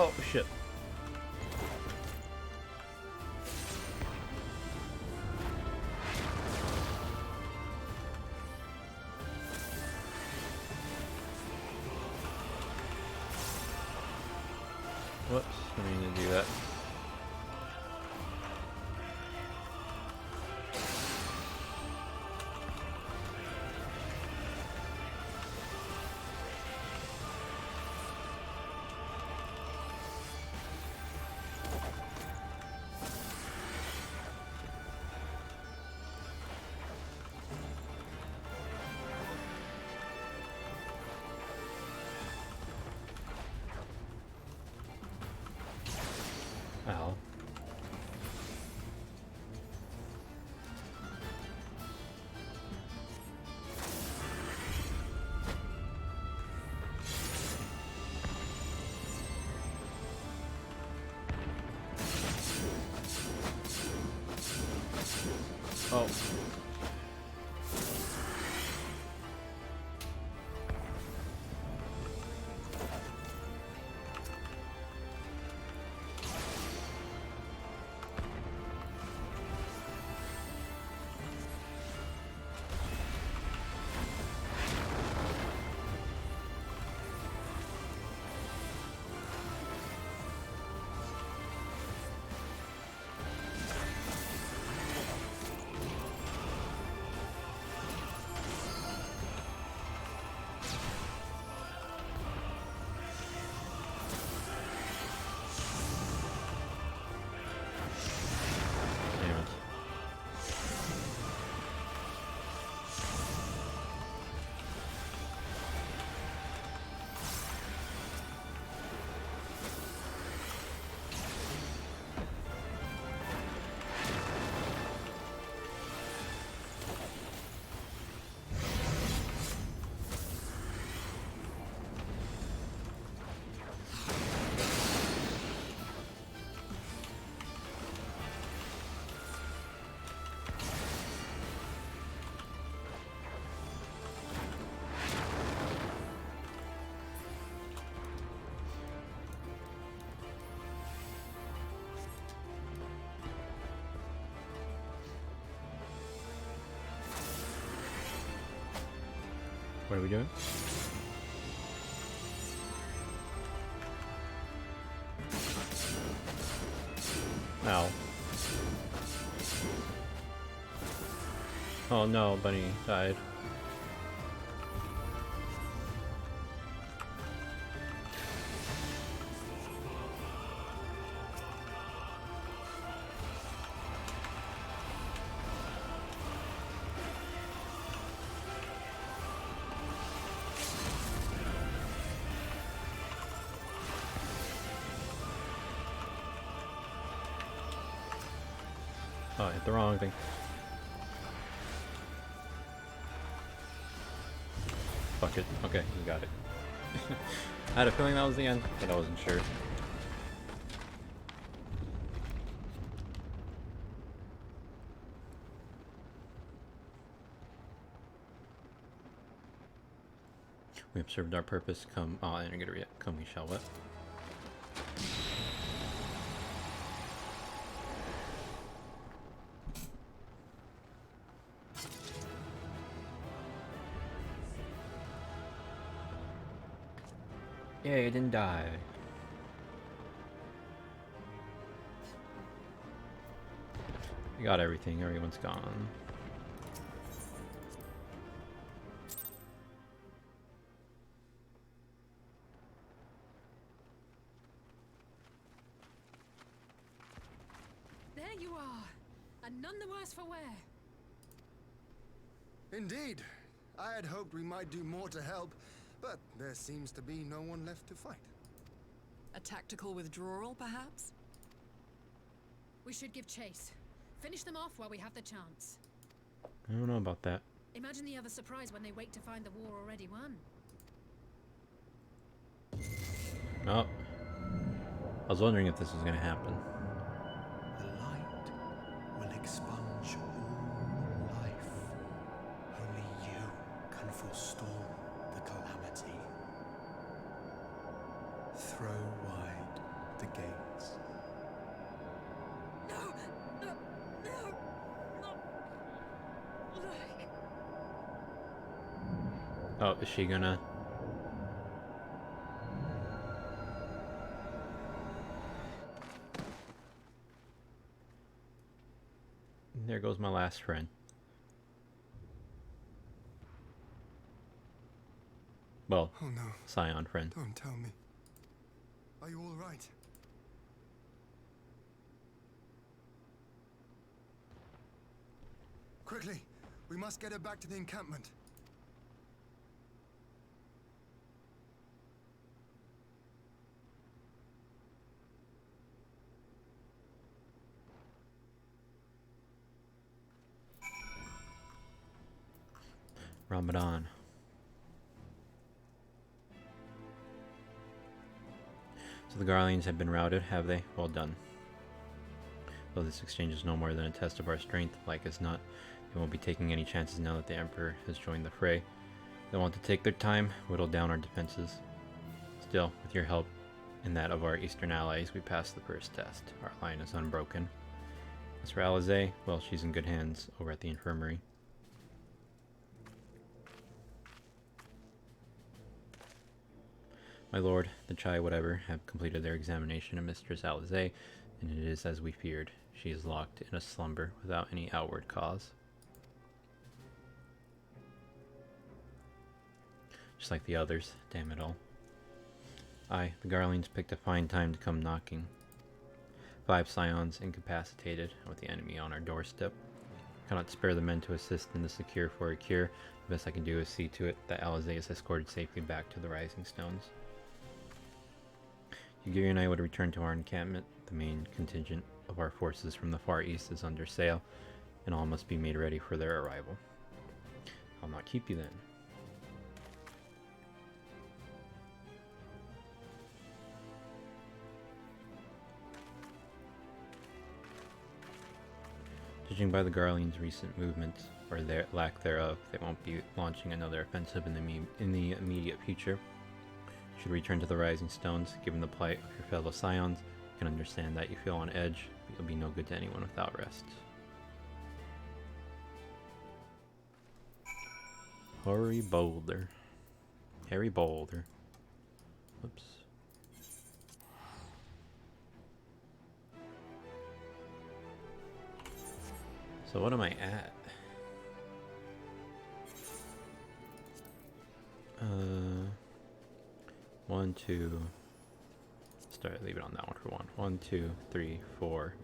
Oh shit. Whoops, I need to do that. Ow. Oh. What are we doing? Ow. Oh no, Bunny died. Oh, I hit the wrong thing. Fuck it. Okay, you got it. I had a feeling that was the end, but I wasn't sure. We have served our purpose. Come, oh, I didn't get it yet. Come, we shall what? Yay, I didn't die. We got everything. Everyone's gone. There you are, and none the worse for wear. Indeed. I had hoped we might do more to help, but there seems to be no one left to fight. A tactical withdrawal, perhaps? We should give chase. Finish them off while we have the chance. I don't know about that. Imagine the other surprise when they wake to find the war already won. Oh. I was wondering if this was going to happen. The light will expunge all life. Only you can forestall the calamity. Throw wide the gates. No! No! No! Oh, is she gonna... There goes my last friend. Well, oh no. Scion friend. Don't tell me. Are you all right? Quickly! We must get her back to the encampment. Ramadan. So the Garleans have been routed, have they? Well done. Though this exchange is no more than a test of our strength, like as not, they won't be taking any chances now that the Emperor has joined the fray. They want to take their time, whittle down our defenses. Still, with your help and that of our eastern allies, we passed the first test. Our line is unbroken. As for Alizé, well, she's in good hands over at the infirmary. My lord, the Chai whatever, have completed their examination of Mistress Alizé, and it is as we feared. She is locked in a slumber without any outward cause. Just like the others, damn it all. Aye, the Garleans picked a fine time to come knocking. 5 Scions incapacitated, with the enemy on our doorstep. Cannot spare the men to assist in the secure for a cure. The best I can do is see to it that Alizé is escorted safely back to the Rising Stones. Yugiri and I would return to our encampment. The main contingent of our forces from the far east is under sail, and all must be made ready for their arrival. I'll not keep you then. Judging by the Garleans' recent movements, or their lack thereof, they won't be launching another offensive in the immediate future. Should return to the Rising Stones, given the plight of your fellow Scions, you can understand that you feel on edge, but you'll be no good to anyone without rest. Hoary Boulder. Harry Boulder. Whoops. So what am I at? 1, 2. Leave it on that one for 1. 1, 2, 3, 4.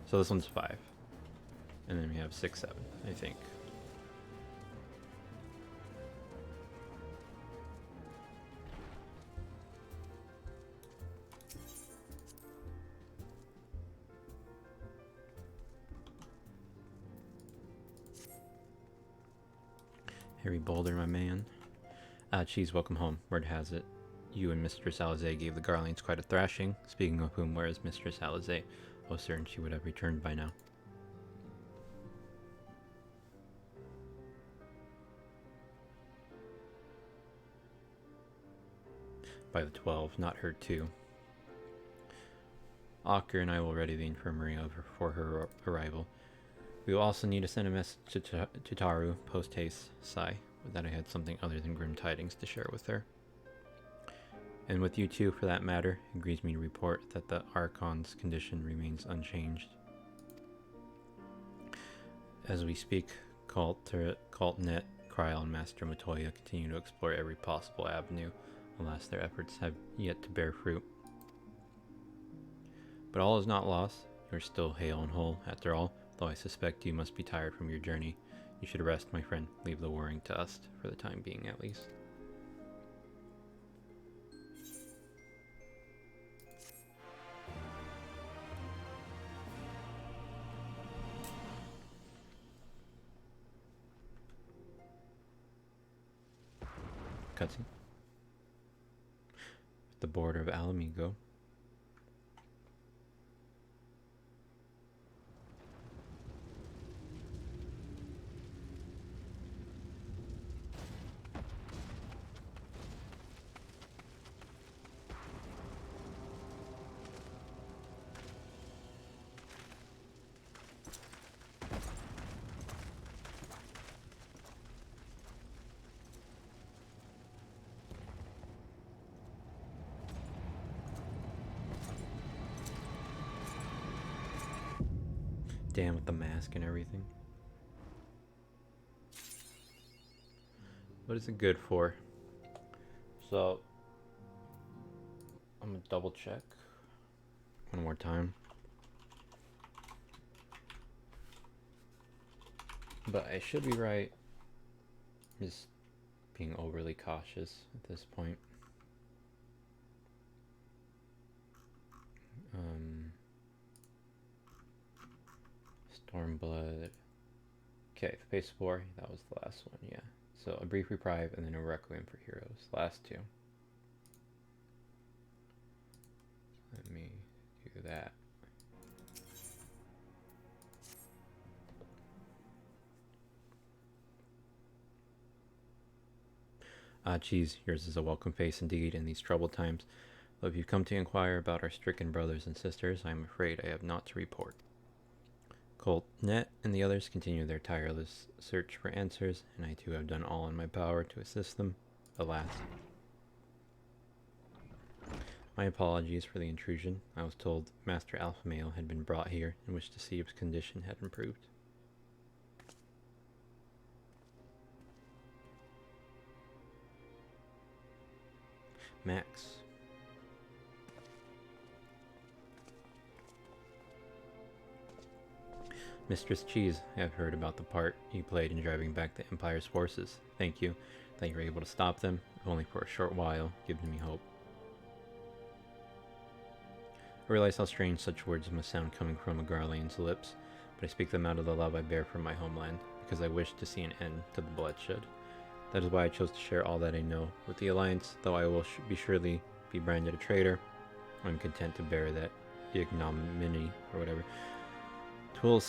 So this one's 5. And then we have 6, 7, I think. Harry Boulder, my man. Cheese, welcome home. Word has it, you and Mistress Alizé gave the Garlands quite a thrashing. Speaking of whom, where is Mistress Alizé? Oh, certain she would have returned by now. By the 12, not her too. Ocker and I will ready the infirmary for her arrival. We will also need to send a message to Taru, post-haste, sigh, that I had something other than grim tidings to share with her. And with you too, for that matter, it grieves me to report that the Archon's condition remains unchanged. As we speak, CultNet, Kryl, and Master Matoya continue to explore every possible avenue. Alas, their efforts have yet to bear fruit. But all is not lost. You are still hale and whole, after all, though I suspect you must be tired from your journey. You should rest, my friend. Leave the worrying to us, for the time being at least. Cutscene. The border of Alamigo. Damn, with the mask and everything. What is it good for? So, I'm gonna double check one more time. But I should be right. Just being overly cautious at this point. Stormblood. Okay, the Pace of War, that was the last one, yeah. So a brief reprieve and then a Requiem for Heroes. Last two. Let me do that. Cheese, yours is a welcome face indeed in these troubled times. Though if you've come to inquire about our stricken brothers and sisters, I am afraid I have naught to report. CultNet and the others continue their tireless search for answers, and I too have done all in my power to assist them. Alas. My apologies for the intrusion. I was told Master Alpha Male had been brought here and wished to see if his condition had improved. Max. Mistress Cheese, I have heard about the part you played in driving back the Empire's forces. Thank you that you were able to stop them, if only for a short while, giving me hope. I realize how strange such words must sound coming from a Garlean's lips, but I speak them out of the love I bear for my homeland, because I wish to see an end to the bloodshed. That is why I chose to share all that I know with the Alliance, though I will surely be branded a traitor. I'm content to bear that ignominy, or whatever. Twill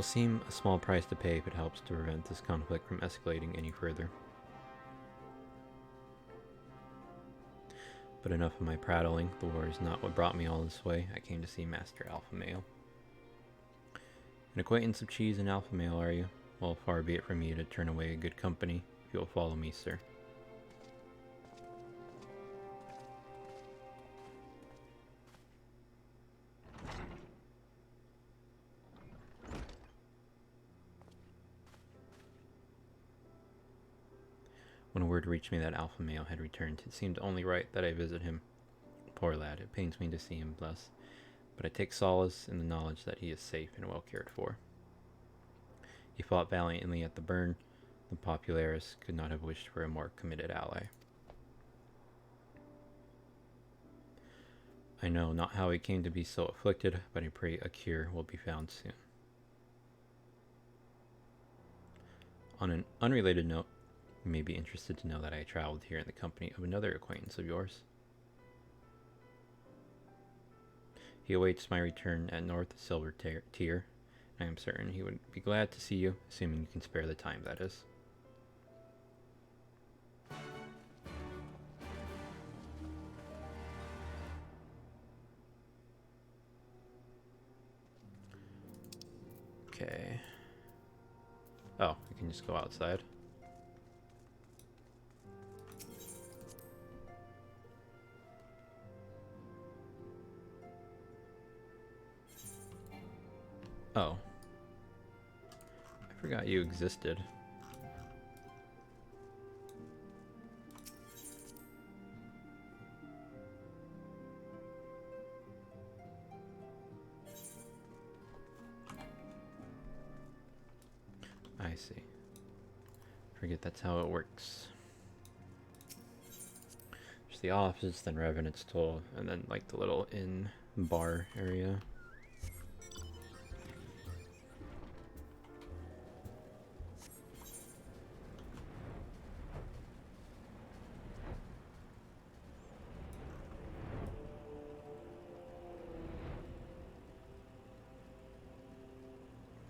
seem a small price to pay if it helps to prevent this conflict from escalating any further. But enough of my prattling. The war is not what brought me all this way. I came to see Master Alpha Male. An acquaintance of Cheese and Alpha Male, are you? Well, far be it from me to turn away good company. you will follow me, sir. When word reached me that Alpha Male had returned, it seemed only right that I visit him. Poor lad, it pains me to see him thus, but I take solace in the knowledge that he is safe and well cared for. He fought valiantly at the burn. The Popularis could not have wished for a more committed ally. I know not how he came to be so afflicted, but I pray a cure will be found soon. On an unrelated note, you may be interested to know that I traveled here in the company of another acquaintance of yours. He awaits my return at North Silver Tier. I am certain he would be glad to see you, assuming you can spare the time, that is. Okay. Oh, we can just go outside. Oh. I forgot you existed. I see. Forget that's how it works. There's the office, then Revenant's Toll, and then like the little inn bar area.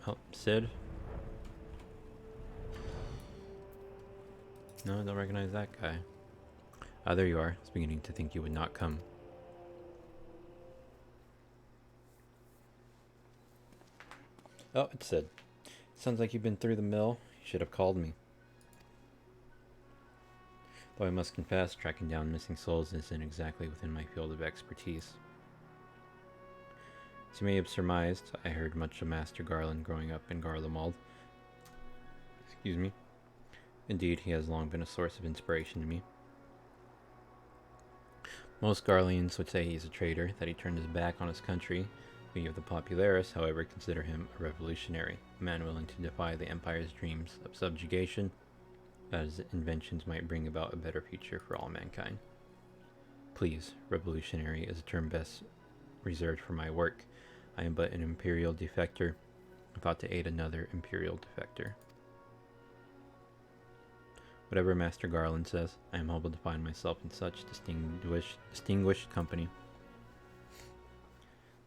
Oh, Sid? No, I don't recognize that guy. Ah, there you are. I was beginning to think you would not come. Oh, it's Sid. Sounds like you've been through the mill. You should have called me. Though I must confess, tracking down missing souls isn't exactly within my field of expertise. As you may have surmised, I heard much of Master Garland growing up in Garlemald. Excuse me. Indeed, he has long been a source of inspiration to me. Most Garleans would say he's a traitor, that he turned his back on his country. We of the Popularis, however, consider him a revolutionary, a man willing to defy the Empire's dreams of subjugation, as inventions might bring about a better future for all mankind. Please, revolutionary is a term best reserved for my work. I am but an Imperial defector, thought to aid another Imperial defector. Whatever Master Garland says, I am humbled to find myself in such distinguished company.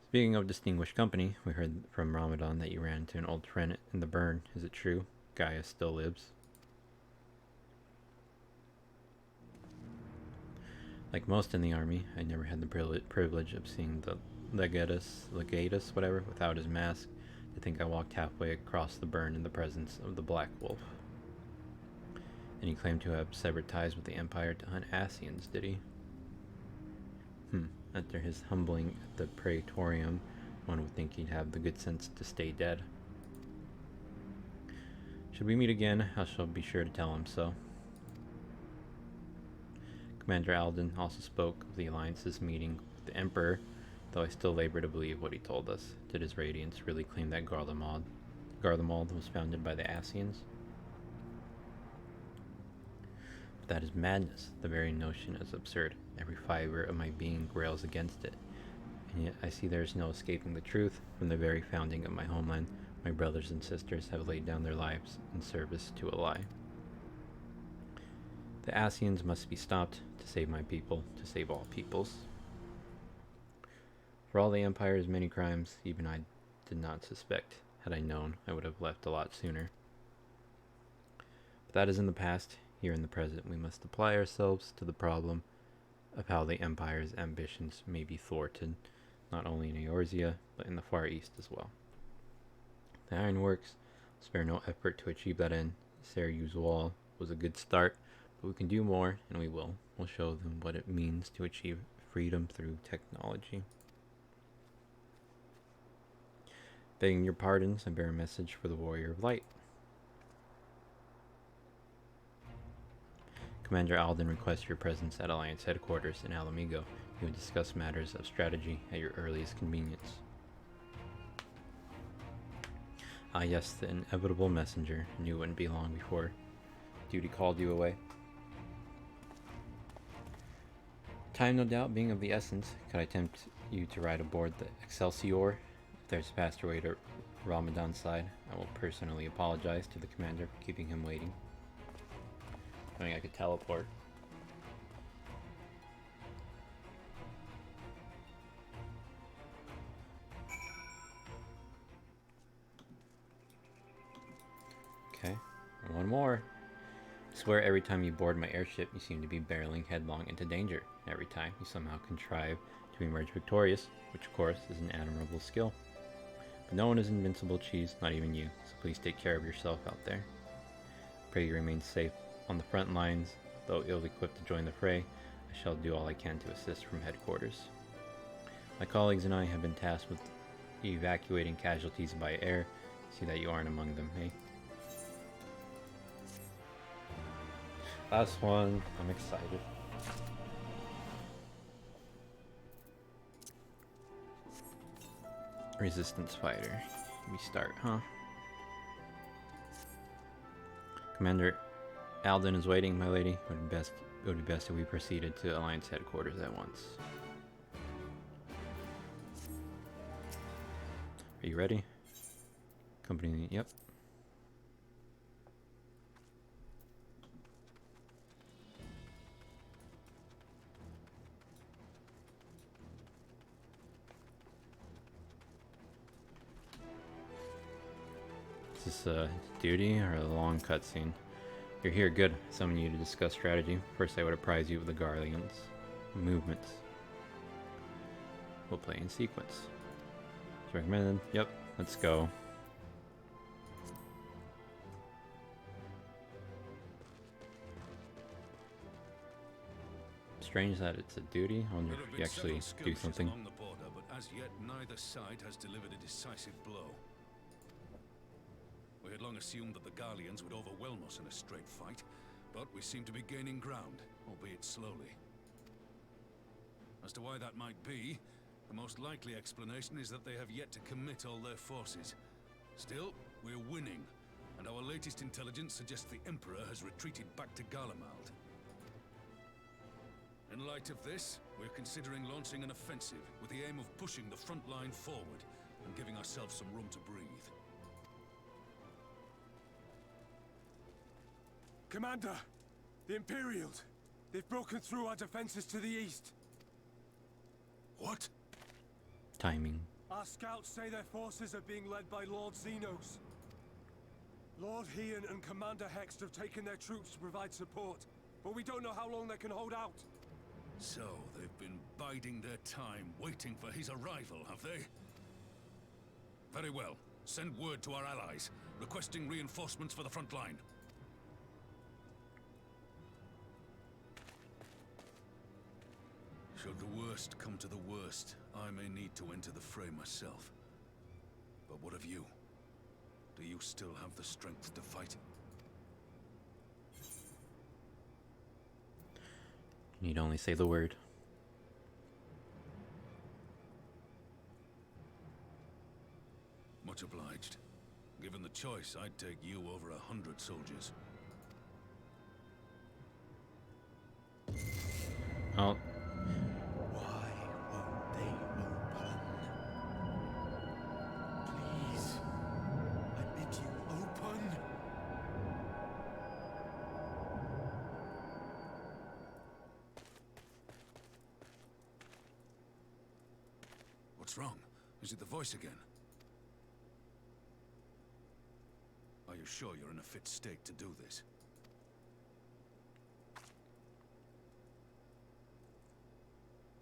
Speaking of distinguished company, we heard from Ramadan that you ran into an old friend in the burn. Is it true? Gaia still lives? Like most in the army, I never had the privilege of seeing the legatus, whatever, without his mask. To think I walked halfway across the burn in the presence of the Black Wolf. And he claimed to have severed ties with the Empire to hunt Asians, did he? After his humbling at the Praetorium, one would think he'd have the good sense to stay dead. Should we meet again, I shall be sure to tell him so. Commander Alden also spoke of the Alliance's meeting with the Emperor, though I still labor to believe what he told us. Did his Radiance really claim that Garlemald was founded by the Asians? But that is madness. The very notion is absurd. Every fiber of my being rails against it. And yet I see there is no escaping the truth. From the very founding of my homeland, my brothers and sisters have laid down their lives in service to a lie. The Asians must be stopped to save my people, to save all peoples. For all the Empire's many crimes, even I did not suspect. Had I known, I would have left a lot sooner. But that is in the past. Here in the present, we must apply ourselves to the problem of how the Empire's ambitions may be thwarted, not only in Eorzea, but in the Far East as well. The Ironworks spare no effort to achieve that end. Sereu's Wall was a good start, but we can do more, and we will. We'll show them what it means to achieve freedom through technology. Begging your pardons, I bear a message for the Warrior of Light. Commander Alden requests your presence at Alliance headquarters in Alamigo. He will discuss matters of strategy at your earliest convenience. Ah yes, the inevitable messenger. Knew it wouldn't be long before duty called you away. Time, no doubt, being of the essence, could I tempt you to ride aboard the Excelsior? If there's a faster way to Ramadan's side, I will personally apologize to the commander for keeping him waiting. I think I could teleport. Okay, and one more. I swear every time you board my airship, you seem to be barreling headlong into danger. Every time, you somehow contrive to emerge victorious, which of course is an admirable skill. But no one is invincible, Cheese, not even you, so please take care of yourself out there. Pray you remain safe on the front lines. Though ill-equipped to join the fray, I shall do all I can to assist from headquarters. My colleagues and I have been tasked with evacuating casualties by air. See that you aren't among them, eh? Last one. I'm excited. Resistance fighter. We start, huh? Commander Alden is waiting, my lady. It would be best if we proceeded to Alliance headquarters at once. Are you ready? Company, yep. Is this a duty or a long cutscene? You're here, good. Summon you to discuss strategy. First I would apprise you of the Guardian's movements. We'll play in sequence. It's recommended. Yep, let's go. Strange that it's a duty. I wonder if you actually do something. Along the border, but as yet neither side has delivered a decisive blow. We had long assumed that the Garleans would overwhelm us in a straight fight, but we seem to be gaining ground, albeit slowly. As to why that might be, the most likely explanation is that they have yet to commit all their forces. Still, we're winning, and our latest intelligence suggests the Emperor has retreated back to Garlemald. In light of this, we're considering launching an offensive with the aim of pushing the front line forward and giving ourselves some room to breathe. Commander! The Imperials! They've broken through our defenses to the east. What? Timing. Our scouts say their forces are being led by Lord Xenos. Lord Heon and Commander Hext have taken their troops to provide support, but we don't know how long they can hold out. So, they've been biding their time, waiting for his arrival, have they? Very well. Send word to our allies, requesting reinforcements for the front line. Should the worst come to the worst, I may need to enter the fray myself. But what of you? Do you still have the strength to fight? You need only say the word. Much obliged. Given the choice, I'd take you over 100 soldiers. Oh. Why won't they open? Please, I bid you open. What's wrong? Is it the voice again? Are you sure you're in a fit state to do this?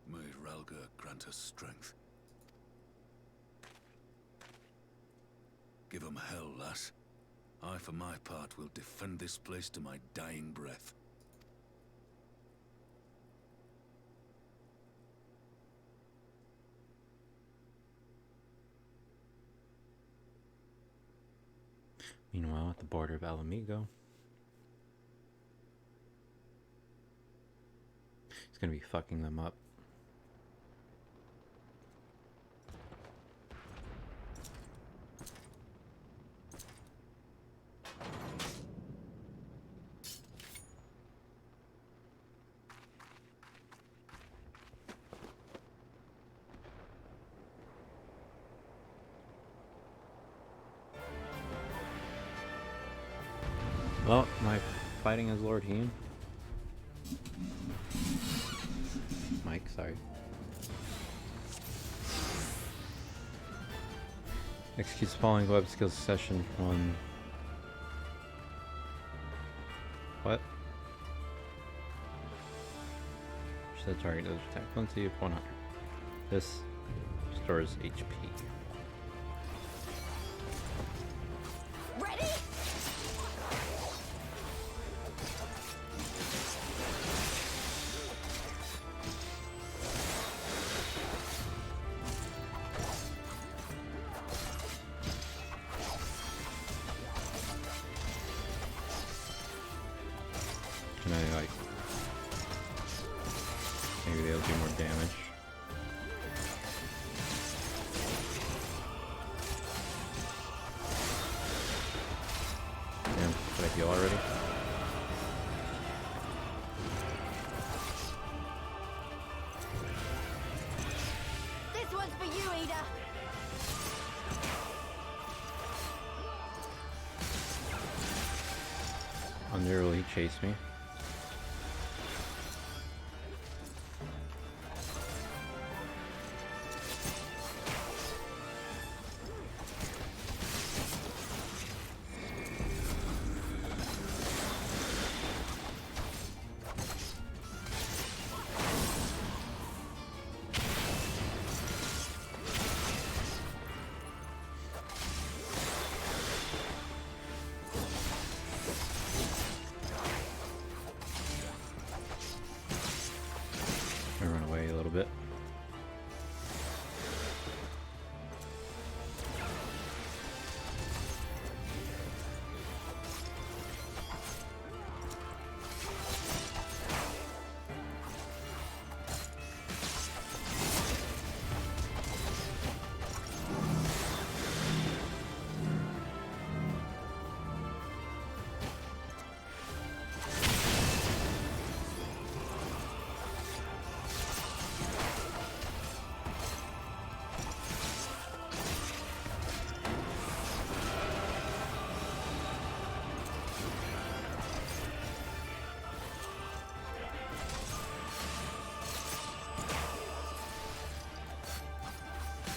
May Ralga grant us strength. Give him hell, lass. I, for my part, will defend this place to my dying breath. Meanwhile, at the border of Alamigo, he's gonna be fucking them up. Well, am I fighting as Lord Heen? Mike, sorry. Executes following web skills session 1. What? Should the target does attack fluency of 100. This stores HP. Ready? Can I, like, maybe they'll do more damage? Damn, did I heal already? This one's for you, Ida. Under will he chase me? I run away a little bit.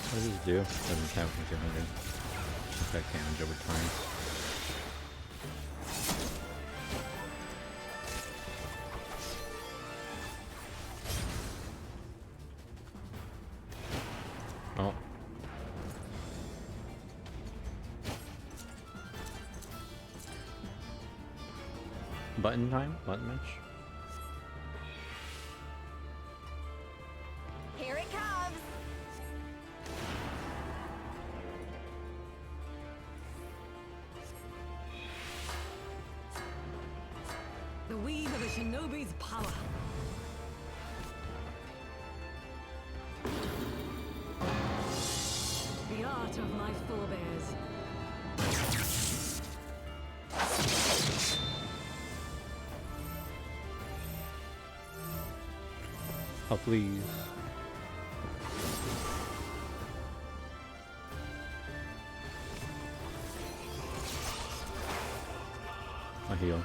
What does this do? Doesn't have 200. Effect damage over time. Oh. Button time? Button match? Here it comes. The weave of a shinobi's power. The art of my forebears. Oh, please. I heal.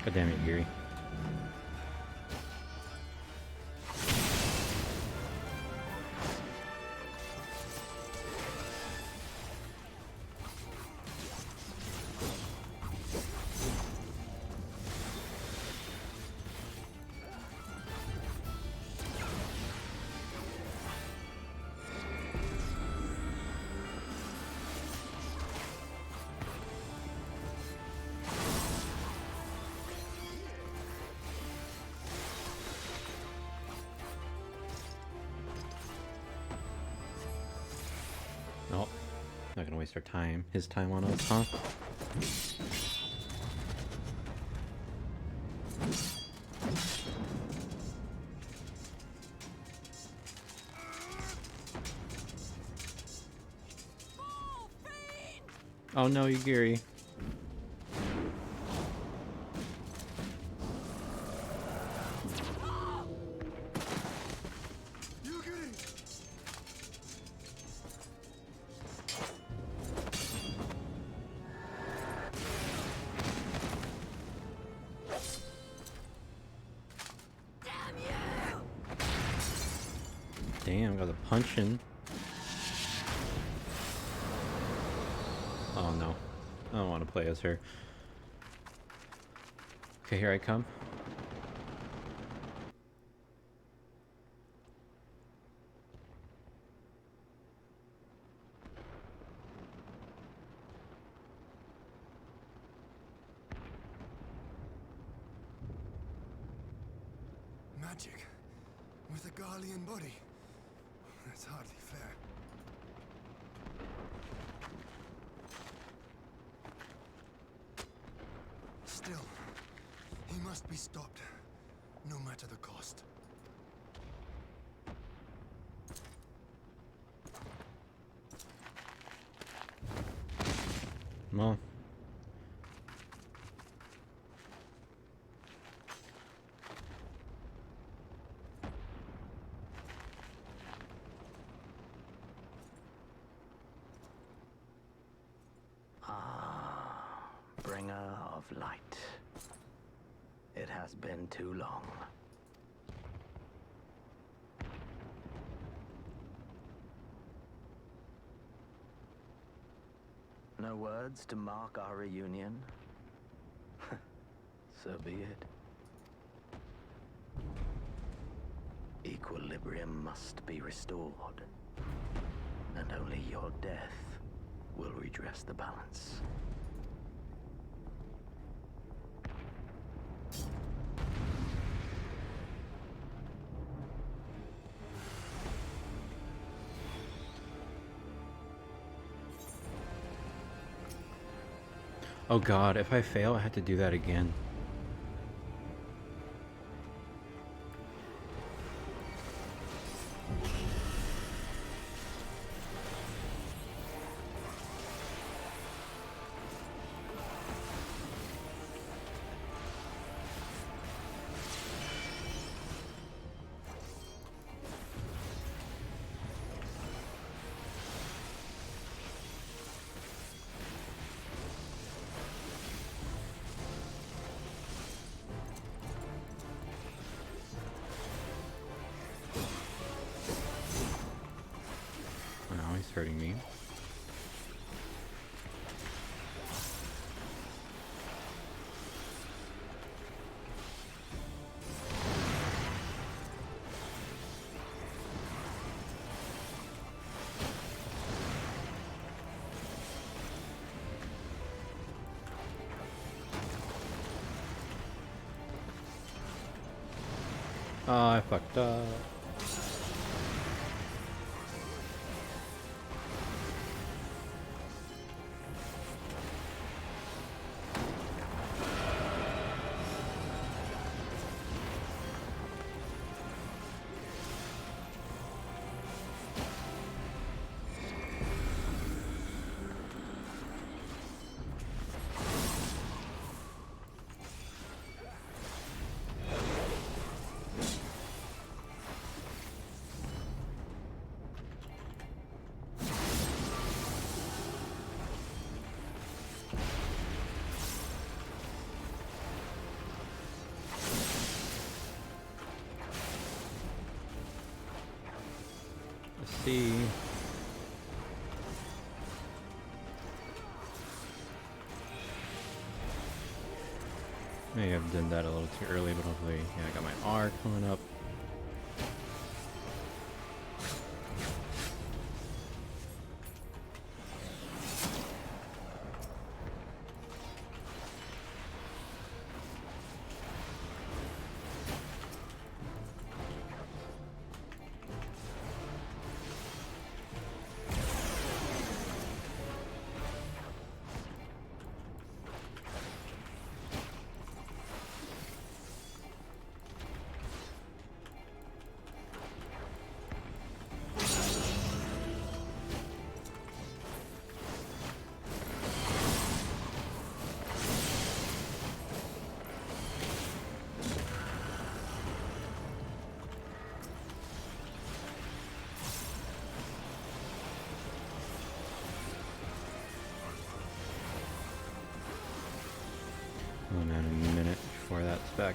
God damn it, Geary. Not gonna waste our time, his time on us, huh? Oh no, you Gary. Damn, got the punching. Oh no. I don't want to play as her. Okay, here I come. Magic with a Garlean body. That's hardly fair. Still, he must be stopped, no matter the cost. Come on. Bringer of light. It has been too long. No words to mark our reunion? So be it. Equilibrium must be restored, and only your death will redress the balance. Oh god, if I fail, I have to do that again. Now he's hurting me. Oh, I fucked up. Let's see. Maybe I've done that a little too early, but hopefully, yeah, I got my R coming up.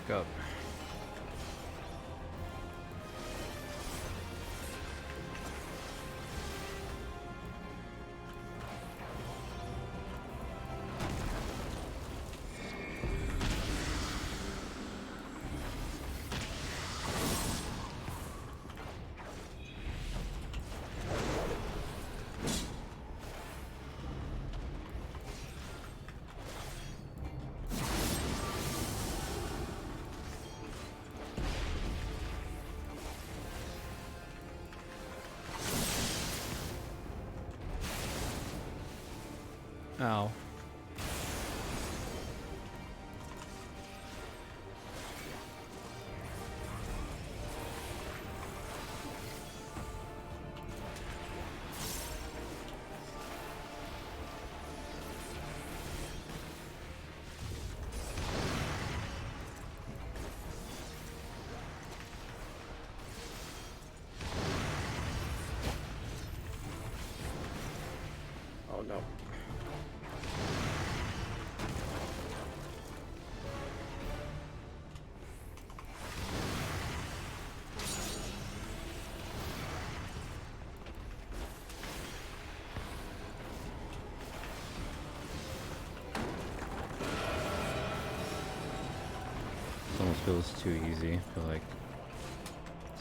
back up. Ow. Oh no. It almost feels too easy. I feel like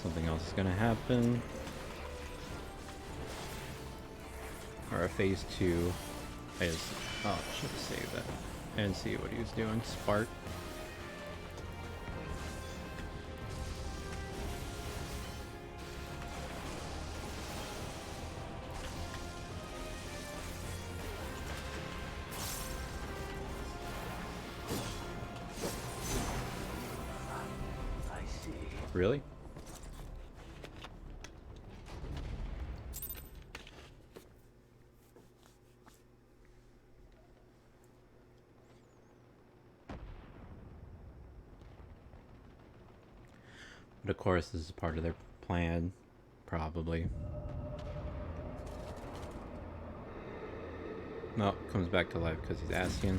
something else is gonna happen. Or a phase 2 is... Oh, I should have saved that. I didn't see what he was doing. Spark. I see. Really? But of course, this is part of their plan, probably. No, comes back to life because he's asking.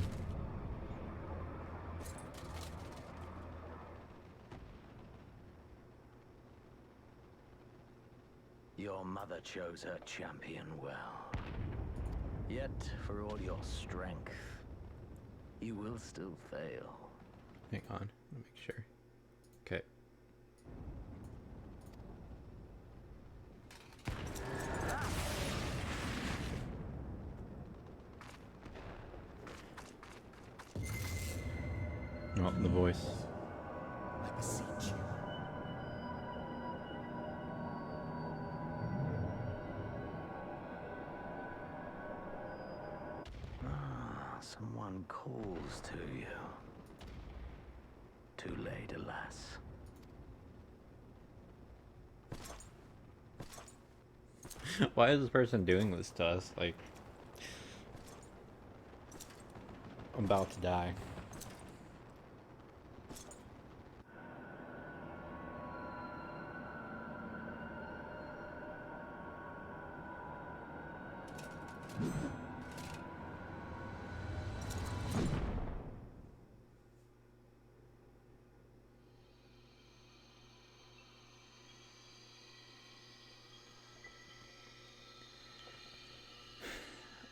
Your mother chose her champion well. Yet, for all your strength, you will still fail. Hang on, let me make sure. Okay. Oh, the voice. I beseech you. Someone calls to you. Too late, alas. Why is this person doing this to us? Like, I'm about to die.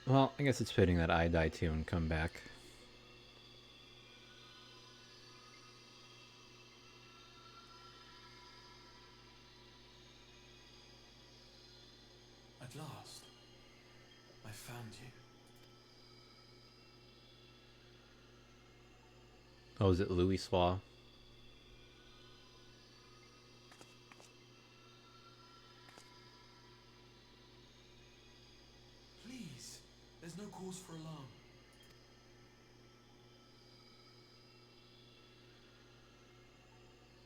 Well, I guess it's fitting that I die too and come back. At last, I found you. Oh, is it Louis Swa? Please, there's no cause for alarm.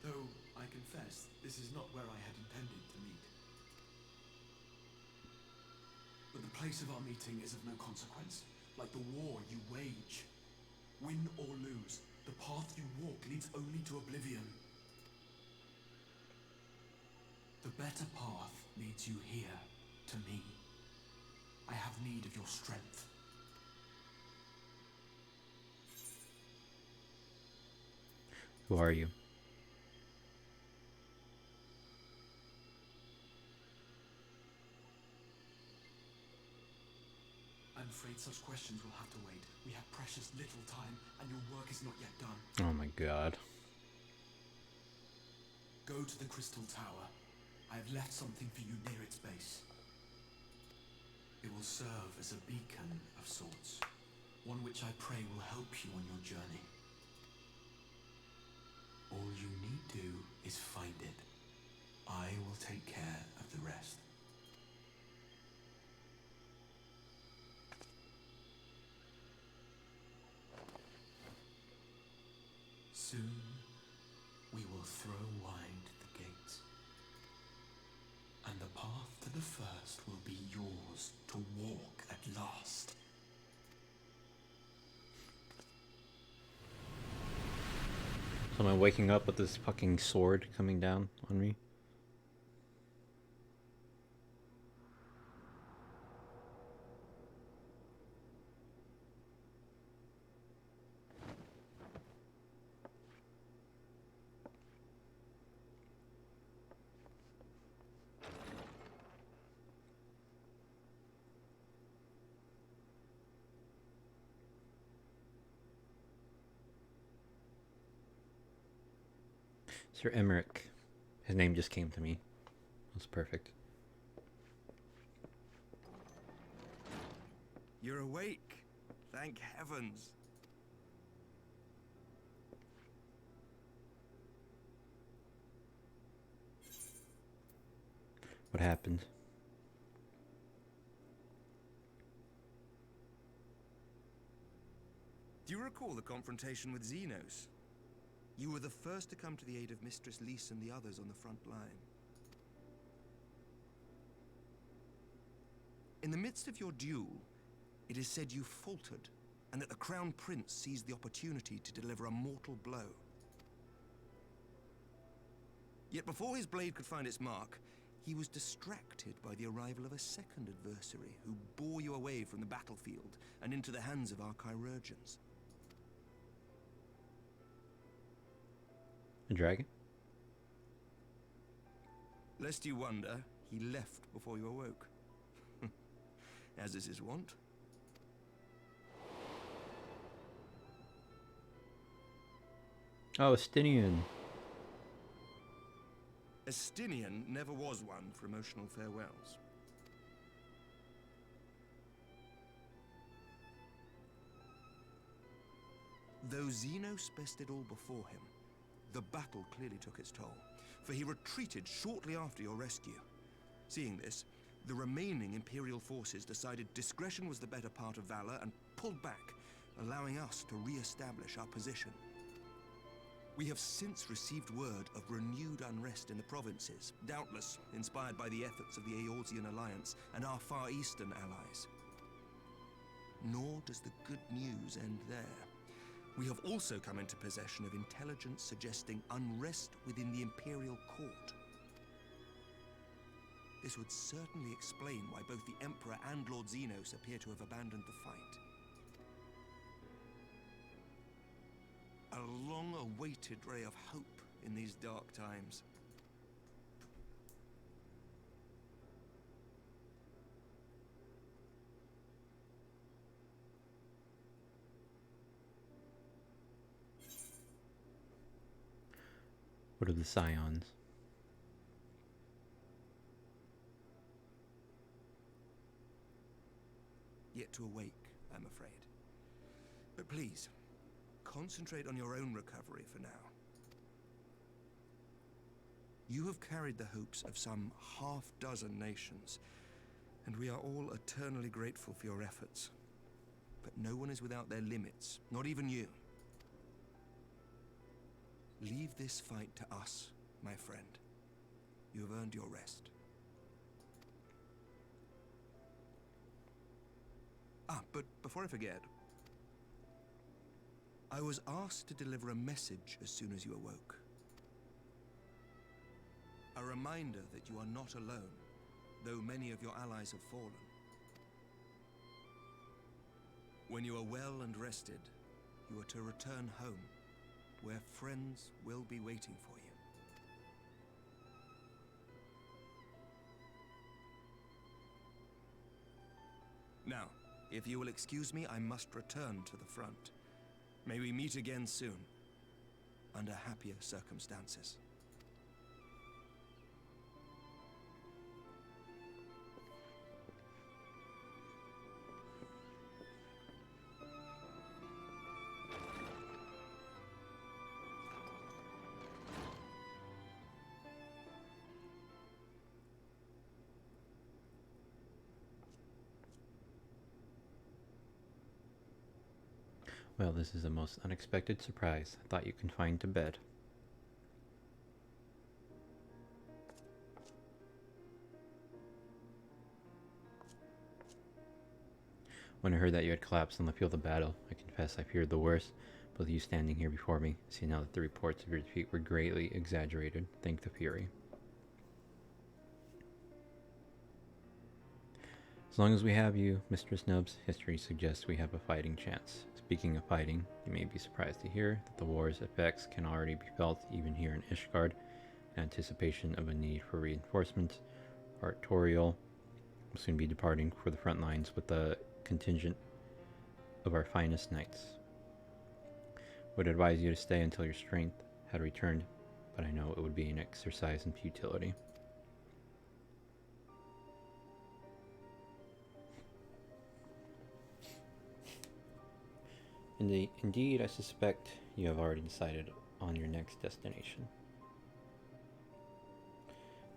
Though, I confess, this is not where I had intended to meet. But the place of our meeting is of no consequence, like the war you wage. Win or lose, the path you walk leads only to oblivion. The better path leads you here, to me. I have need of your strength. Who are you? I'm afraid such questions will have to wait. We have precious little time, and your work is not yet done. Oh my god. Go to the Crystal Tower. I have left something for you near its base. It will serve as a beacon of sorts. One which I pray will help you on your journey. All you need do is find it. I will take care of the rest. Soon, we will throw wide the gates. And the path to the first will be yours to walk at last. So am I waking up with this fucking sword coming down on me? Sir Emmerich. His name just came to me. That's perfect. You're awake. Thank heavens. What happened? Do you recall the confrontation with Xenos? You were the first to come to the aid of Mistress Lys and the others on the front line. In the midst of your duel, it is said you faltered, and that the Crown Prince seized the opportunity to deliver a mortal blow. Yet before his blade could find its mark, he was distracted by the arrival of a second adversary who bore you away from the battlefield and into the hands of our chirurgeons. A dragon? Lest you wonder, he left before you awoke. As is his wont. Oh, Estinian. Estinian never was one for emotional farewells. Though Xenos bested all before him, the battle clearly took its toll, for he retreated shortly after your rescue. Seeing this, the remaining Imperial forces decided discretion was the better part of valor and pulled back, allowing us to re-establish our position. We have since received word of renewed unrest in the provinces, doubtless inspired by the efforts of the Eorzean Alliance and our Far Eastern allies. Nor does the good news end there. We have also come into possession of intelligence suggesting unrest within the Imperial Court. This would certainly explain why both the Emperor and Lord Xenos appear to have abandoned the fight. A long-awaited ray of hope in these dark times. What are the Scions? Yet to awake, I'm afraid. But please, concentrate on your own recovery for now. You have carried the hopes of some half-dozen nations, and we are all eternally grateful for your efforts. But no one is without their limits, not even you. Leave this fight to us, my friend. You have earned your rest. But before I forget, I was asked to deliver a message as soon as you awoke. A reminder that you are not alone, though many of your allies have fallen. When you are well and rested, you are to return home, where friends will be waiting for you. Now, If you will excuse me, I must return to the front. May we meet again soon, under happier circumstances. Well, this is a most unexpected surprise. I thought you confined to bed. When I heard that you had collapsed on the field of battle, I confess I feared the worst. But with you standing here before me, see now that the reports of your defeat were greatly exaggerated. Thank the Fury. As long as we have you, Mistress Nubs, history suggests we have a fighting chance. Speaking of fighting, you may be surprised to hear that the war's effects can already be felt even here in Ishgard, in anticipation of a need for reinforcements. Artorial will soon be departing for the front lines with a contingent of our finest knights. Would advise you to stay until your strength had returned, but I know it would be an exercise in futility. Indeed, I suspect you have already decided on your next destination.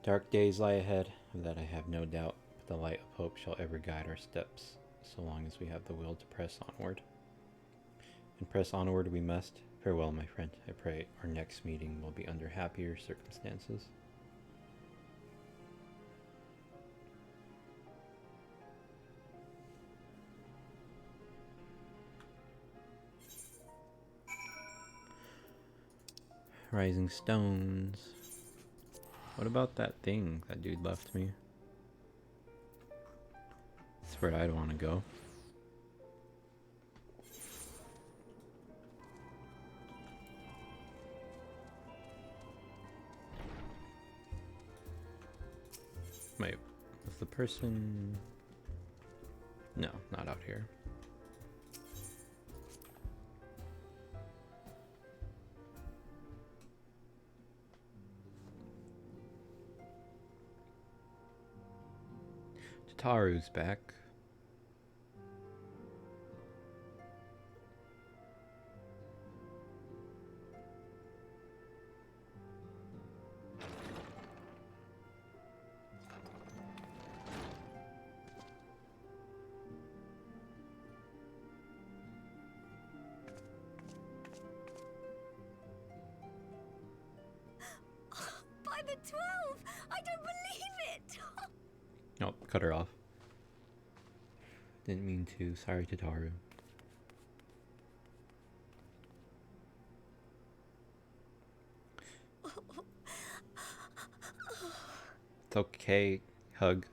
Dark days lie ahead, of that I have no doubt, but the light of hope shall ever guide our steps, so long as we have the will to press onward. And press onward we must. Farewell, my friend. I pray our next meeting will be under happier circumstances. Rising stones. What about that thing that dude left me? That's where I'd want to go. Wait, was the person... No, not out here. Taru's back. By the 12! I don't believe it! Oh, cut her off. Didn't mean to. Sorry, Tataru. It's okay. Hug.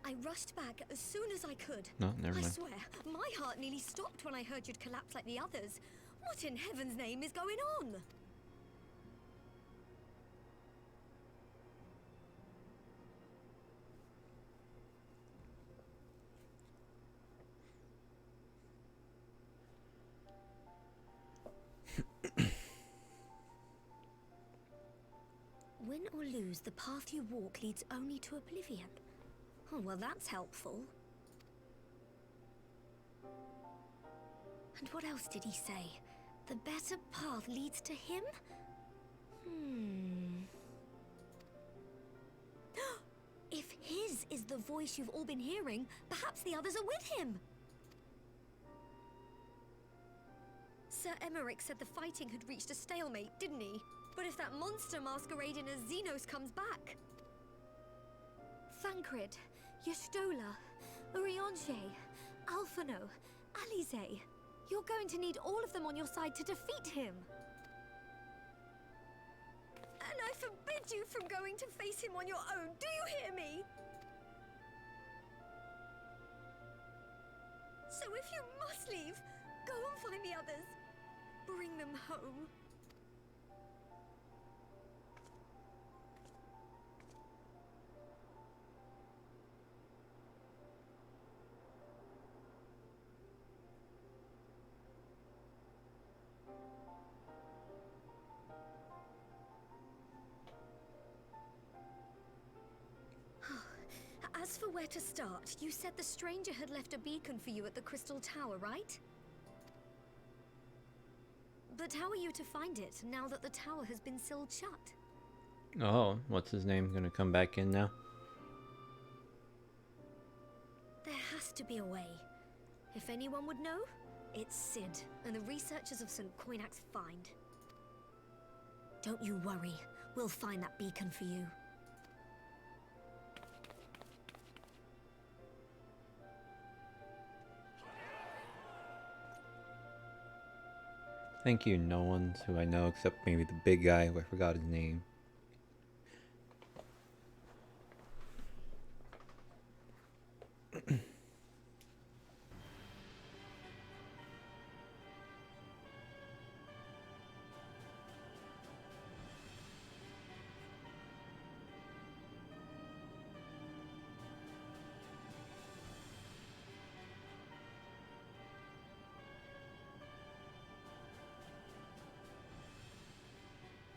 I rushed back as soon as I could. No, never mind. I swear, my heart nearly stopped when I heard you'd collapsed like the others. What in heaven's name is going on? Win or lose, the path you walk leads only to oblivion. Oh, well, that's helpful. And what else did he say? The better path leads to him? If his is the voice you've all been hearing, perhaps the others are with him. Sir Emmerich said the fighting had reached a stalemate, didn't he? But if that monster masquerading as Xenos comes back... Thancred, Yestola, Urianger, Alphano, Alize... You're going to need all of them on your side to defeat him. And I forbid you from going to face him on your own, do you hear me? So if you must leave, go and find the others. Bring them home. As for where to start, you said the stranger had left a beacon for you at the Crystal Tower, right? But how are you to find it now that the tower has been sealed shut? Oh, what's his name gonna come back in now? There has to be a way. If anyone would know, it's Sid and the researchers of St. Coinac's find. Don't you worry, we'll find that beacon for you. Thank you, no ones who I know except maybe the big guy who I forgot his name.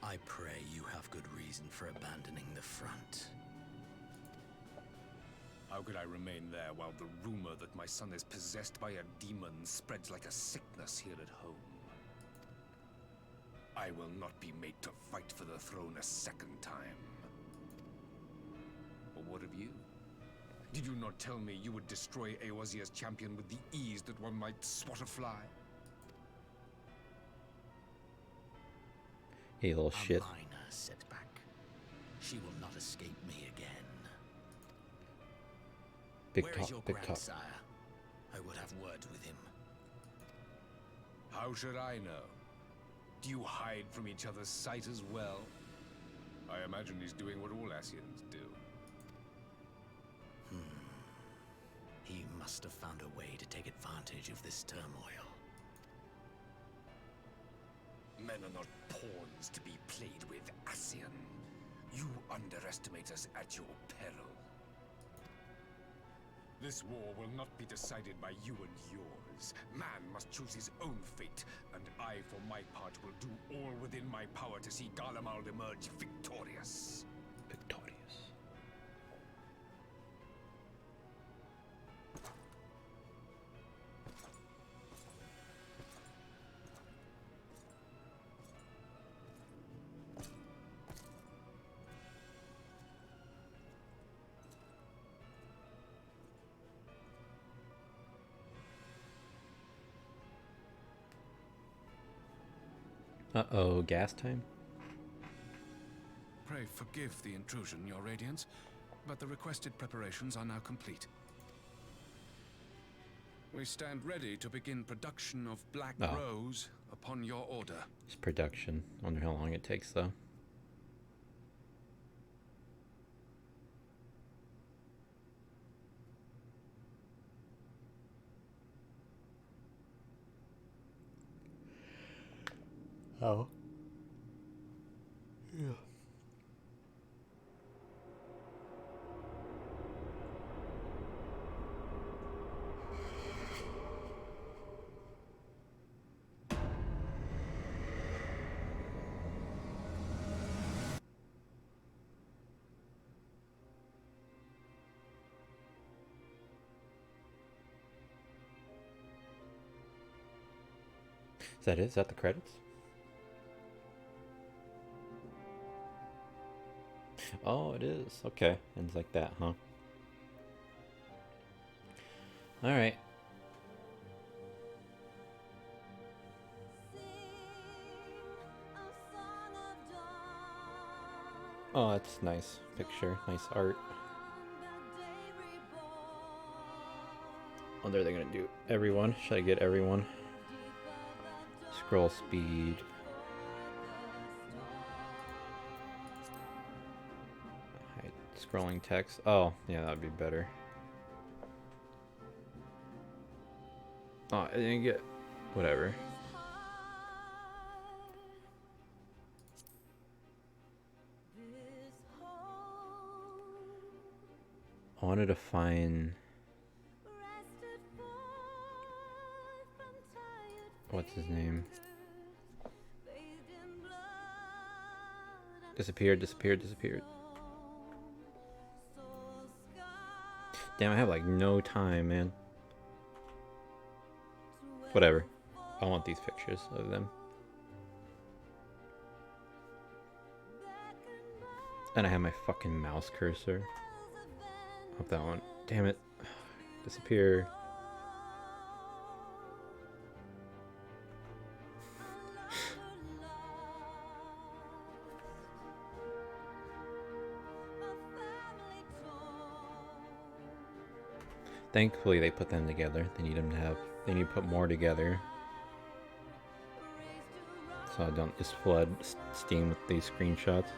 I pray you have good reason for abandoning the front. How could I remain there while the rumor that my son is possessed by a demon spreads like a sickness here at home? I will not be made to fight for the throne a second time. But what of you? Did you not tell me you would destroy Eorzea's champion with the ease that one might swat a fly? Hey, little shit. A minor setback. She will not escape me again. Where is your grandsire? I would have words with him. How should I know? Do you hide from each other's sight as well? I imagine he's doing what all Ascians do. He must have found a way to take advantage of this turmoil. Men are not pawns to be played with, Ascian. You underestimate us at your peril. This war will not be decided by you and yours. Man must choose his own fate, and I, for my part, will do all within my power to see Garlemald emerge victorious. Victorious. Uh-oh, gas time? Pray forgive the intrusion, Your Radiance, but the requested preparations are now complete. We stand ready to begin production of Black Rose upon your order. It's production. Wonder how long it takes, though. Oh. Yeah. Is that it? Is that the credits? Oh, it is. Okay. Ends like that, huh? Alright. Oh, that's nice picture. Nice art. Oh, they're gonna do everyone. Should I get everyone? Scroll speed. Scrolling text. Oh, yeah, that'd be better. Oh, I didn't get... Whatever. I wanted to find... What's his name? Disappeared. Damn, I have like no time, man. Whatever. I want these pictures of them. And I have my fucking mouse cursor. Hope that one. Damn it. Disappear. Thankfully they put them together. They need to put more together. So I don't just flood Steam with these screenshots.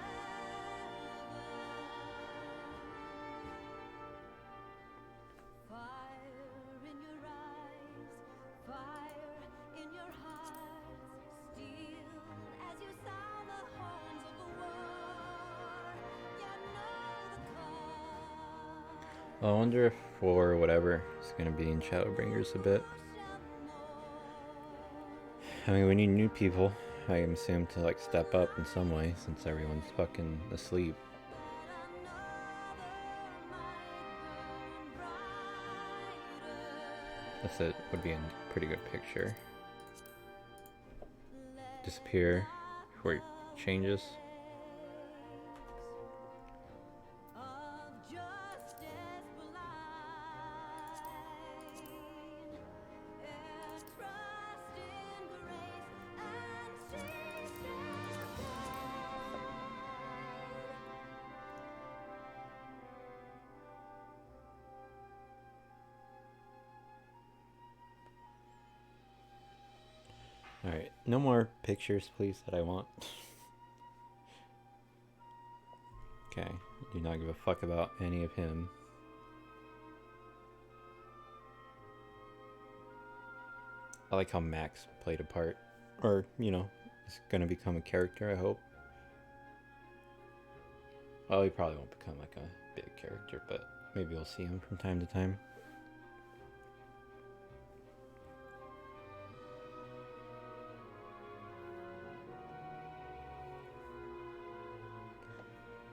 I wonder if for whatever it's gonna be in Shadowbringers a bit. I mean, we need new people, I assume, to like step up in some way since everyone's fucking asleep. That's it. Would be a pretty good picture. Disappear before it changes. Alright, no more pictures, please, that I want. Okay, do not give a fuck about any of him. I like how Max played a part. Or, you know, is gonna become a character, I hope. Well, he probably won't become like a big character, but maybe we'll see him from time to time.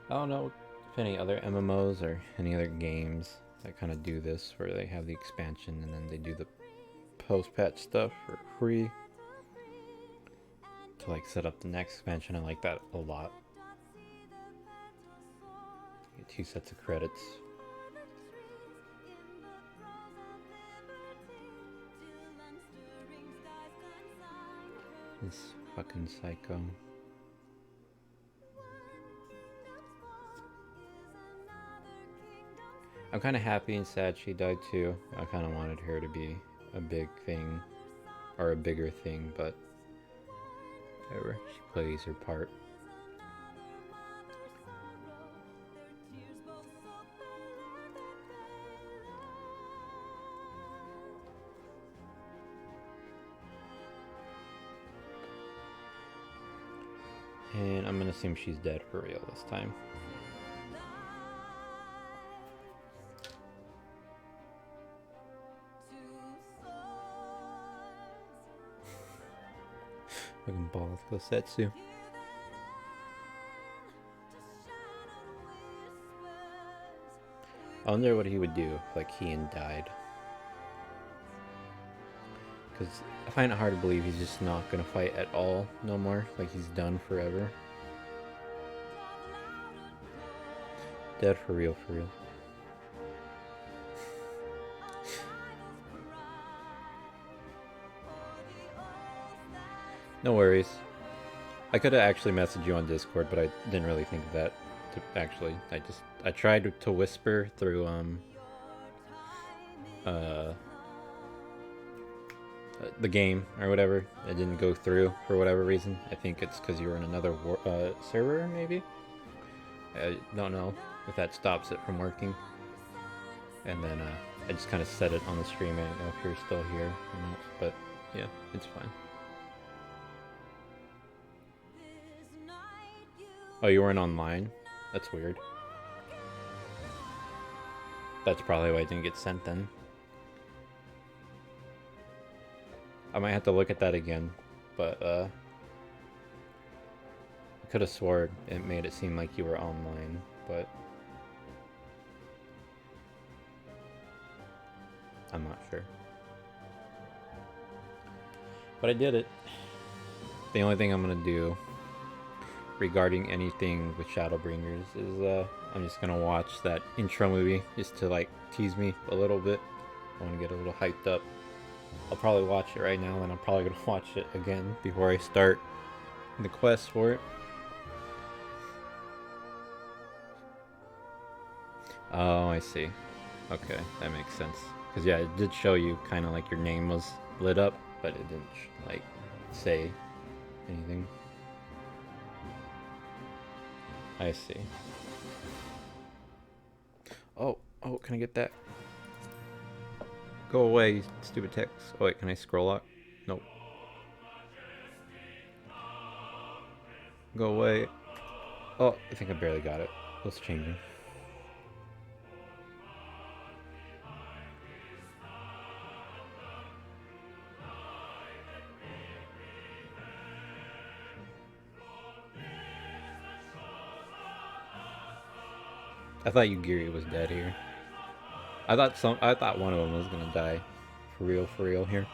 I don't know if any other MMOs or any other games that kind of do this, where they have the expansion and then they do the post-patch stuff for free to like set up the next expansion. I like that a lot. Get 2 sets of credits. This fucking psycho. I'm kind of happy and sad she died too. I kind of wanted her to be a big thing, or a bigger thing, but whatever. She plays her part. And I'm gonna assume she's dead for real this time. Fucking balls, Kosetsu. I wonder what he would do if like Ian died. Because I find it hard to believe he's just not gonna fight at all no more. Like he's done forever. Dead for real, for real. No worries. I could have actually messaged you on Discord, but I didn't really think of that. I tried to whisper through the game or whatever. It didn't go through for whatever reason. I think it's because you were in another server, maybe. I don't know if that stops it from working. And then I just kind of said it on the stream. I don't know if you're still here or not, but yeah, it's fine. Oh, you weren't online? That's weird. That's probably why it didn't get sent then. I might have to look at that again, but I could have sworn it made it seem like you were online, but I'm not sure. But I did it. The only thing I'm gonna do regarding anything with Shadowbringers is I'm just gonna watch that intro movie just to like tease me a little bit. I want to get a little hyped up. I'll probably watch it right now, and I'm probably gonna watch it again before I start the quest for it. Oh, I see. Okay, that makes sense. Because yeah, it did show you kind of like your name was lit up, but it didn't like say anything. I see. Oh, can I get that? Go away, you stupid text. Oh wait, can I scroll up? Nope. Go away. Oh, I think I barely got it. What's changing? I thought Yugiri was dead here. I thought one of them was gonna die. For real here.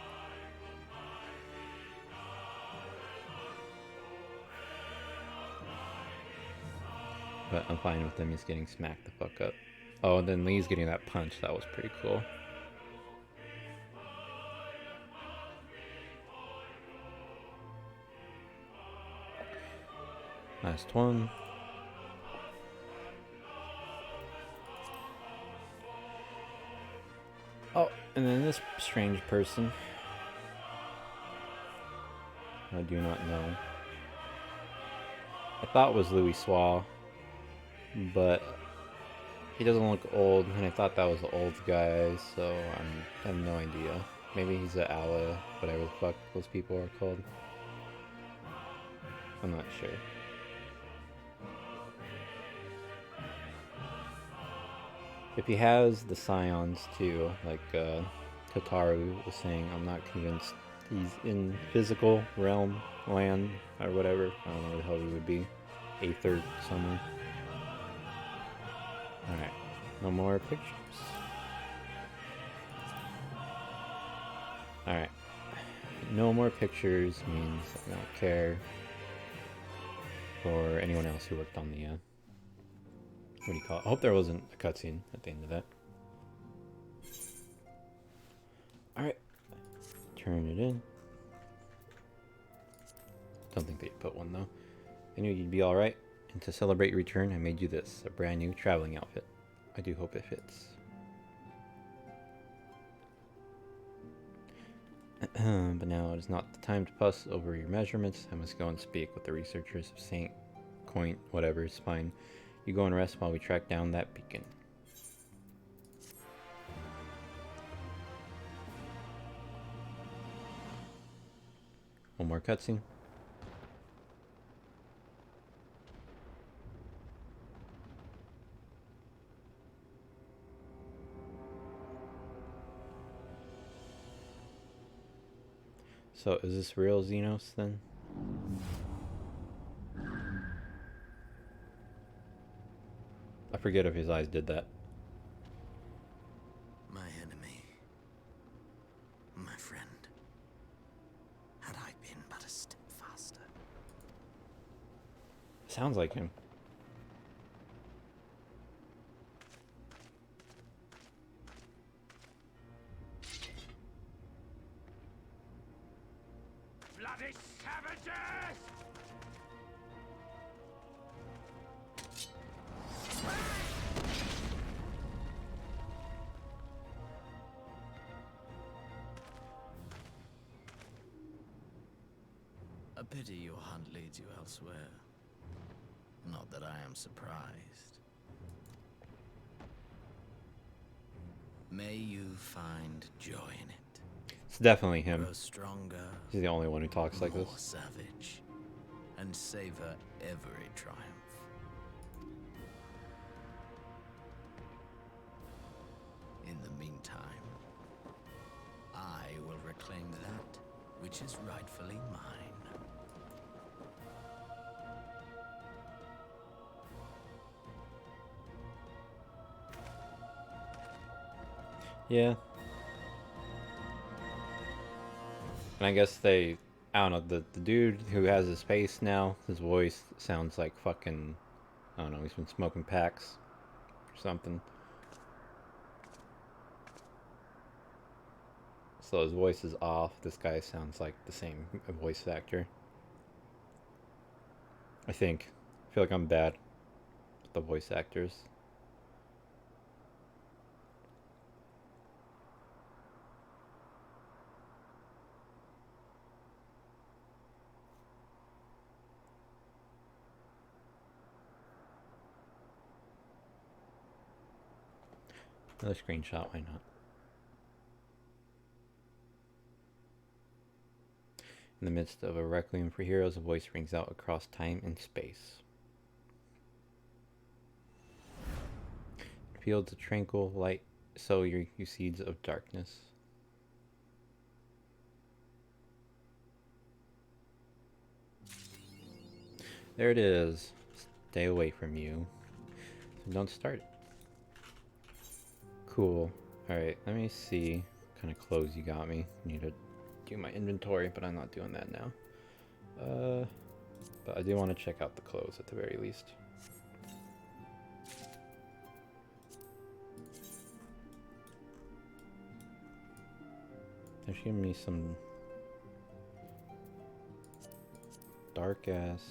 But I'm fine with them just getting smacked the fuck up. Oh, and then Lee's getting that punch. That was pretty cool. Last one. Oh, and then this strange person. I do not know. I thought it was Louis Swa, but he doesn't look old, and I thought that was the old guy, so I have no idea. Maybe he's a Ala, whatever the fuck those people are called. I'm not sure. If he has the scions too, like Kataru was saying, I'm not convinced he's in physical realm, land, or whatever. I don't know where the hell he would be. Aether somewhere. Alright, no more pictures. Alright. No more pictures means I don't care for anyone else who worked on the what do you call it? I hope there wasn't a cutscene at the end of that. Alright. Turn it in. Don't think that you put one though. I knew you'd be alright. And to celebrate your return, I made you this, a brand new traveling outfit. I do hope it fits. But now it is not the time to fuss over your measurements. I must go and speak with the researchers of St. Coin, whatever is fine. You go and rest while we track down that beacon. One more cutscene. So is this real Xenos then? I forget if his eyes did that. My enemy. My friend. Had I been but a step faster. Sounds like him. Bloody savages! A pity your hunt leads you elsewhere. Not that I am surprised. May you find joy in it. It's definitely him. Grow stronger. He's the only one who talks like more this. Savage, and savor every triumph. In the meantime, I will reclaim that which is rightfully mine. Yeah. And I guess they, I don't know, the dude who has his face now, his voice sounds like fucking, I don't know, he's been smoking packs or something. So his voice is off. This guy sounds like the same voice actor. I think. I feel like I'm bad with the voice actors. Another screenshot, why not? In the midst of a requiem for heroes, a voice rings out across time and space. Fields of tranquil light sow you seeds of darkness. There it is. Stay away from you. So don't start it. Cool. Alright, let me see what kind of clothes you got me. I need to do my inventory, but I'm not doing that now. But I do want to check out the clothes at the very least. They're giving me some dark ass.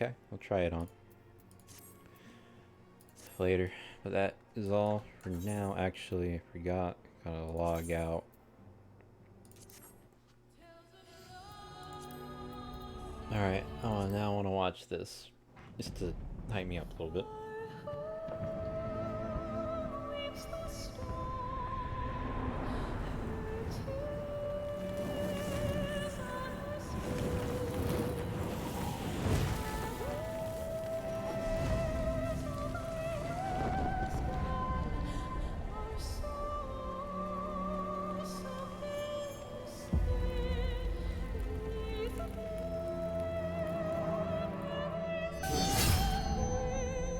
Okay, I'll try it on later. But that is all for now. Actually, I forgot. Gotta log out. Alright, now I want to watch this. Just to hype me up a little bit.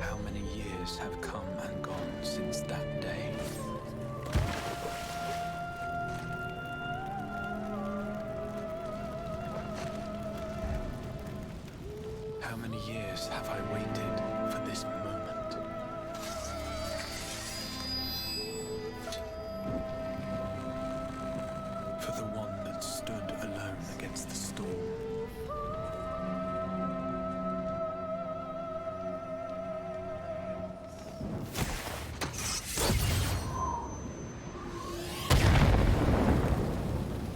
How many years have come and gone since that day? How many years have I waited for this moment? For the one that stood alone against the storm.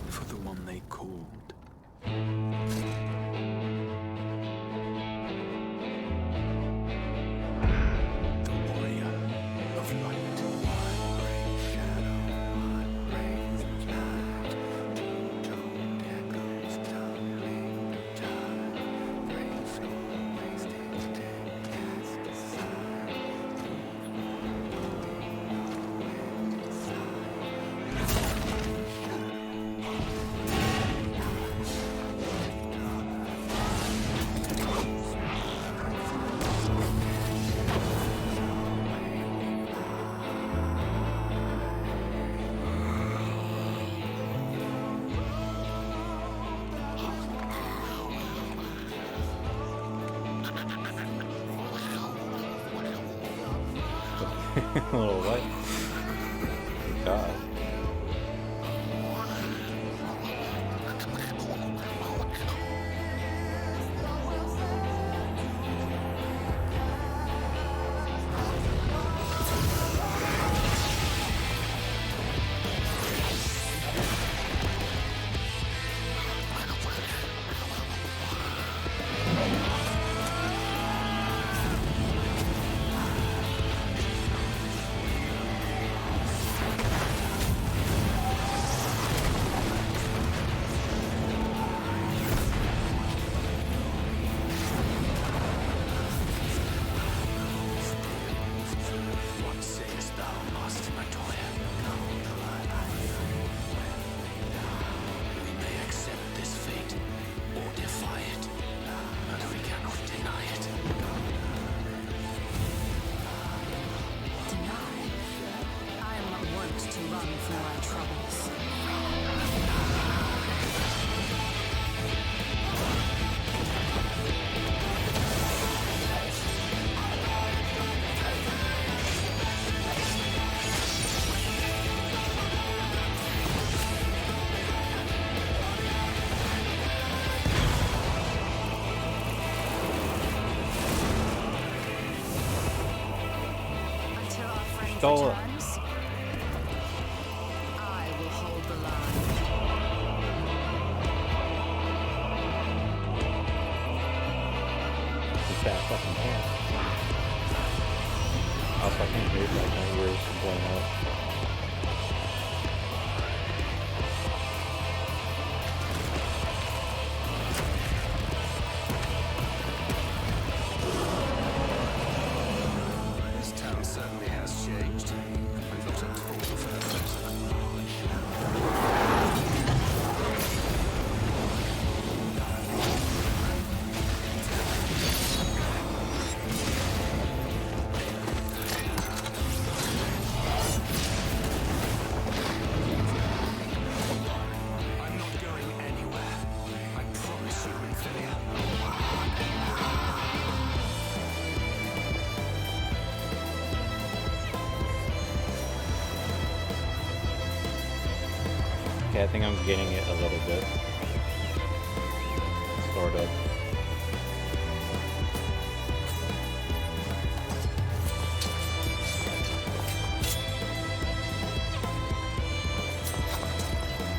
For the one they called. The warrior of light. A little what? God. for my troubles. Until our friend Stole it. returns, I will hold the line. It's that fucking can. Also, I can't hear like my ears blowing out. This town certainly has changed. I'm not at all for the I'm not going anywhere. I promise you, Infilia. Okay, I think I'm getting it a little bit. Sort of.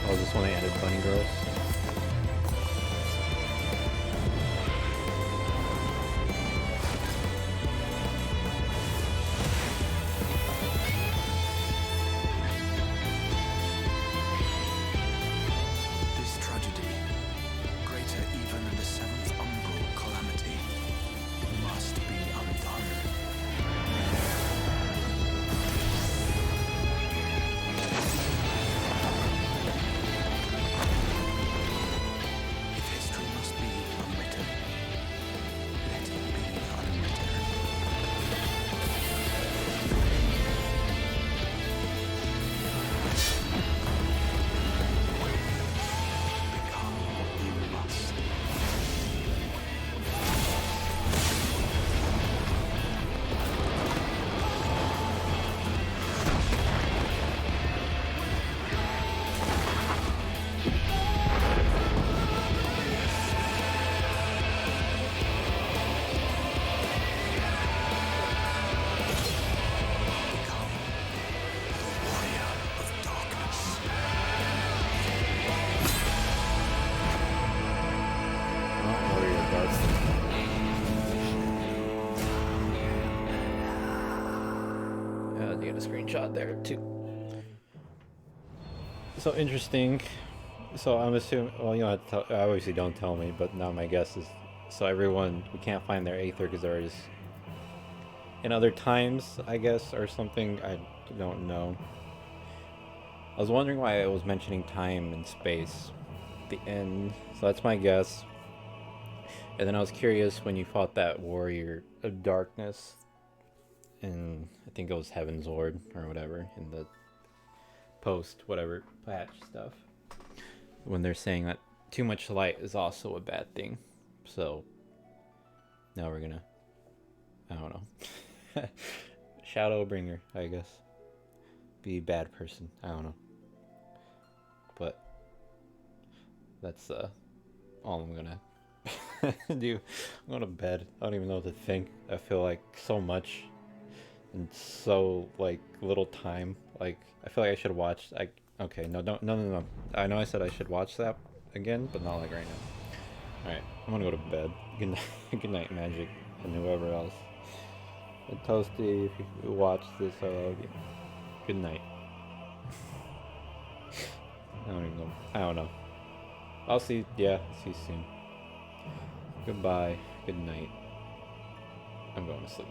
Oh, is this when they added bunny girls? This tragedy, greater even than the seventh umbral calamity, must be undone. If history must be unwritten, let it be unwritten. Become what you must. Warrior of darkness. Warrior Dark. Yeah, they got a screenshot there too. So interesting. So I'm assuming, well, you know, obviously don't tell me, but now my guess is, so everyone, we can't find their Aether because they're just in other times, I guess, or something. I don't know. I was wondering why I was mentioning time and space at the end, so that's my guess. And then I was curious when you fought that warrior of darkness, and I think it was Heaven's Lord or whatever in the post whatever patch stuff, when they're saying that too much light is also a bad thing. So now we're gonna, I don't know, Shadowbringer, I guess, be a bad person. I don't know, but that's all I'm gonna do. I'm going to bed. I don't even know what to think. I feel like so much in so like little time. Like I feel like I should watch. Okay, no. I know I said I should watch that again, but not like right now. All right, I'm gonna go to bed. Good night, good night, Magic, and whoever else. And Toasty, if you watch this, I love you. Good night. I don't even know. I don't know. I'll see. Yeah, see you soon. Goodbye. Good night. I'm going to sleep.